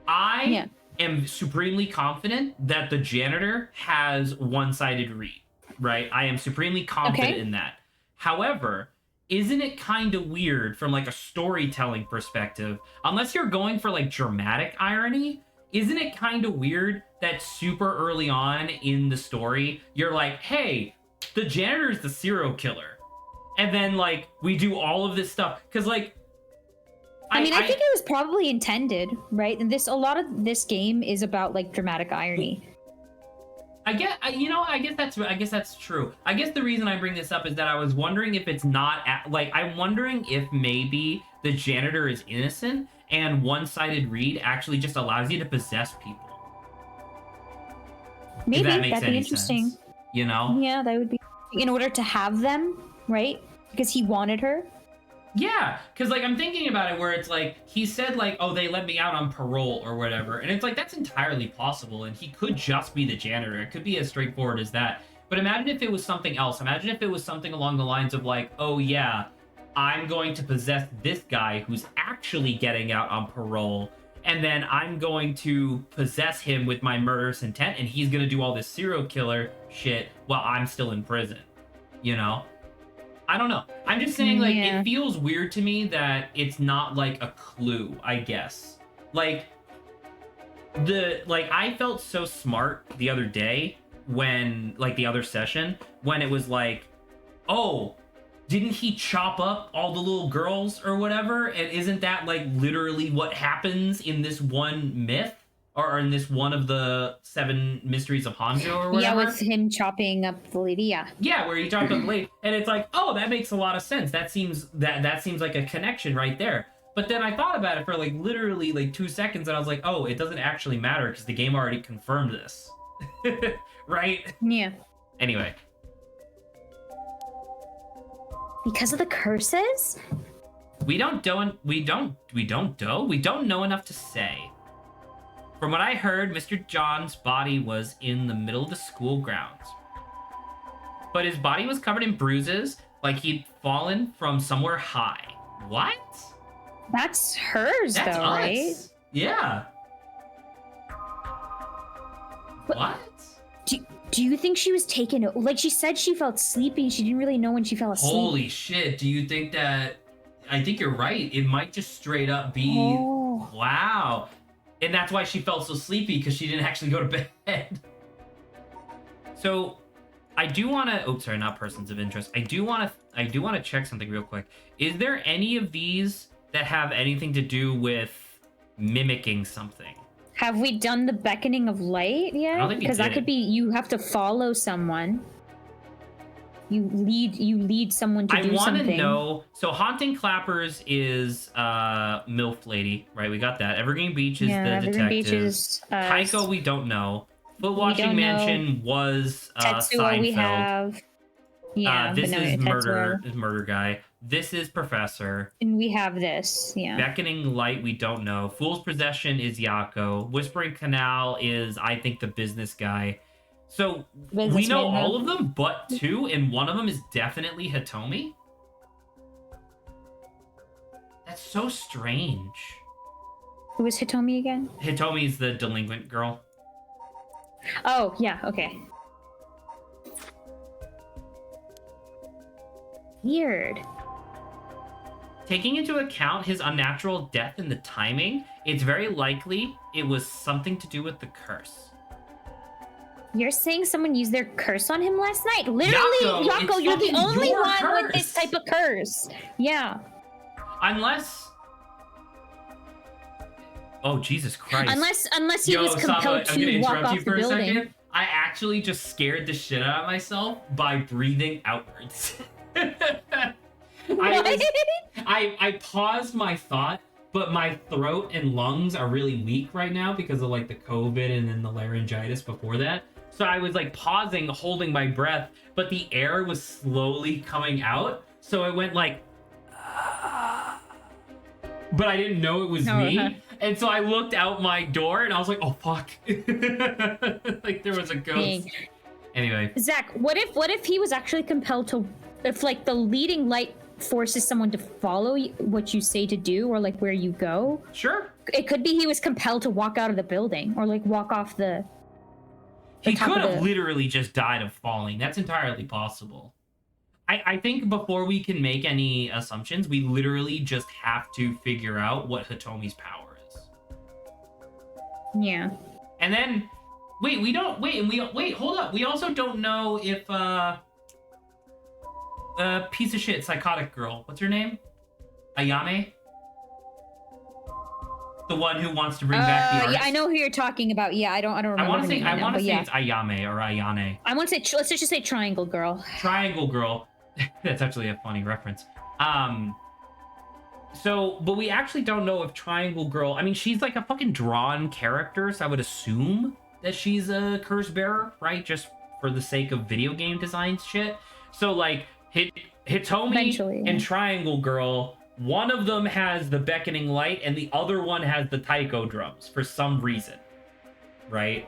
Speaker 1: I am supremely confident that the janitor has one-sided read, right? I am supremely confident in that. However, isn't it kind of weird from like a storytelling perspective, unless you're going for like dramatic irony, isn't it kind of weird that super early on in the story, you're like, hey, the janitor is the serial killer. And then like we do all of this stuff. Because like,
Speaker 2: I think it was probably intended, right? And a lot of this game is about like dramatic irony.
Speaker 1: I guess that's true. I guess the reason I bring this up is that I was wondering if it's not I'm wondering if maybe the janitor is innocent and one-sided read actually just allows you to possess people.
Speaker 2: Maybe
Speaker 1: that'd be
Speaker 2: interesting.
Speaker 1: Sense, Yeah,
Speaker 2: that would be in order to have them, right? Because he wanted her.
Speaker 1: Yeah, because like I'm thinking about it where it's like he said like, oh, they let me out on parole or whatever, and it's like that's entirely possible, and he could just be the janitor. It could be as straightforward as that. But imagine if it was something else. Imagine if it was something along the lines of like, oh yeah, I'm going to possess this guy who's actually getting out on parole, and then I'm going to possess him with my murderous intent, and he's gonna do all this serial killer shit while I'm still in prison. I don't know. I'm just saying, like, it feels weird to me that it's not, like, a clue, I guess. Like, I felt so smart the other day when, like, the other session, when it was like, oh, didn't he chop up all the little girls or whatever? And isn't that, like, literally what happens in this one myth? Or in this one of the 7 mysteries of Hanzo or whatever.
Speaker 2: Yeah, with him chopping up the lady, yeah.
Speaker 1: Yeah, where he chopped up the lady. And it's like, oh, that makes a lot of sense. That seems like a connection right there. But then I thought about it for like literally like 2 seconds and I was like, oh, it doesn't actually matter because the game already confirmed this. Right?
Speaker 2: Yeah.
Speaker 1: Anyway.
Speaker 2: Because of the curses?
Speaker 1: We don't know enough to say. From what I heard, Mr. John's body was in the middle of the school grounds. But his body was covered in bruises, like he'd fallen from somewhere high. What?
Speaker 2: That's hers,
Speaker 1: That's
Speaker 2: though,
Speaker 1: us.
Speaker 2: right?
Speaker 1: Yeah. What?
Speaker 2: Do you think she was taken? Like, she said she felt sleepy. She didn't really know when she fell asleep.
Speaker 1: Holy shit. Do you think that... I think you're right. It might just straight up be...
Speaker 2: Oh.
Speaker 1: Wow. And that's why she felt so sleepy, because she didn't actually go to bed. So, I do want to... Oh, sorry, not persons of interest. I do want to check something real quick. Is there any of these that have anything to do with mimicking something?
Speaker 2: Have we done the beckoning of light yet?
Speaker 1: I don't think we
Speaker 2: Because that
Speaker 1: did.
Speaker 2: could be you have to follow someone. You lead someone to do
Speaker 1: want
Speaker 2: something.
Speaker 1: to know. So Haunting Clappers is MILF lady, right? We got that. Evergreen Beach is the
Speaker 2: Evergreen
Speaker 1: detective.
Speaker 2: Beach is,
Speaker 1: Tycho, we don't know. Foot Washing Mansion was
Speaker 2: Tetsuo
Speaker 1: Seinfeld.
Speaker 2: we have. Yeah,
Speaker 1: this
Speaker 2: but no,
Speaker 1: is
Speaker 2: Tetsuo.
Speaker 1: murder guy. This is Professor.
Speaker 2: And we have this, yeah.
Speaker 1: Beckoning Light, we don't know. Fool's Possession is Yako. Whispering Canal is, I think, the business guy. So we know all of them, but two, and one of them is definitely Hitomi. That's so strange.
Speaker 2: Who was Hitomi again?
Speaker 1: Hitomi's the delinquent girl.
Speaker 2: Oh, yeah, okay. Weird.
Speaker 1: Taking into account his unnatural death and the timing, it's very likely it was something to do with the curse.
Speaker 2: You're saying someone used their curse on him last night? Literally, Yako, you're the only one with this type of curse. Yeah.
Speaker 1: Unless... Oh, Jesus Christ.
Speaker 2: Unless he was compelled to walk off the building.
Speaker 1: Second. I actually just scared the shit out of myself by breathing outwards. I paused my thought, but my throat and lungs are really weak right now because of like the COVID and then the laryngitis before that. So I was like pausing, holding my breath, but the air was slowly coming out. So it went like, but I didn't know it was me. And so I looked out my door and I was like, oh fuck. Like there was a ghost. Dang. Anyway.
Speaker 2: Zach, what if he was actually compelled to, if like the leading light forces someone to follow what you say to do or like where you go?
Speaker 1: Sure.
Speaker 2: It could be he was compelled to walk out of the building or like walk off the
Speaker 1: he could have literally just died of falling. That's entirely possible. I think before we can make any assumptions, we literally just have to figure out what Hitomi's power is.
Speaker 2: Yeah.
Speaker 1: And then, hold up. We also don't know if, piece of shit psychotic girl. What's her name? Ayame? The one who wants to bring back the arts.
Speaker 2: Yeah, I know who you're talking about. Yeah, I don't remember.
Speaker 1: I want to say it's Ayame or Ayane.
Speaker 2: I want to say let's just say Triangle Girl.
Speaker 1: Triangle Girl. That's actually a funny reference. So, but we actually don't know if Triangle Girl. I mean, she's like a fucking drawn character, so I would assume that she's a curse bearer, right? Just for the sake of video game design shit. So, like Hitomi and Triangle Girl. One of them has the beckoning light, and the other one has the taiko drums for some reason, right?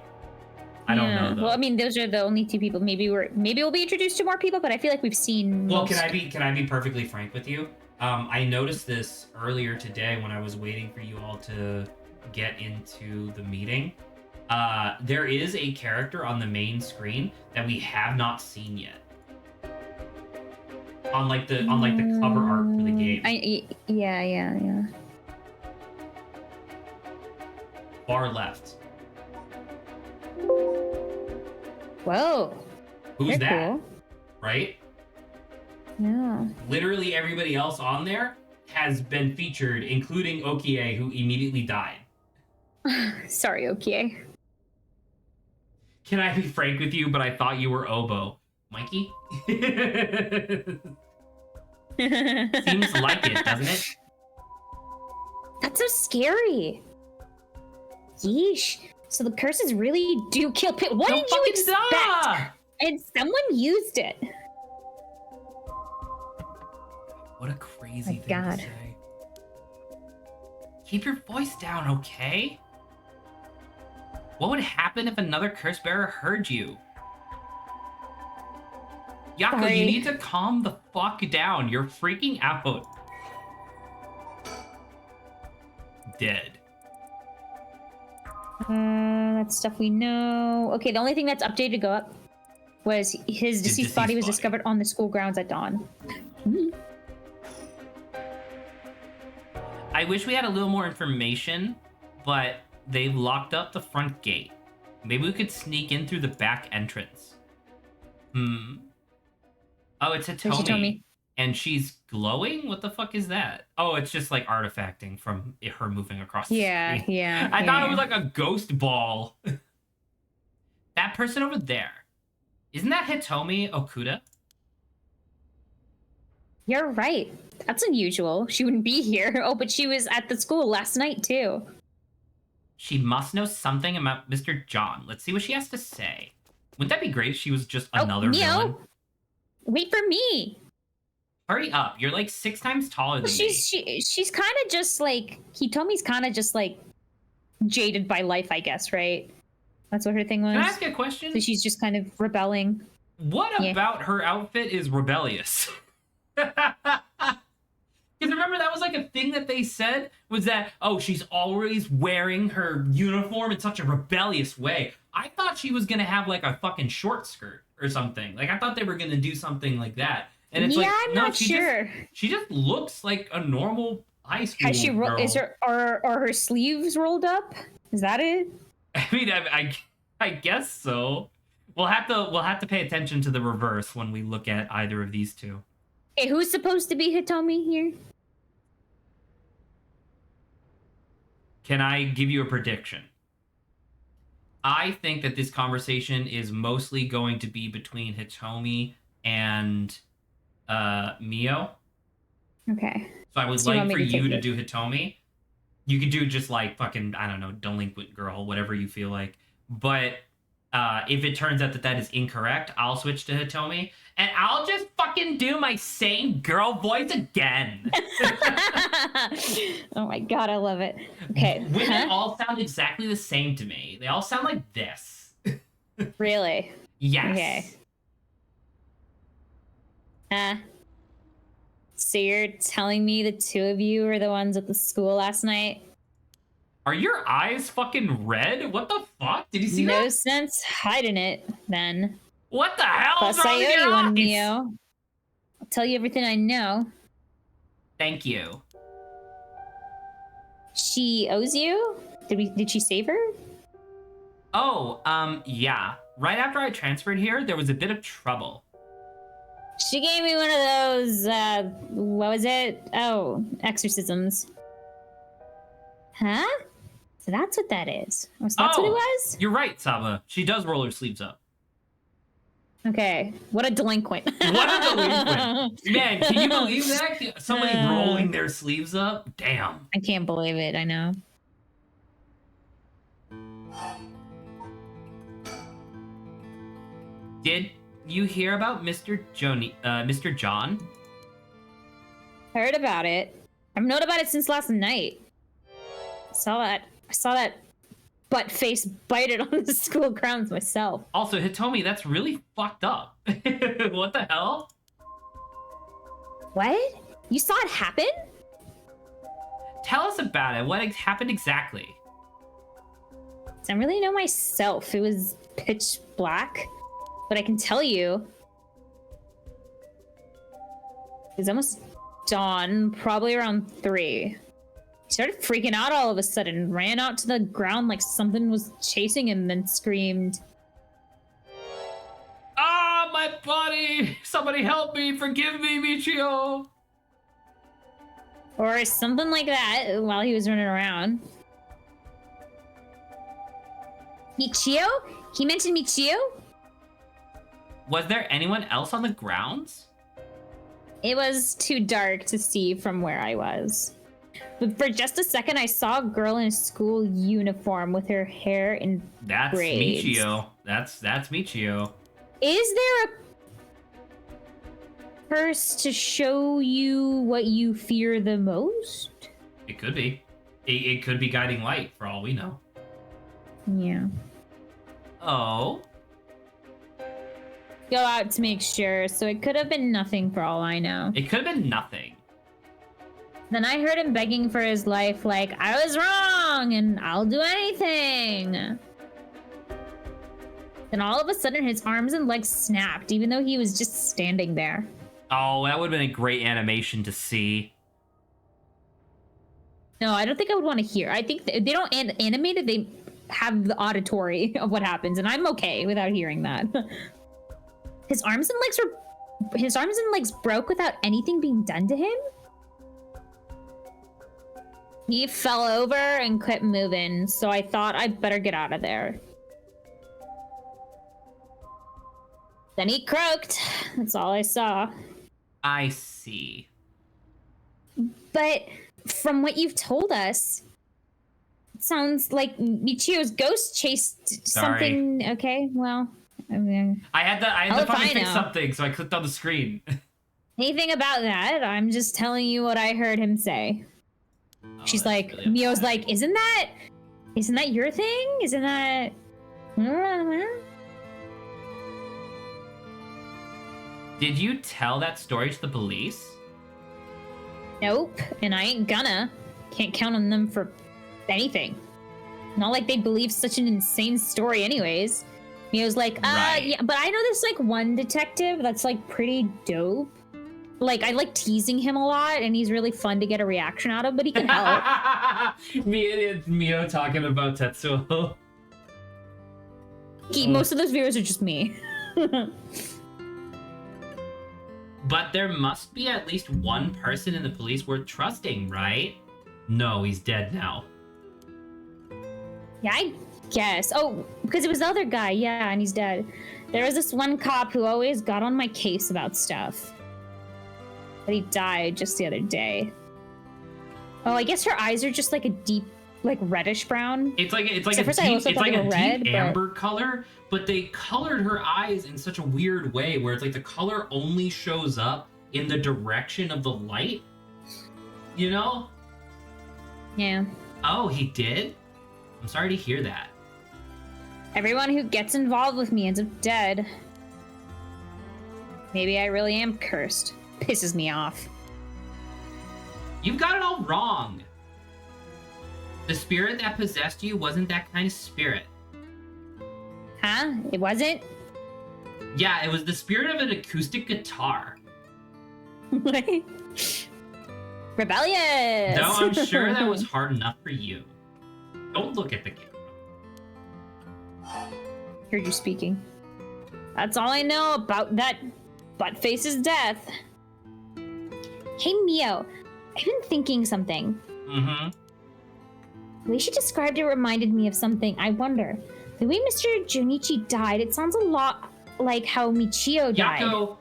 Speaker 1: I don't know. Though.
Speaker 2: Well, I mean, those are the only two people. Maybe we'll be introduced to more people, but I feel like we've seen.
Speaker 1: Well, can I be perfectly frank with you? I noticed this earlier today when I was waiting for you all to get into the meeting. There is a character on the main screen that we have not seen yet. On like the cover art for the game.
Speaker 2: Yeah.
Speaker 1: Far left.
Speaker 2: Whoa.
Speaker 1: Who's that?
Speaker 2: Cool.
Speaker 1: Right?
Speaker 2: Yeah.
Speaker 1: Literally everybody else on there has been featured, including Okie, who immediately died.
Speaker 2: Sorry, Okie.
Speaker 1: Can I be frank with you? But I thought you were Obo. Mikey? Seems like it, doesn't it?
Speaker 2: That's so scary. Yeesh. So the curses really do kill people. What did you expect? And someone used it.
Speaker 1: What a crazy thing to say. Keep your voice down, okay? What would happen if another curse bearer heard you? Yako,
Speaker 2: Sorry.
Speaker 1: You need to calm the fuck down. You're freaking out. Dead.
Speaker 2: That's stuff we know. Okay, the only thing that's updated to go up was his deceased body was discovered on the school grounds at dawn.
Speaker 1: I wish we had a little more information, but they've locked up the front gate. Maybe we could sneak in through the back entrance. Oh, it's Hitomi. And she's glowing? What the fuck is that? Oh, it's just like artifacting from her moving across the screen.
Speaker 2: Yeah.
Speaker 1: I thought it was like a ghost ball. That person over there. Isn't that Hitomi Okuda?
Speaker 2: You're right. That's unusual. She wouldn't be here. Oh, but she was at the school last night, too.
Speaker 1: She must know something about Mr. John. Let's see what she has to say. Wouldn't that be great if she was just another villain?
Speaker 2: Wait for me.
Speaker 1: Hurry up. You're like 6 times taller than me.
Speaker 2: She's kind of just like, Hitomi's kind of just like jaded by life, I guess, right? That's what her thing was.
Speaker 1: Can I ask you a question?
Speaker 2: So she's just kind of rebelling.
Speaker 1: What about her outfit is rebellious? Because remember, that was like a thing that they said, was that, oh, she's always wearing her uniform in such a rebellious way. I thought she was going to have like a fucking short skirt or something. Like, I thought they were going to do something like that. And it's like,
Speaker 2: I'm not sure.
Speaker 1: She just looks like a normal high school girl.
Speaker 2: Is her, are her sleeves rolled up? Is that it?
Speaker 1: I mean, I guess so. We'll have to pay attention to the reverse when we look at either of these two.
Speaker 2: Hey, who's supposed to be Hitomi here?
Speaker 1: Can I give you a prediction? I think that this conversation is mostly going to be between Hitomi and Mio.
Speaker 2: Okay.
Speaker 1: So I would like for you to do Hitomi. You could do just like fucking, I don't know, delinquent girl, whatever you feel like. But if it turns out that is incorrect, I'll switch to Hitomi. And I'll just fucking do my same girl voice again.
Speaker 2: Oh my god, I love it. Okay.
Speaker 1: Women all sound exactly the same to me. They all sound like this.
Speaker 2: Really?
Speaker 1: Yes.
Speaker 2: Okay. So you're telling me the two of you were the ones at the school last night?
Speaker 1: Are your eyes fucking red? What the fuck? Did you see that?
Speaker 2: No sense hiding it, then.
Speaker 1: What the hell
Speaker 2: Plus,
Speaker 1: is wrong
Speaker 2: I
Speaker 1: with
Speaker 2: owe
Speaker 1: your
Speaker 2: you one,
Speaker 1: eyes?
Speaker 2: Mio. I'll tell you everything I know.
Speaker 1: Thank you.
Speaker 2: She owes you? Did she save her?
Speaker 1: Oh, yeah. Right after I transferred here, there was a bit of trouble.
Speaker 2: She gave me one of those, what was it? Oh, exorcisms. Huh? So that's what that is. Oh, so that's what it was?
Speaker 1: You're right, Saba. She does roll her sleeves up.
Speaker 2: Okay. What a delinquent.
Speaker 1: What a delinquent. Man, can you believe that? Somebody rolling their sleeves up? Damn.
Speaker 2: I can't believe it. I know.
Speaker 1: Did you hear about Mr. John?
Speaker 2: Heard about it. I've known about it since last night. I saw that butt face bite it on the school grounds myself.
Speaker 1: Also, Hitomi, that's really fucked up. What the hell?
Speaker 2: What? You saw it happen?
Speaker 1: Tell us about it. What happened exactly?
Speaker 2: I don't really know myself. It was pitch black. But I can tell you, it was almost dawn, probably around 3. He started freaking out all of a sudden, ran out to the ground like something was chasing him, then screamed.
Speaker 1: Ah, my body! Somebody help me! Forgive me, Michio!
Speaker 2: Or something like that while he was running around. Michio? He mentioned Michio?
Speaker 1: Was there anyone else on the grounds?
Speaker 2: It was too dark to see from where I was. But for just a second, I saw a girl in a school uniform with her hair in braids.
Speaker 1: Michio. That's Michio.
Speaker 2: Is there a curse to show you what you fear the most?
Speaker 1: It could be. It could be guiding light, for all we know.
Speaker 2: Yeah.
Speaker 1: Oh.
Speaker 2: Go out to make sure, so it could have been nothing for all I know.
Speaker 1: It could have been nothing.
Speaker 2: Then I heard him begging for his life, like, I was wrong, and I'll do anything. Then all of a sudden, his arms and legs snapped, even though he was just standing there.
Speaker 1: Oh, that would have been a great animation to see.
Speaker 2: No, I don't think I would want to hear. I think they don't animate it, they have the auditory of what happens, and I'm okay without hearing that. His arms and legs broke without anything being done to him? He fell over and quit moving, so I thought I'd better get out of there. Then he croaked. That's all I saw.
Speaker 1: I see. see.
Speaker 2: But from what you've told us, it sounds like Michio's ghost chased something. Okay, well, I mean,
Speaker 1: I had to fucking fix something, so I clicked on the screen.
Speaker 2: Anything about that? I'm just telling you what I heard him say. She's like, really Mio's like, isn't that your thing? Isn't that?
Speaker 1: Did you tell that story to the police?
Speaker 2: Nope, and I ain't gonna. Can't count on them for anything. Not like they believe such an insane story anyways. Mio's like, yeah, but I know this like one detective that's like pretty dope. Like, I like teasing him a lot, and he's really fun to get a reaction out of, but he can help.
Speaker 1: Mio talking about Tetsuo.
Speaker 2: Most of those viewers are just me.
Speaker 1: But there must be at least one person in the police worth trusting, right? No, he's dead now.
Speaker 2: Yeah, I guess. Oh, because it was the other guy, yeah, and he's dead. There was this one cop who always got on my case about stuff. But he died just the other day. Oh, I guess her eyes are just like a deep, like reddish brown.
Speaker 1: It's like a deep amber color, but they colored her eyes in such a weird way where it's like the color only shows up in the direction of the light. You know?
Speaker 2: Yeah.
Speaker 1: Oh, he did? I'm sorry to hear that.
Speaker 2: Everyone who gets involved with me ends up dead. Maybe I really am cursed. Pisses me off.
Speaker 1: You've got it all wrong. The spirit that possessed you wasn't that kind of spirit.
Speaker 2: Huh? It wasn't?
Speaker 1: Yeah, it was the spirit of an acoustic guitar.
Speaker 2: Rebellious!
Speaker 1: No, I'm sure that was hard enough for you. Don't look at the camera.
Speaker 2: Heard you speaking. That's all I know about that butt-face's death. Hey, Mio, I've been thinking something.
Speaker 1: Mm-hmm.
Speaker 2: The way she described it reminded me of something. I wonder, the way Mr. Junichi died, it sounds a lot like how Michio died.
Speaker 1: Yako,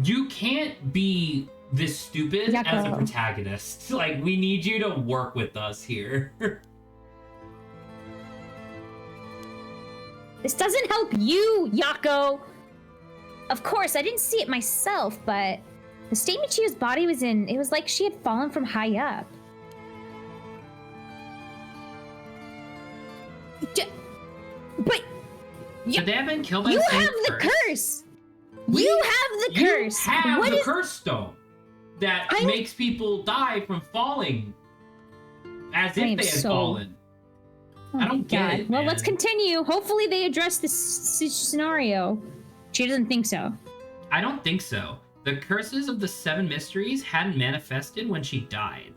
Speaker 1: you can't be this stupid as a protagonist. Like, we need you to work with us here.
Speaker 2: This doesn't help you, Yako! Of course, I didn't see it myself, but the state Michio's body was in, it was like she had fallen from high up. But
Speaker 1: Could they have been killed by
Speaker 2: you
Speaker 1: the same
Speaker 2: have the curse.
Speaker 1: You
Speaker 2: have the curse.
Speaker 1: You have the curse stone that makes people die from falling as if they had fallen.
Speaker 2: Oh,
Speaker 1: I don't get it.
Speaker 2: Well,
Speaker 1: man.
Speaker 2: let's continue. Hopefully they address this scenario. She doesn't think so.
Speaker 1: I don't think so. The curses of the 7 mysteries hadn't manifested when she died.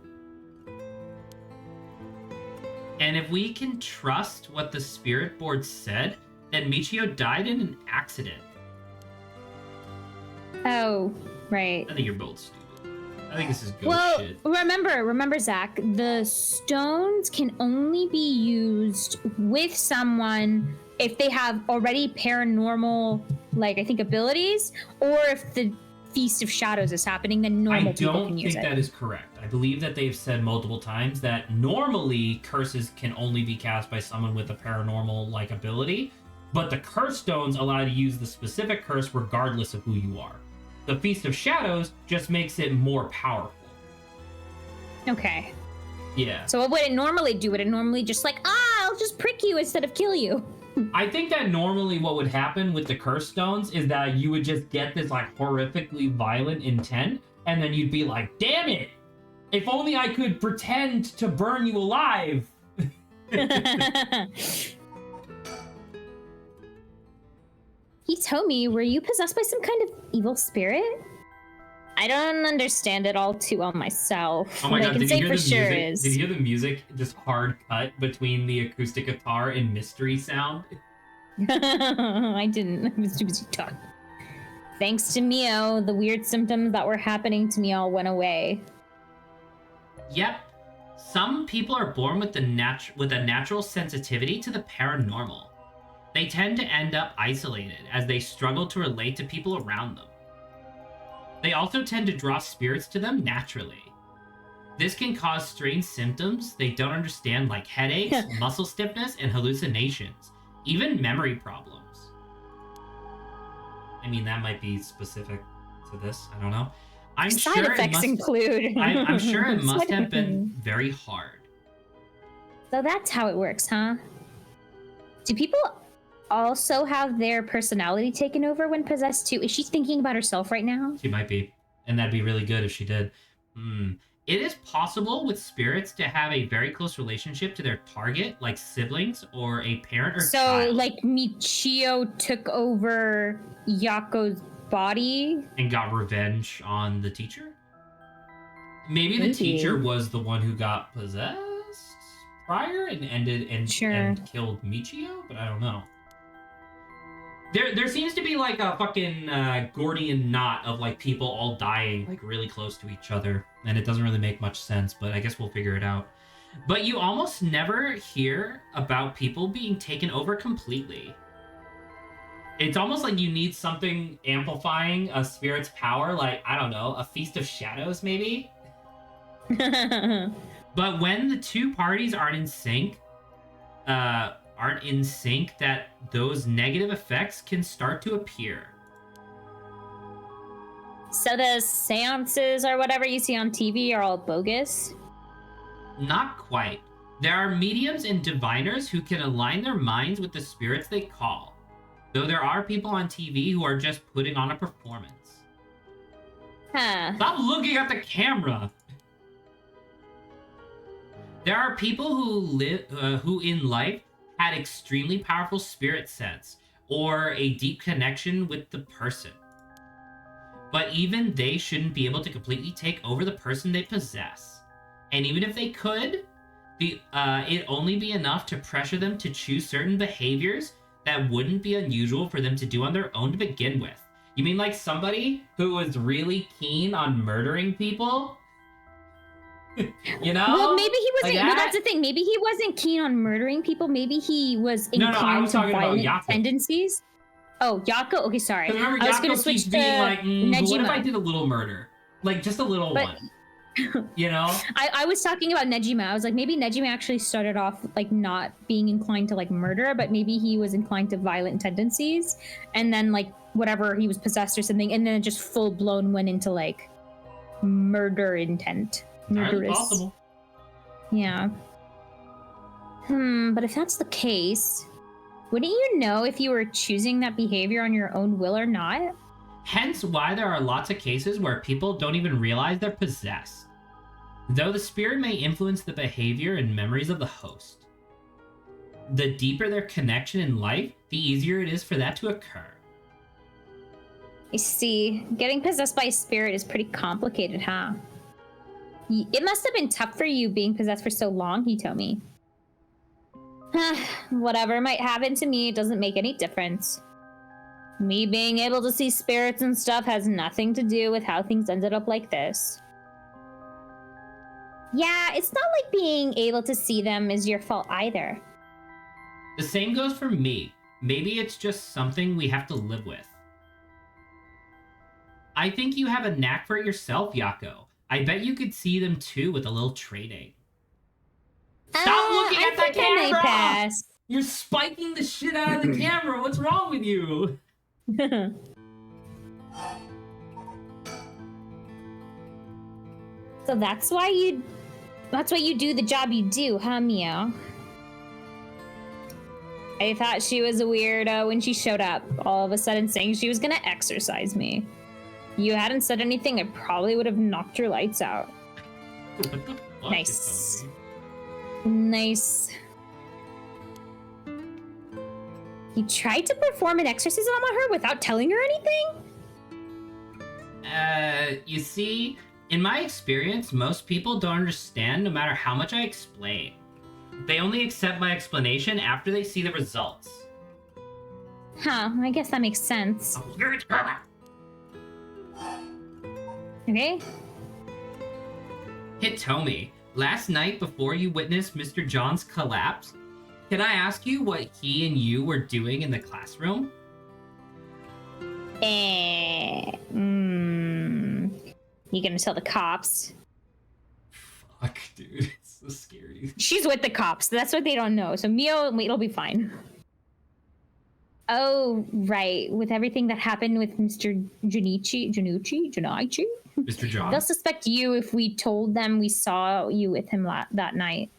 Speaker 1: And if we can trust what the spirit board said, then Michio died in an accident.
Speaker 2: Oh, right.
Speaker 1: I think you're both stupid. I think this is good shit.
Speaker 2: Remember, Zach, the stones can only be used with someone if they have already paranormal, like, I think, abilities, or if the Feast of Shadows is happening, then normal people can use it.
Speaker 1: I don't think that is correct. I believe that they've said multiple times that normally curses can only be cast by someone with a paranormal, like, ability, but the curse stones allow you to use the specific curse regardless of who you are. The Feast of Shadows just makes it more powerful.
Speaker 2: Okay.
Speaker 1: Yeah.
Speaker 2: So what would it normally do? Would it normally just like, I'll just prick you instead of kill you?
Speaker 1: I think that normally what would happen with the curse stones is that you would just get this like horrifically violent intent, and then you'd be like, damn it! If only I could pretend to burn you alive!
Speaker 2: He told me, were you possessed by some kind of evil spirit? I don't understand it all too well myself.
Speaker 1: Oh my god,
Speaker 2: did you hear the music?
Speaker 1: Did you hear the music just hard cut between the acoustic guitar and mystery sound?
Speaker 2: I didn't. I was too busy talking. Thanks to Mio, the weird symptoms that were happening to me all went away.
Speaker 1: Yep. Some people are born with a natural sensitivity to the paranormal. They tend to end up isolated as they struggle to relate to people around them. They also tend to draw spirits to them naturally. This can cause strange symptoms they don't understand, like headaches, muscle stiffness, and hallucinations, even memory problems. I mean, that might be specific to this. I don't know. I'm
Speaker 2: Side
Speaker 1: sure
Speaker 2: effects include.
Speaker 1: I'm sure it must have been very hard.
Speaker 2: So that's how it works, huh? Do people also have their personality taken over when possessed too? Is she thinking about herself right now?
Speaker 1: She might be, and that'd be really good if she did. It is possible with spirits to have a very close relationship to their target, like siblings or a parent or child.
Speaker 2: So, like, Michio took over Yako's body
Speaker 1: and got revenge on the teacher? Maybe the teacher was the one who got possessed prior and and killed Michio, but I don't know. There seems to be like a fucking Gordian knot of like people all dying like really close to each other, and it doesn't really make much sense, but I guess we'll figure it out. But you almost never hear about people being taken over completely. It's almost like you need something amplifying a spirit's power, like, I don't know, a Feast of Shadows maybe? But when the two parties aren't in sync, that those negative effects can start to appear.
Speaker 2: So the seances or whatever you see on TV are all bogus?
Speaker 1: Not quite. There are mediums and diviners who can align their minds with the spirits they call, though there are people on TV who are just putting on a performance.
Speaker 2: Huh.
Speaker 1: Stop looking at the camera! There are people who in life had extremely powerful spirit sense or a deep connection with the person. But even they shouldn't be able to completely take over the person they possess. And even if they could, it'd only be enough to pressure them to choose certain behaviors that wouldn't be unusual for them to do on their own to begin with. You mean like somebody who was really keen on murdering people? You know?
Speaker 2: Well, maybe he wasn't.
Speaker 1: Like
Speaker 2: Well, that's the thing. Maybe he wasn't keen on murdering people. Maybe he was inclined to violent tendencies. Oh, Yako. Okay, sorry.
Speaker 1: Remember,
Speaker 2: I was
Speaker 1: Yako
Speaker 2: going to switch to
Speaker 1: being like,
Speaker 2: Nejima.
Speaker 1: what if I did a little murder? Like, just a little one. You know?
Speaker 2: I was talking about Nejima. I was like, maybe Nejima actually started off like not being inclined to like murder, but maybe he was inclined to violent tendencies, and then like whatever, he was possessed or something, and then it just full blown went into like murder intent. Murderous.
Speaker 1: Possible.
Speaker 2: Yeah. But if that's the case, wouldn't you know if you were choosing that behavior on your own will or not?
Speaker 1: Hence why there are lots of cases where people don't even realize they're possessed, though the spirit may influence the behavior and memories of the host. The deeper their connection in life, the easier it is for that to occur.
Speaker 2: I see. Getting possessed by a spirit is pretty complicated, huh? It must have been tough for you being possessed for so long, he told me. Whatever might happen to me, it doesn't make any difference. Me being able to see spirits and stuff has nothing to do with how things ended up like this. Yeah, it's not like being able to see them is your fault either.
Speaker 1: The same goes for me. Maybe it's just something we have to live with. I think you have a knack for it yourself, Yako. I bet you could see them too with a little training. Stop looking at that camera! You're spiking the shit out of the camera. What's wrong with you?
Speaker 2: So that's why you do the job you do, huh, Mio? I thought she was a weirdo when she showed up, all of a sudden saying she was gonna exorcise me. You hadn't said anything, I probably would have knocked your lights out. Nice. Nice. You tried to perform an exorcism on her without telling her anything?
Speaker 1: You see, in my experience, most people don't understand no matter how much I explain. They only accept my explanation after they see the results.
Speaker 2: Huh, I guess that makes sense. Okay.
Speaker 1: Hitomi, last night before you witnessed Mr. John's collapse, can I ask you what he and you were doing in the classroom?
Speaker 2: You gonna tell the cops?
Speaker 3: Fuck, dude. It's so scary.
Speaker 2: She's with the cops. That's what they don't know. So Mio, it'll be fine. Oh, right. With everything that happened with Mr. Junichi?
Speaker 3: Mr. John.
Speaker 2: They'll suspect you if we told them we saw you with him that night.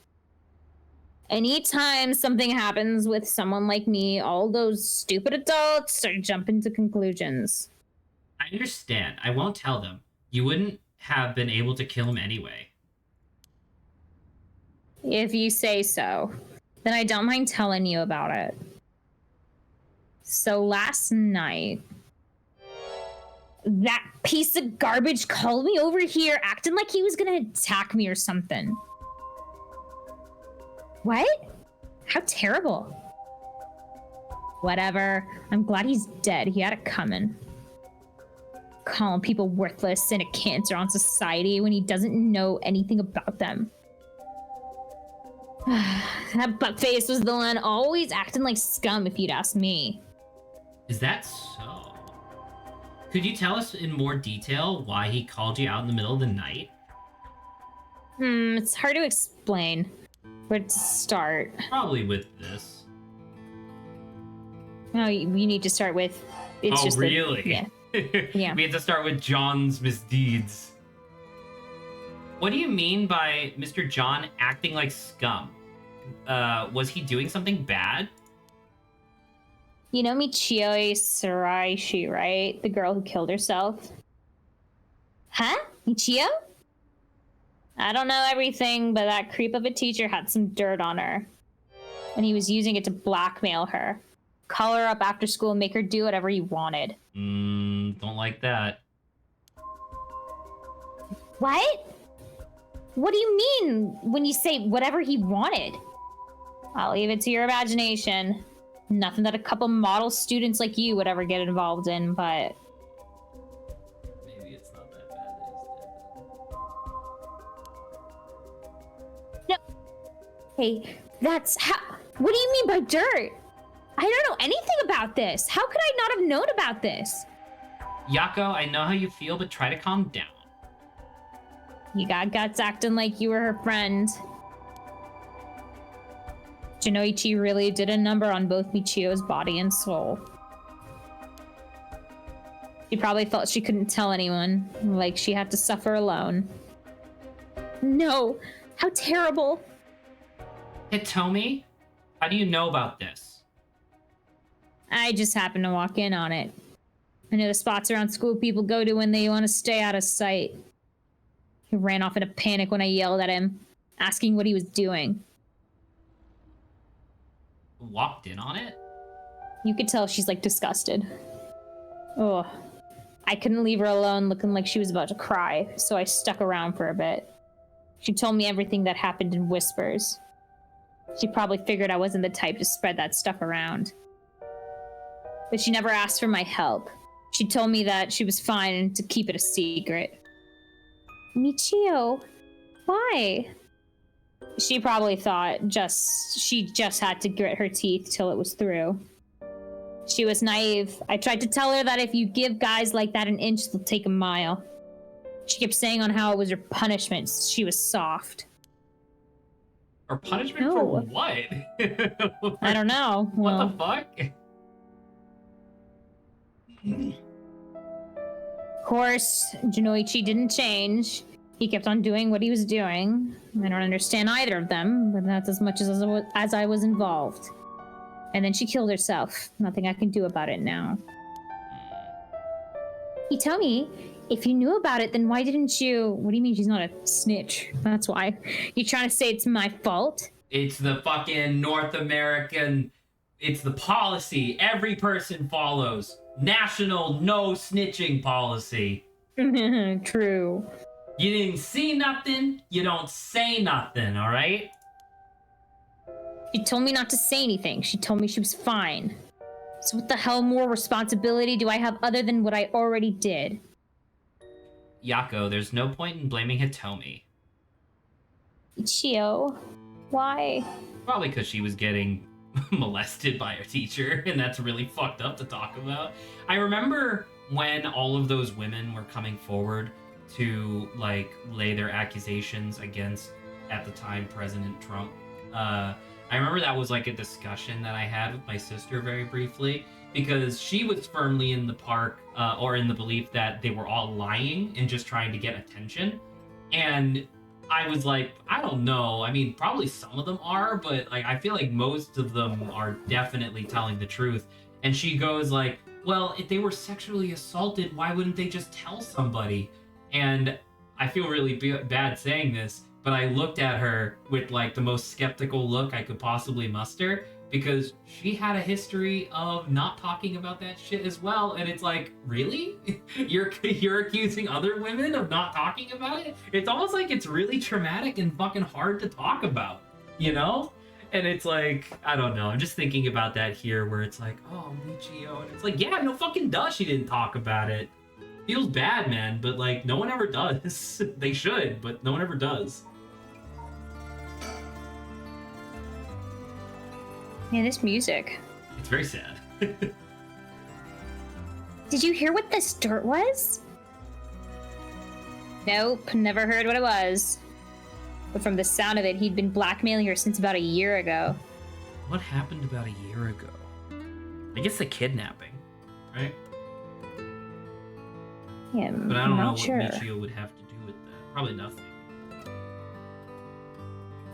Speaker 2: Anytime something happens with someone like me, all those stupid adults start jumping to conclusions.
Speaker 1: I understand. I won't tell them. You wouldn't have been able to kill him anyway.
Speaker 2: If you say so, then I don't mind telling you about it. So last night, that piece of garbage called me over here acting like he was gonna attack me or something. What? How terrible. Whatever. I'm glad he's dead. He had it coming. Calling people worthless and a cancer on society when he doesn't know anything about them. That buttface was the one always acting like scum if you'd ask me.
Speaker 1: Is that so? Could you tell us in more detail why he called you out in the middle of the night?
Speaker 2: It's hard to explain. Where to start?
Speaker 1: Probably with this.
Speaker 2: No, you need to start with... It's just
Speaker 1: really?
Speaker 2: Yeah. Yeah.
Speaker 1: We have to start with John's misdeeds. What do you mean by Mr. John acting like scum? Was he doing something bad?
Speaker 2: You know Michio Saraishi, right? The girl who killed herself? Huh? Michio? I don't know everything, but that creep of a teacher had some dirt on her. And he was using it to blackmail her. Call her up after school and make her do whatever he wanted.
Speaker 1: Don't like that.
Speaker 2: What? What do you mean when you say whatever he wanted? I'll leave it to your imagination. Nothing that a couple model students like you would ever get involved in, but...
Speaker 1: Maybe it's not that bad.
Speaker 2: No. Hey, that's how... What do you mean by dirt? I don't know anything about this. How could I not have known about this?
Speaker 1: Yako, I know how you feel, but try to calm down.
Speaker 2: You got guts acting like you were her friend. Jinoichi really did a number on both Michio's body and soul. She probably felt she couldn't tell anyone, like she had to suffer alone. No, how terrible.
Speaker 1: Hitomi, how do you know about this?
Speaker 2: I just happened to walk in on it. I know the spots around school people go to when they want to stay out of sight. He ran off in a panic when I yelled at him, asking what he was doing.
Speaker 1: Walked in on it?
Speaker 2: You could tell she's like disgusted. Oh, I couldn't leave her alone looking like she was about to cry, so I stuck around for a bit. She told me everything that happened in whispers. She probably figured I wasn't the type to spread that stuff around. But she never asked for my help. She told me that she was fine and to keep it a secret. Michio, why? She probably thought she just had to grit her teeth till it was through. She was naive. I tried to tell her that if you give guys like that an inch, they'll take a mile. She kept saying on how it was her punishment. She was soft.
Speaker 1: Or punishment for what?
Speaker 2: I don't know. Well,
Speaker 1: what the fuck?
Speaker 2: Of course, Jinoichi didn't change. He kept on doing what he was doing. I don't understand either of them, but that's as much as I was involved. And then she killed herself. Nothing I can do about it now. You tell me, if you knew about it, then why didn't you... What do you mean she's not a snitch? That's why. You trying to say it's my fault?
Speaker 1: It's the fucking North American... It's the policy every person follows. National no snitching policy.
Speaker 2: True.
Speaker 1: You didn't see nothing, you don't say nothing, all right?
Speaker 2: She told me not to say anything. She told me she was fine. So what the hell more responsibility do I have other than what I already did?
Speaker 1: Yako, there's no point in blaming Hitomi.
Speaker 2: Ichio, why?
Speaker 1: Probably because she was getting molested by her teacher, and that's really fucked up to talk about. I remember when all of those women were coming forward
Speaker 3: to like lay their accusations against, at the time, President Trump. I remember that was like a discussion that I had with my sister very briefly, because she was firmly in the park or in the belief that they were all lying and just trying to get attention. And I was like, I don't know. I mean, probably some of them are, but like I feel like most of them are definitely telling the truth. And she goes like, well, if they were sexually assaulted, why wouldn't they just tell somebody? And I feel really bad saying this, but I looked at her with like the most skeptical look I could possibly muster, because she had a history of not talking about that shit as well. And it's like, really? You're accusing other women of not talking about it? It's almost like it's really traumatic and fucking hard to talk about, you know? And it's like, I don't know. I'm just thinking about that here, where it's like, oh, Michio. And it's like, yeah, no fucking duh, she didn't talk about it. Feels bad, man, but like, no one ever does. They should, but no one ever does.
Speaker 2: Yeah, this music.
Speaker 3: It's very sad.
Speaker 2: Did you hear what this dirt was? Nope, never heard what it was. But from the sound of it, he'd been blackmailing her since about a year ago.
Speaker 3: What happened about a year ago? I guess the kidnapping, right?
Speaker 2: Yeah,
Speaker 3: but I don't know what
Speaker 2: sure.
Speaker 3: Michio would have to do with that. Probably nothing.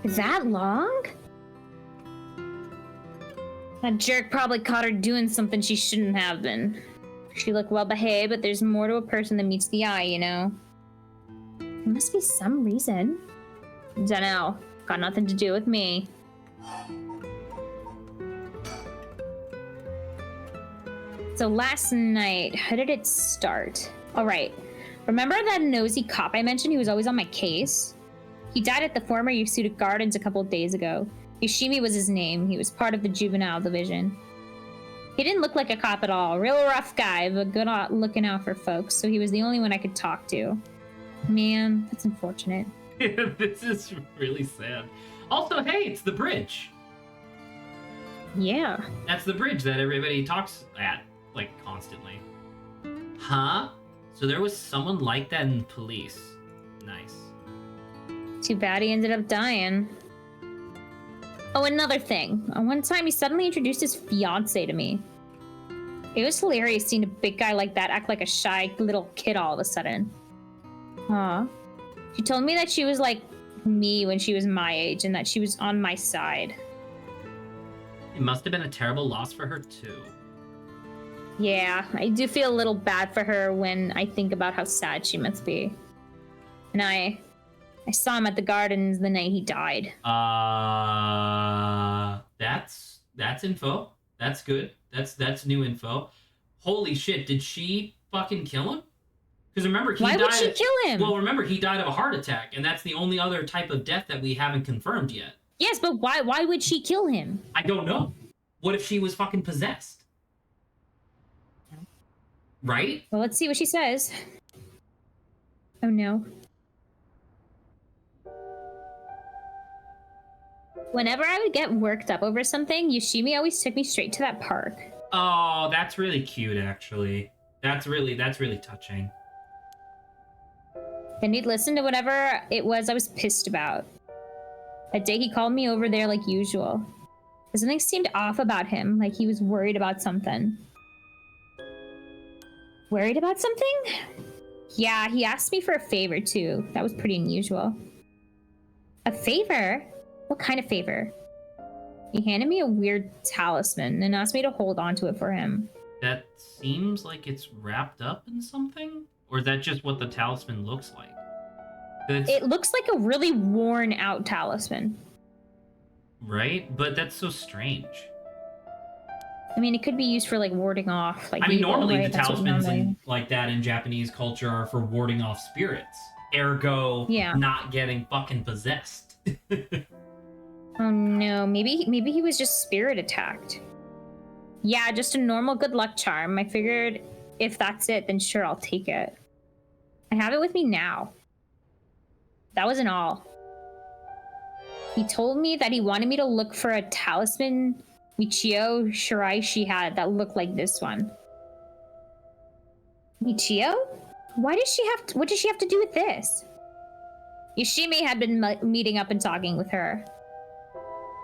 Speaker 2: That long? That jerk probably caught her doing something she shouldn't have been. She looked well behaved, but there's more to a person than meets the eye, you know? There must be some reason. Dunno. Got nothing to do with me. So last night, how did it start? All right. Remember that nosy cop I mentioned who was always on my case? He died at the former Yasuda Gardens a couple of days ago. Yoshimi was his name. He was part of the juvenile division. He didn't look like a cop at all. Real rough guy, but good at looking out for folks, so he was the only one I could talk to. Man, that's unfortunate.
Speaker 3: This is really sad. Also, hey, it's the bridge.
Speaker 2: Yeah.
Speaker 3: That's the bridge that everybody talks at, like, constantly. Huh? So there was someone like that in police. Nice.
Speaker 2: Too bad he ended up dying. Oh, another thing. One time he suddenly introduced his fiance to me. It was hilarious seeing a big guy like that act like a shy little kid all of a sudden. Aw. She told me that she was like me when she was my age and that she was on my side.
Speaker 3: It must have been a terrible loss for her, too.
Speaker 2: Yeah, I do feel a little bad for her when I think about how sad she must be. And I saw him at the gardens the night he died.
Speaker 3: That's info. That's good. That's new info. Holy shit, did she fucking kill him? Because remember,
Speaker 2: Why would she kill him?
Speaker 3: Well, remember, he died of a heart attack, and that's the only other type of death that we haven't confirmed yet.
Speaker 2: Yes, but why would she kill him?
Speaker 3: I don't know. What if she was fucking possessed? Right?
Speaker 2: Well, let's see what she says. Oh no. Whenever I would get worked up over something, Yoshimi always took me straight to that park.
Speaker 3: Oh, that's really cute, actually. That's really touching.
Speaker 2: Then he'd listen to whatever it was I was pissed about. That day he called me over there like usual. Something seemed off about him, like he was worried about something. Worried about something? Yeah, he asked me for a favor too. That was pretty unusual. A favor? What kind of favor? He handed me a weird talisman and asked me to hold on to it for him.
Speaker 3: That seems like it's wrapped up in something? Or is that just what the talisman looks like?
Speaker 2: It looks like a really worn out talisman.
Speaker 3: Right? But that's so strange.
Speaker 2: I mean, it could be used for like warding off. Like,
Speaker 3: I mean,
Speaker 2: evil,
Speaker 3: normally
Speaker 2: right?
Speaker 3: the talismans like that in Japanese culture are for warding off spirits. Ergo, not getting fucking possessed.
Speaker 2: Oh no, maybe he was just spirit attacked. Yeah, just a normal good luck charm. I figured if that's it, then sure, I'll take it. I have it with me now. That wasn't all. He told me that he wanted me to look for a talisman Michio Shiraishi had that looked like this one. Michio? Why does she have to, what does she have to do with this? Yoshimi had been meeting up and talking with her.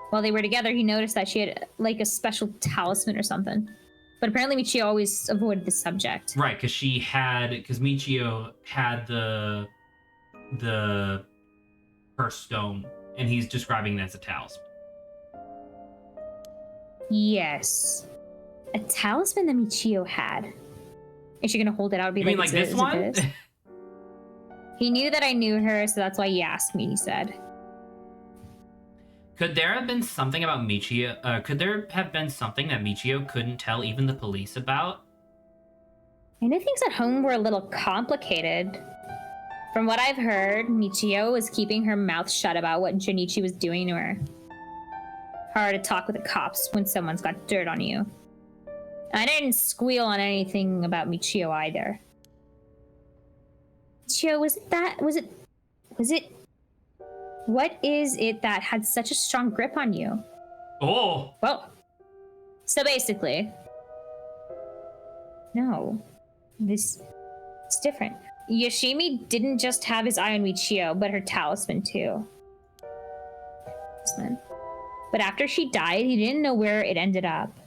Speaker 2: While they were together, he noticed that she had like a special talisman or something. But apparently Michio always avoided the subject.
Speaker 3: Right, because Michio had the cursed stone, and he's describing it as a talisman.
Speaker 2: Yes. A talisman that Michio had. Is she gonna hold it out and be
Speaker 3: You mean like this one?
Speaker 2: He knew that I knew her, so that's why he asked me, he said.
Speaker 3: Could there have been something about Michio? Could there have been something that Michio couldn't tell even the police about?
Speaker 2: I know things at home were a little complicated. From what I've heard, Michio was keeping her mouth shut about what Junichi was doing to her. Hard to talk with the cops when someone's got dirt on you. I didn't squeal on anything about Michio either. Michio, was it what is it that had such a strong grip on you?
Speaker 3: Oh!
Speaker 2: Well, so basically, no, it's different. Yoshimi didn't just have his eye on Michio, but her talisman too. But after she died, he didn't know where it ended up.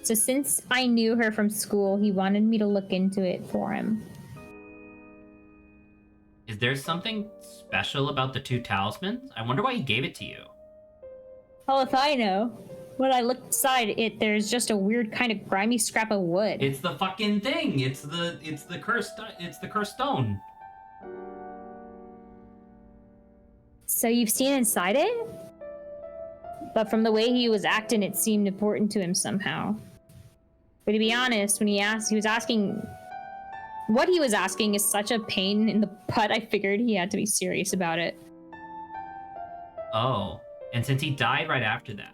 Speaker 2: So since I knew her from school, he wanted me to look into it for him.
Speaker 3: Is there something special about the two talismans? I wonder why he gave it to you.
Speaker 2: Well, if I know. When I looked inside it, there's just a weird kind of grimy scrap of wood.
Speaker 3: It's the fucking thing. It's the cursed stone.
Speaker 2: So you've seen inside it? But from the way he was acting, it seemed important to him somehow. But to be honest, when he was asking what he was asking is such a pain in the butt, I figured he had to be serious about it.
Speaker 3: Oh, and since he died right after that.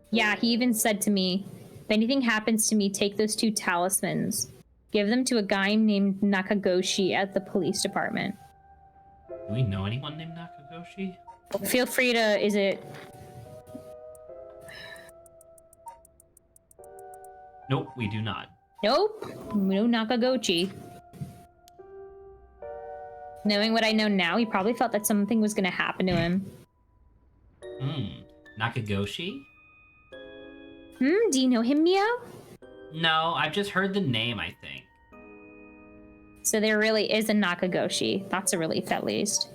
Speaker 2: Yeah, he even said to me, if anything happens to me, take those two talismans. Give them to a guy named Nakagoshi at the police department.
Speaker 3: Do we know anyone named Nakagoshi?
Speaker 2: Feel free to, is it...
Speaker 3: Nope, we do not.
Speaker 2: Nope, no Nakagoshi. Knowing what I know now, he probably felt that something was going to happen to him.
Speaker 3: Nakagoshi?
Speaker 2: Do you know him, Mio?
Speaker 3: No, I've just heard the name, I think.
Speaker 2: So there really is a Nakagoshi. That's a relief, at least.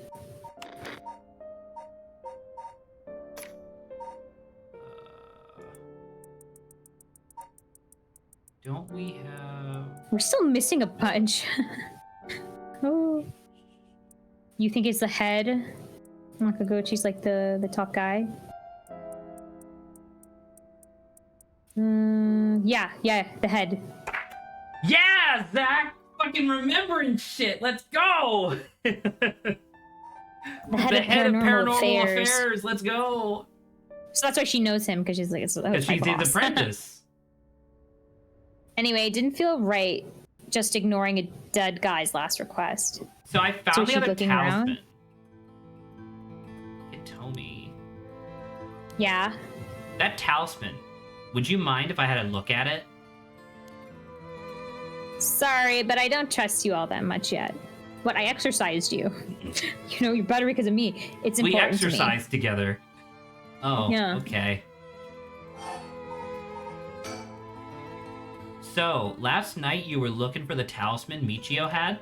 Speaker 3: Don't we have...
Speaker 2: We're still missing a bunch. Oh. You think it's the head? Nakagochi's like the top guy? Yeah, the head.
Speaker 3: Yeah, Zach! Fucking remembering shit! Let's go!
Speaker 2: The head of Paranormal Affairs.
Speaker 3: Let's go!
Speaker 2: So that's why she knows him, because she's like,
Speaker 3: she's his apprentice.
Speaker 2: Anyway, it didn't feel right just ignoring a dead guy's last request.
Speaker 3: So I found the other talisman.
Speaker 2: Hitomi. Yeah?
Speaker 3: That talisman. Would you mind if I had a look at it?
Speaker 2: Sorry, but I don't trust you all that much yet. What, I exercised you. You know, you're better because of me. It's important
Speaker 3: We exercised together. Oh, yeah. Okay. So, last night you were looking for the talisman Michio had?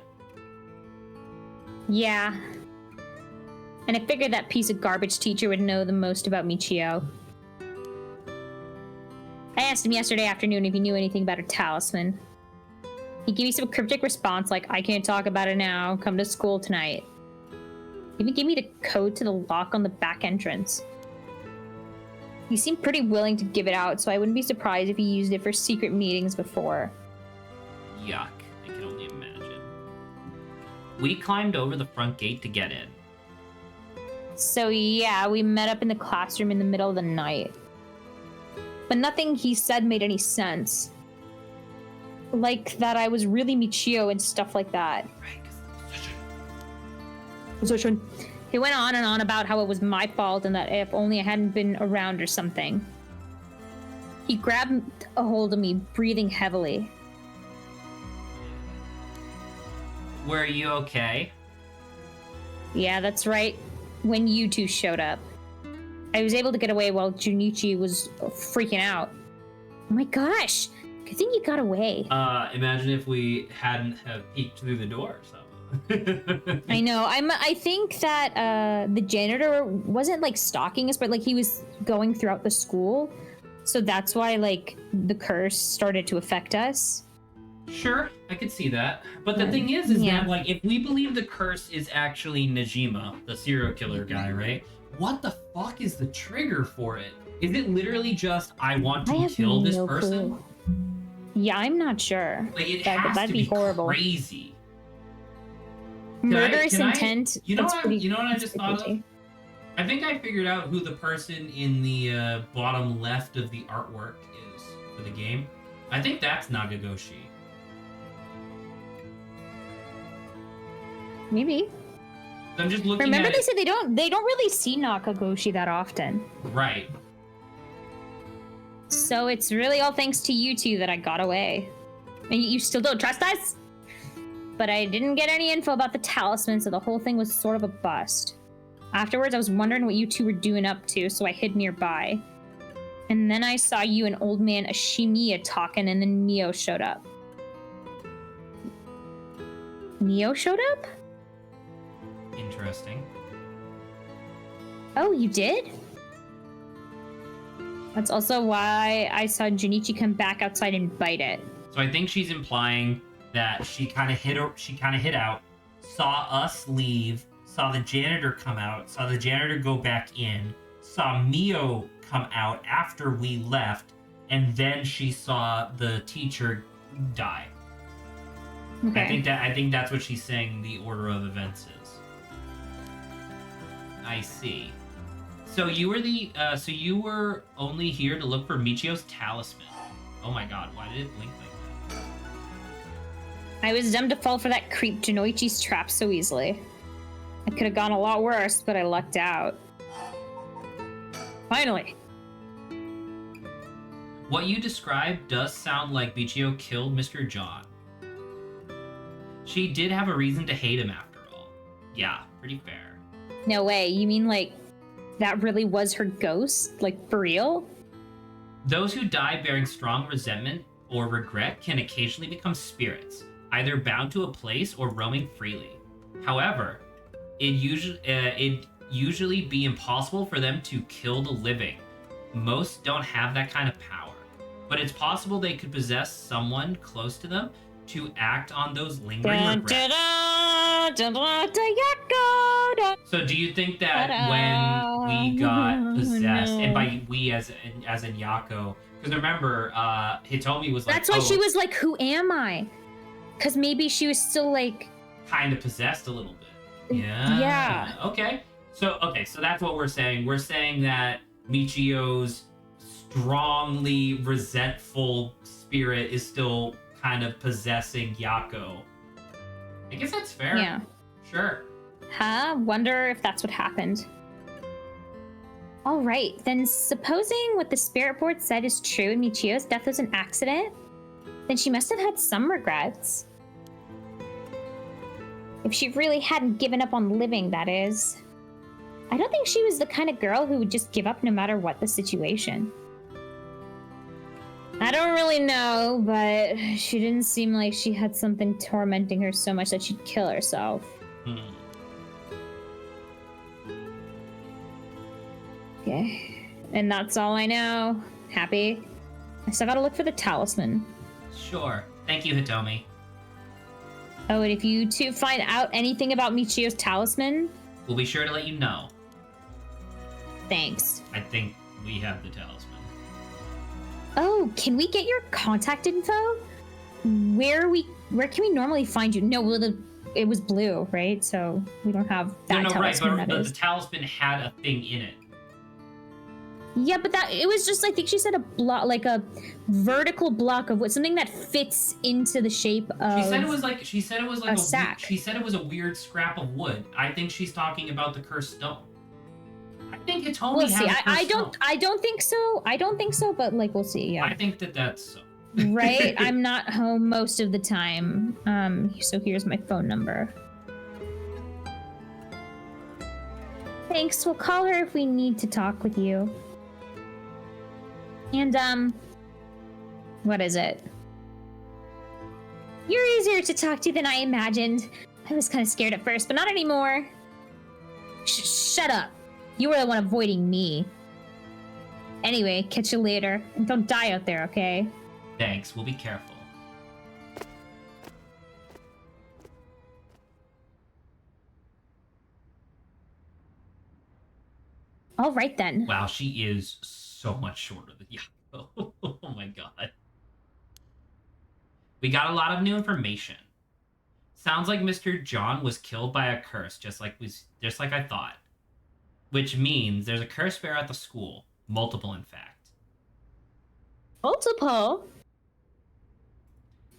Speaker 2: Yeah. And I figured that piece of garbage teacher would know the most about Michio. I asked him yesterday afternoon if he knew anything about her talisman. He gave me some cryptic response like, I can't talk about it now, come to school tonight. He even gave me the code to the lock on the back entrance. He seemed pretty willing to give it out, so I wouldn't be surprised if he used it for secret meetings before.
Speaker 3: Yuck, I can only imagine. We climbed over the front gate to get in.
Speaker 2: So yeah, we met up in the classroom in the middle of the night. But nothing he said made any sense. Like that I was really Michio and stuff like that.
Speaker 3: Right, because
Speaker 2: Position. He went on and on about how it was my fault and that if only I hadn't been around or something. He grabbed a hold of me, breathing heavily.
Speaker 1: Were you okay?
Speaker 2: Yeah, that's right. When you two showed up. I was able to get away while Junichi was freaking out. Oh my gosh! Good thing you got away.
Speaker 1: Imagine if we hadn't have peeked through the door or something.
Speaker 2: I know. I think that the janitor wasn't like stalking us, but like he was going throughout the school. So that's why like the curse started to affect us.
Speaker 1: Sure, I could see that. But the thing is that like if we believe the curse is actually Najima, the serial killer guy, right? What the fuck is the trigger for it? Is it literally just I want to kill this person?
Speaker 2: Clue. Yeah, I'm not sure.
Speaker 1: Like it has
Speaker 2: that'd
Speaker 1: to
Speaker 2: be
Speaker 1: be
Speaker 2: horrible.
Speaker 1: crazy.
Speaker 2: Murderous intent.
Speaker 1: You know what I just thought of? I think I figured out who the person in the bottom left of the artwork is for the game. I think that's Nagagoshi.
Speaker 2: Maybe.
Speaker 1: I'm just looking
Speaker 2: Remember
Speaker 1: at
Speaker 2: they said they don't really see Nakagoshi that often.
Speaker 1: Right.
Speaker 2: So it's really all thanks to you two that I got away. And you still don't trust us? But I didn't get any info about the talisman, so the whole thing was sort of a bust. Afterwards, I was wondering what you two were doing up to, so I hid nearby. And then I saw you and old man Ashimiya talking, and then Mio showed up. Mio showed up?
Speaker 1: Interesting.
Speaker 2: Oh, you did? That's also why I saw Junichi come back outside and bite it.
Speaker 1: So I think she's implying that she kind of hid out, saw us leave, saw the janitor come out, saw the janitor go back in, saw Mio come out after we left, and then she saw the teacher die.
Speaker 2: Okay.
Speaker 1: I think that's what she's saying the order of events is. I see. So you were only here to look for Michio's talisman. Oh my god, why did it blink like that?
Speaker 2: I was dumb to fall for that creep Janoichi's trap so easily. I could have gone a lot worse, but I lucked out. Finally.
Speaker 1: What you described does sound like Michio killed Mr. John. She did have a reason to hate him after all. Yeah, pretty fair.
Speaker 2: No way. You mean like that really was her ghost? Like for real?
Speaker 1: Those who die bearing strong resentment or regret can occasionally become spirits, either bound to a place or roaming freely. However, it usually be impossible for them to kill the living. Most don't have that kind of power, but it's possible they could possess someone close to them to act on those lingering regrets. So do you think that when we got possessed, and by we as in Yako, because remember, Hitomi was like,
Speaker 2: that's why she was like, who am I? Because maybe she was still like
Speaker 1: kind of possessed a little bit. Yeah.
Speaker 2: Yeah.
Speaker 1: Okay. So that's what we're saying. We're saying that Michio's strongly resentful spirit is still kind of possessing Yako. I guess that's fair.
Speaker 2: Yeah.
Speaker 1: Sure.
Speaker 2: Huh? Wonder if that's what happened. All right, then supposing what the spirit board said is true and Michio's death was an accident, then she must have had some regrets. If she really hadn't given up on living, that is. I don't think she was the kind of girl who would just give up no matter what the situation. I don't really know, but she didn't seem like she had something tormenting her so much that she'd kill herself. Okay. And that's all I know. Happy? I still gotta look for the talisman.
Speaker 1: Sure. Thank you, Hitomi.
Speaker 2: Oh, and if you two find out anything about Michio's talisman...
Speaker 1: We'll be sure to let you know.
Speaker 2: Thanks.
Speaker 1: I think we have the talisman.
Speaker 2: Oh, can we get your contact info? Where can we normally find you? No, well, it was blue, right? So we don't have that talisman.
Speaker 1: Right, but the talisman had a thing in it.
Speaker 2: Yeah, but it was just, I think she said a block, like a vertical block of wood, something that fits into the shape of.
Speaker 1: She said it was like
Speaker 2: a sack.
Speaker 1: She said it was a weird scrap of wood. I think she's talking about the cursed stone.
Speaker 3: think Hitomi
Speaker 2: We'll
Speaker 3: has
Speaker 2: see.
Speaker 3: a
Speaker 2: I
Speaker 3: cursed
Speaker 2: don't.
Speaker 3: phone.
Speaker 2: I don't think so. I don't think so. But like, we'll see. Yeah.
Speaker 3: I think that's so.
Speaker 2: Right. I'm not home most of the time. So here's my phone number. Thanks. We'll call her if we need to talk with you. And what is it? You're easier to talk to than I imagined. I was kind of scared at first, but not anymore. Shut up. You were the one avoiding me. Anyway, catch you later. And don't die out there, okay?
Speaker 3: Thanks. We'll be careful.
Speaker 2: All right then.
Speaker 3: Wow, she is so much shorter than Yako. Oh my god. We got a lot of new information. Sounds like Mr. John was killed by a curse, just like I thought. Which means there's a curse bear at the school. Multiple, in fact.
Speaker 2: Multiple?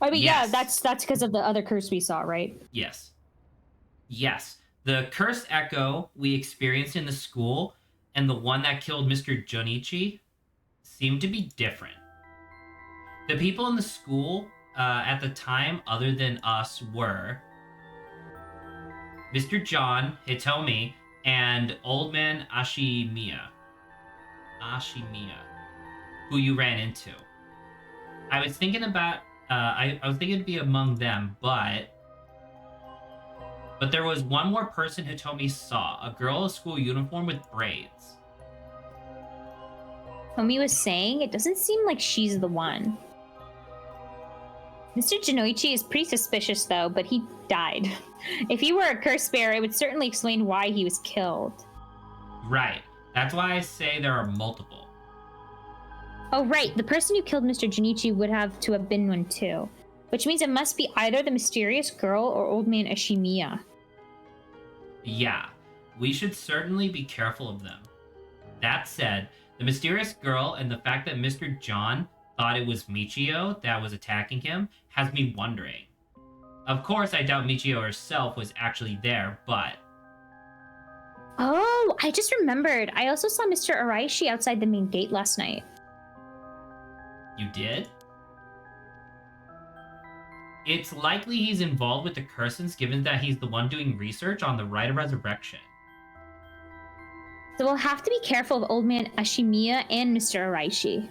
Speaker 2: I mean,
Speaker 3: Yes.
Speaker 2: yeah, that's because of the other curse we saw, right?
Speaker 3: Yes. Yes. The cursed echo we experienced in the school and the one that killed Mr. Junichi seemed to be different. The people in the school at the time, other than us, were Mr. John, Hitomi, and Old Man Ashimiya, who you ran into. I was thinking about, I was thinking to be among them, but there was one more person Hitomi saw, a girl in a school uniform with braids.
Speaker 2: Tomi was saying it doesn't seem like she's the one. Mr. Jinoichi is pretty suspicious though, but he died. If he were a curse bear, it would certainly explain why he was killed.
Speaker 3: Right. That's why I say there are multiple.
Speaker 2: Oh, right. The person who killed Mr. Jinichi would have to have been one too. Which means it must be either the mysterious girl or Old Man Ashimiya.
Speaker 3: Yeah, we should certainly be careful of them. That said, the mysterious girl and the fact that Mr. John thought it was Michio that was attacking him has me wondering. Of course, I doubt Michio herself was actually there, but...
Speaker 2: Oh, I just remembered. I also saw Mr. Araishi outside the main gate last night.
Speaker 3: You did? It's likely he's involved with the Cursons, given that he's the one doing research on the Rite of Resurrection.
Speaker 2: So we'll have to be careful of Old Man Ashimiya and Mr. Araishi.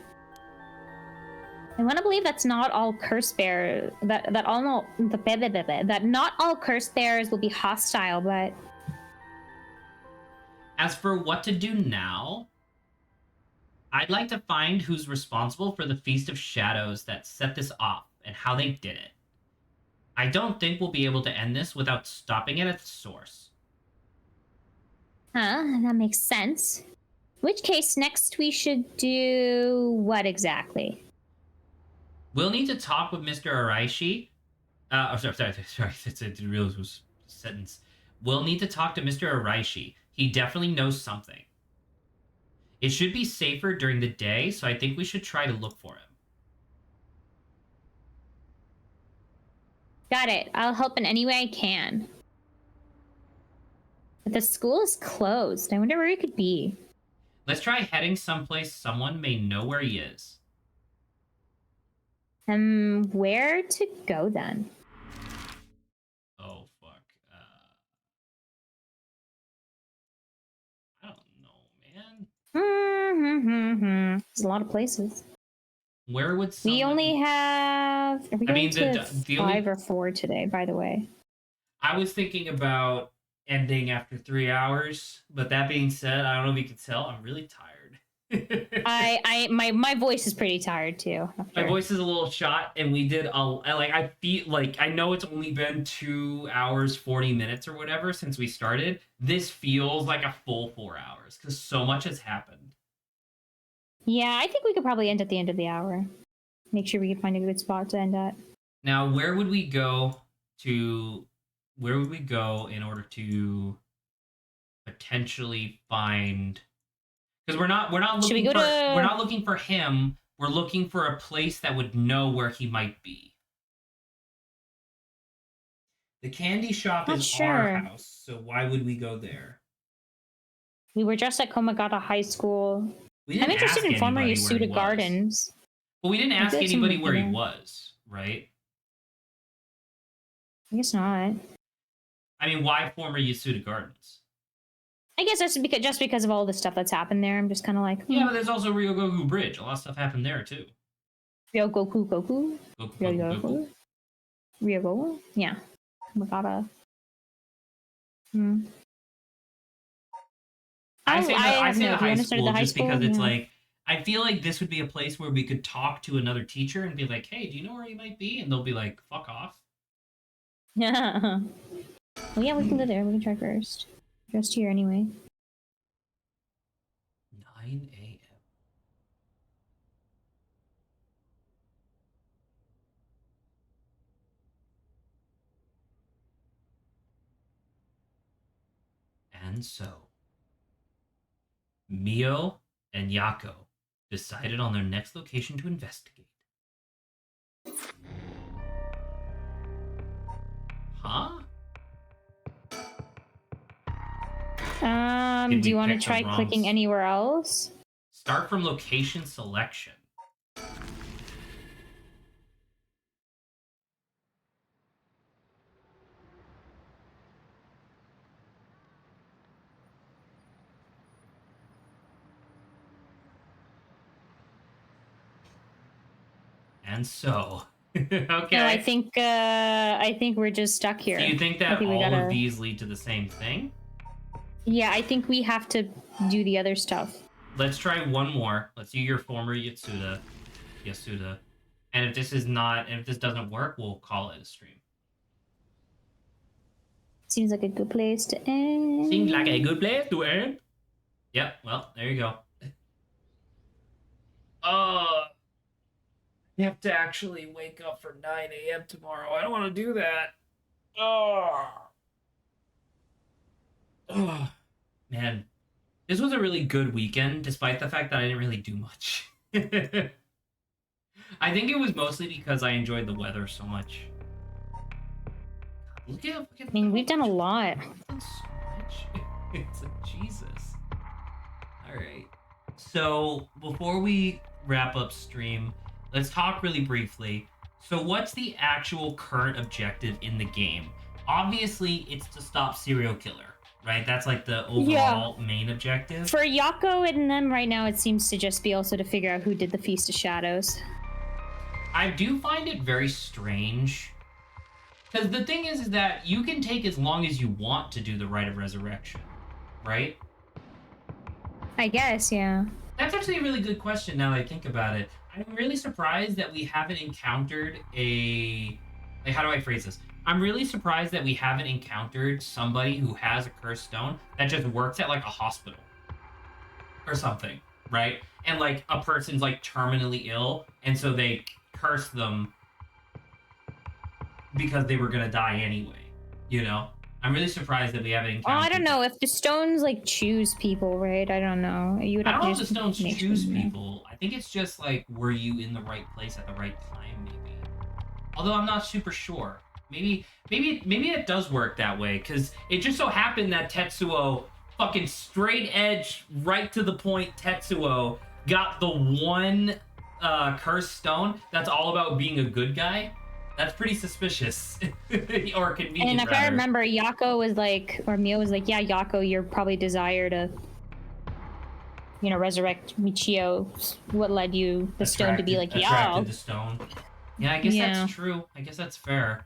Speaker 2: I want to believe that's not all curse bear that not all curse bears will be hostile, but
Speaker 3: As for what to do now, I'd like to find who's responsible for the Feast of Shadows that set this off and how they did it. I don't think we'll be able to end this without stopping it at the source.
Speaker 2: that makes sense. In which case, next we should do what exactly?
Speaker 3: We'll need to talk with Mr. Araishi. Sorry. That's a real sentence. We'll need to talk to Mr. Araishi. He definitely knows something. It should be safer during the day, so I think we should try to look for him.
Speaker 2: Got it. I'll help in any way I can. But the school is closed. I wonder where he could be.
Speaker 3: Let's try heading someplace someone may know where he is.
Speaker 2: Where to go then?
Speaker 3: Oh, fuck. I don't know, man.
Speaker 2: There's a lot of places.
Speaker 3: Where would someone...
Speaker 2: We only have... Are we going to
Speaker 3: the
Speaker 2: 5 or 4 today, by the way?
Speaker 3: I was thinking about ending after 3 hours, but that being said, I don't know if you can tell, I'm really tired.
Speaker 2: My voice is pretty tired too.
Speaker 3: My voice is a little shot, and we did I feel like I know it's only been 2 hours 40 minutes or whatever since we started. This feels like a full 4 hours because so much has happened.
Speaker 2: Yeah, I think we could probably end at the end of the hour. Make sure we can find a good spot to end at.
Speaker 3: Now, where would we go in order to potentially find? Because we're not looking for him. We're looking for a place that would know where he might be. The candy shop is our house, so why would we go there?
Speaker 2: We were just at Komagata High School.
Speaker 3: We didn't
Speaker 2: I'm interested
Speaker 3: ask
Speaker 2: in former
Speaker 3: anybody where he
Speaker 2: Yasuda
Speaker 3: was.
Speaker 2: Gardens.
Speaker 3: Well, we didn't ask
Speaker 2: did some
Speaker 3: anybody where he
Speaker 2: reading.
Speaker 3: was, right?
Speaker 2: I guess not.
Speaker 3: I mean, why former Yasuda Gardens?
Speaker 2: I guess that's because of all the stuff that's happened there. I'm just kind of like,
Speaker 3: Yeah, but there's also Ryogoku Bridge. A lot of stuff happened there too.
Speaker 2: Ryogoku.
Speaker 3: Goku.
Speaker 2: Ryogoku? Yeah. Komagata. Hmm.
Speaker 3: I say
Speaker 2: have
Speaker 3: the
Speaker 2: no idea.
Speaker 3: high
Speaker 2: You understand
Speaker 3: school
Speaker 2: the high
Speaker 3: just
Speaker 2: school?
Speaker 3: because it's
Speaker 2: Yeah.
Speaker 3: like, I feel like this would be a place where we could talk to another teacher and be like, hey, do you know where he might be? And they'll be like, fuck off.
Speaker 2: Yeah. Well, yeah, we can go there. We can try first. Just here anyway.
Speaker 3: 9 a.m. And so, Mio and Yako decided on their next location to investigate. Huh? Did
Speaker 2: Do
Speaker 3: we
Speaker 2: you want to
Speaker 3: pick the
Speaker 2: try
Speaker 3: wrong
Speaker 2: clicking anywhere else?
Speaker 3: Start from location selection. And so, okay.
Speaker 2: No, I think we're just stuck here.
Speaker 3: Do you think
Speaker 2: I
Speaker 3: that
Speaker 2: think we
Speaker 3: all
Speaker 2: gotta-
Speaker 3: of these lead to the same thing?
Speaker 2: Yeah, I think we have to do the other stuff.
Speaker 3: Let's try one more. Let's do your former Yasuda. And if this doesn't work, we'll call it a stream.
Speaker 2: Seems like a good place to end.
Speaker 3: Seems like a good place to end. Yep, well, there you go. You have to actually wake up for 9 a.m. tomorrow. I don't want to do that. Oh, man. This was a really good weekend, despite the fact that I didn't really do much. I think it was mostly because I enjoyed the weather so much. Look at
Speaker 2: I mean, we've done a lot.
Speaker 3: We've done so much. It's like, Jesus. All right. So before we wrap up stream, let's talk really briefly. So what's the actual current objective in the game? Obviously, it's to stop serial killer, right? That's like the overall main objective.
Speaker 2: For Yako and them right now, it seems to just be also to figure out who did the Feast of Shadows.
Speaker 3: I do find it very strange. Because the thing is that you can take as long as you want to do the Rite of Resurrection, right?
Speaker 2: I guess, yeah.
Speaker 3: That's actually a really good question now that I think about it. I'm really surprised that we haven't encountered like, how do I phrase this? I'm really surprised that we haven't encountered somebody who has a cursed stone that just works at like a hospital or something, right? And like a person's like terminally ill, and so they curse them because they were gonna die anyway, you know? I'm really surprised that we haven't encountered.
Speaker 2: Oh, I don't know if the stones like choose people, right? I don't know. You would
Speaker 3: I
Speaker 2: have
Speaker 3: don't
Speaker 2: to
Speaker 3: know if the
Speaker 2: just
Speaker 3: stones
Speaker 2: make
Speaker 3: choose
Speaker 2: sure.
Speaker 3: people. I think it's just like, were you in the right place at the right time, maybe? Although I'm not super sure. Maybe it does work that way, because it just so happened that Tetsuo, fucking straight edge, right to the point Tetsuo, got the one cursed stone that's all about being a good guy. That's pretty suspicious. Or convenient,
Speaker 2: And if I
Speaker 3: rather.
Speaker 2: remember, Yako was like, or Mio was like, yeah, Yako, your probably desire to, resurrect Michio, what led you, the stone to be like, yeah.
Speaker 3: Attracted the stone. Yeah, I guess that's true. I guess that's fair.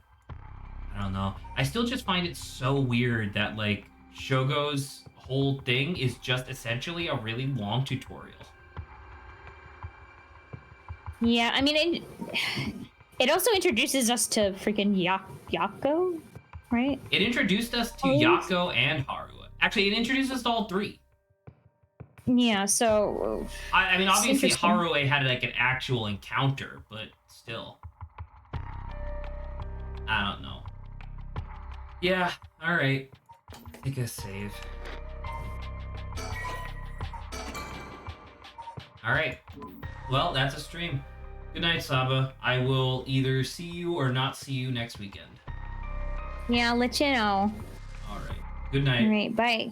Speaker 3: I don't know. I still just find it so weird that, like, Shogo's whole thing is just essentially a really long tutorial.
Speaker 2: Yeah, I mean, it also introduces us to freaking Yako, right?
Speaker 3: It introduced us to Yako and Haru. Actually, it introduced us to all three.
Speaker 2: Yeah, so...
Speaker 3: I mean, obviously, Haru had, like, an actual encounter, but still. I don't know. Yeah, alright. Take a save. Alright. Well, that's a stream. Good night, Saba. I will either see you or not see you next weekend.
Speaker 2: Yeah, I'll let you know.
Speaker 3: Alright. Good night.
Speaker 2: Alright, bye.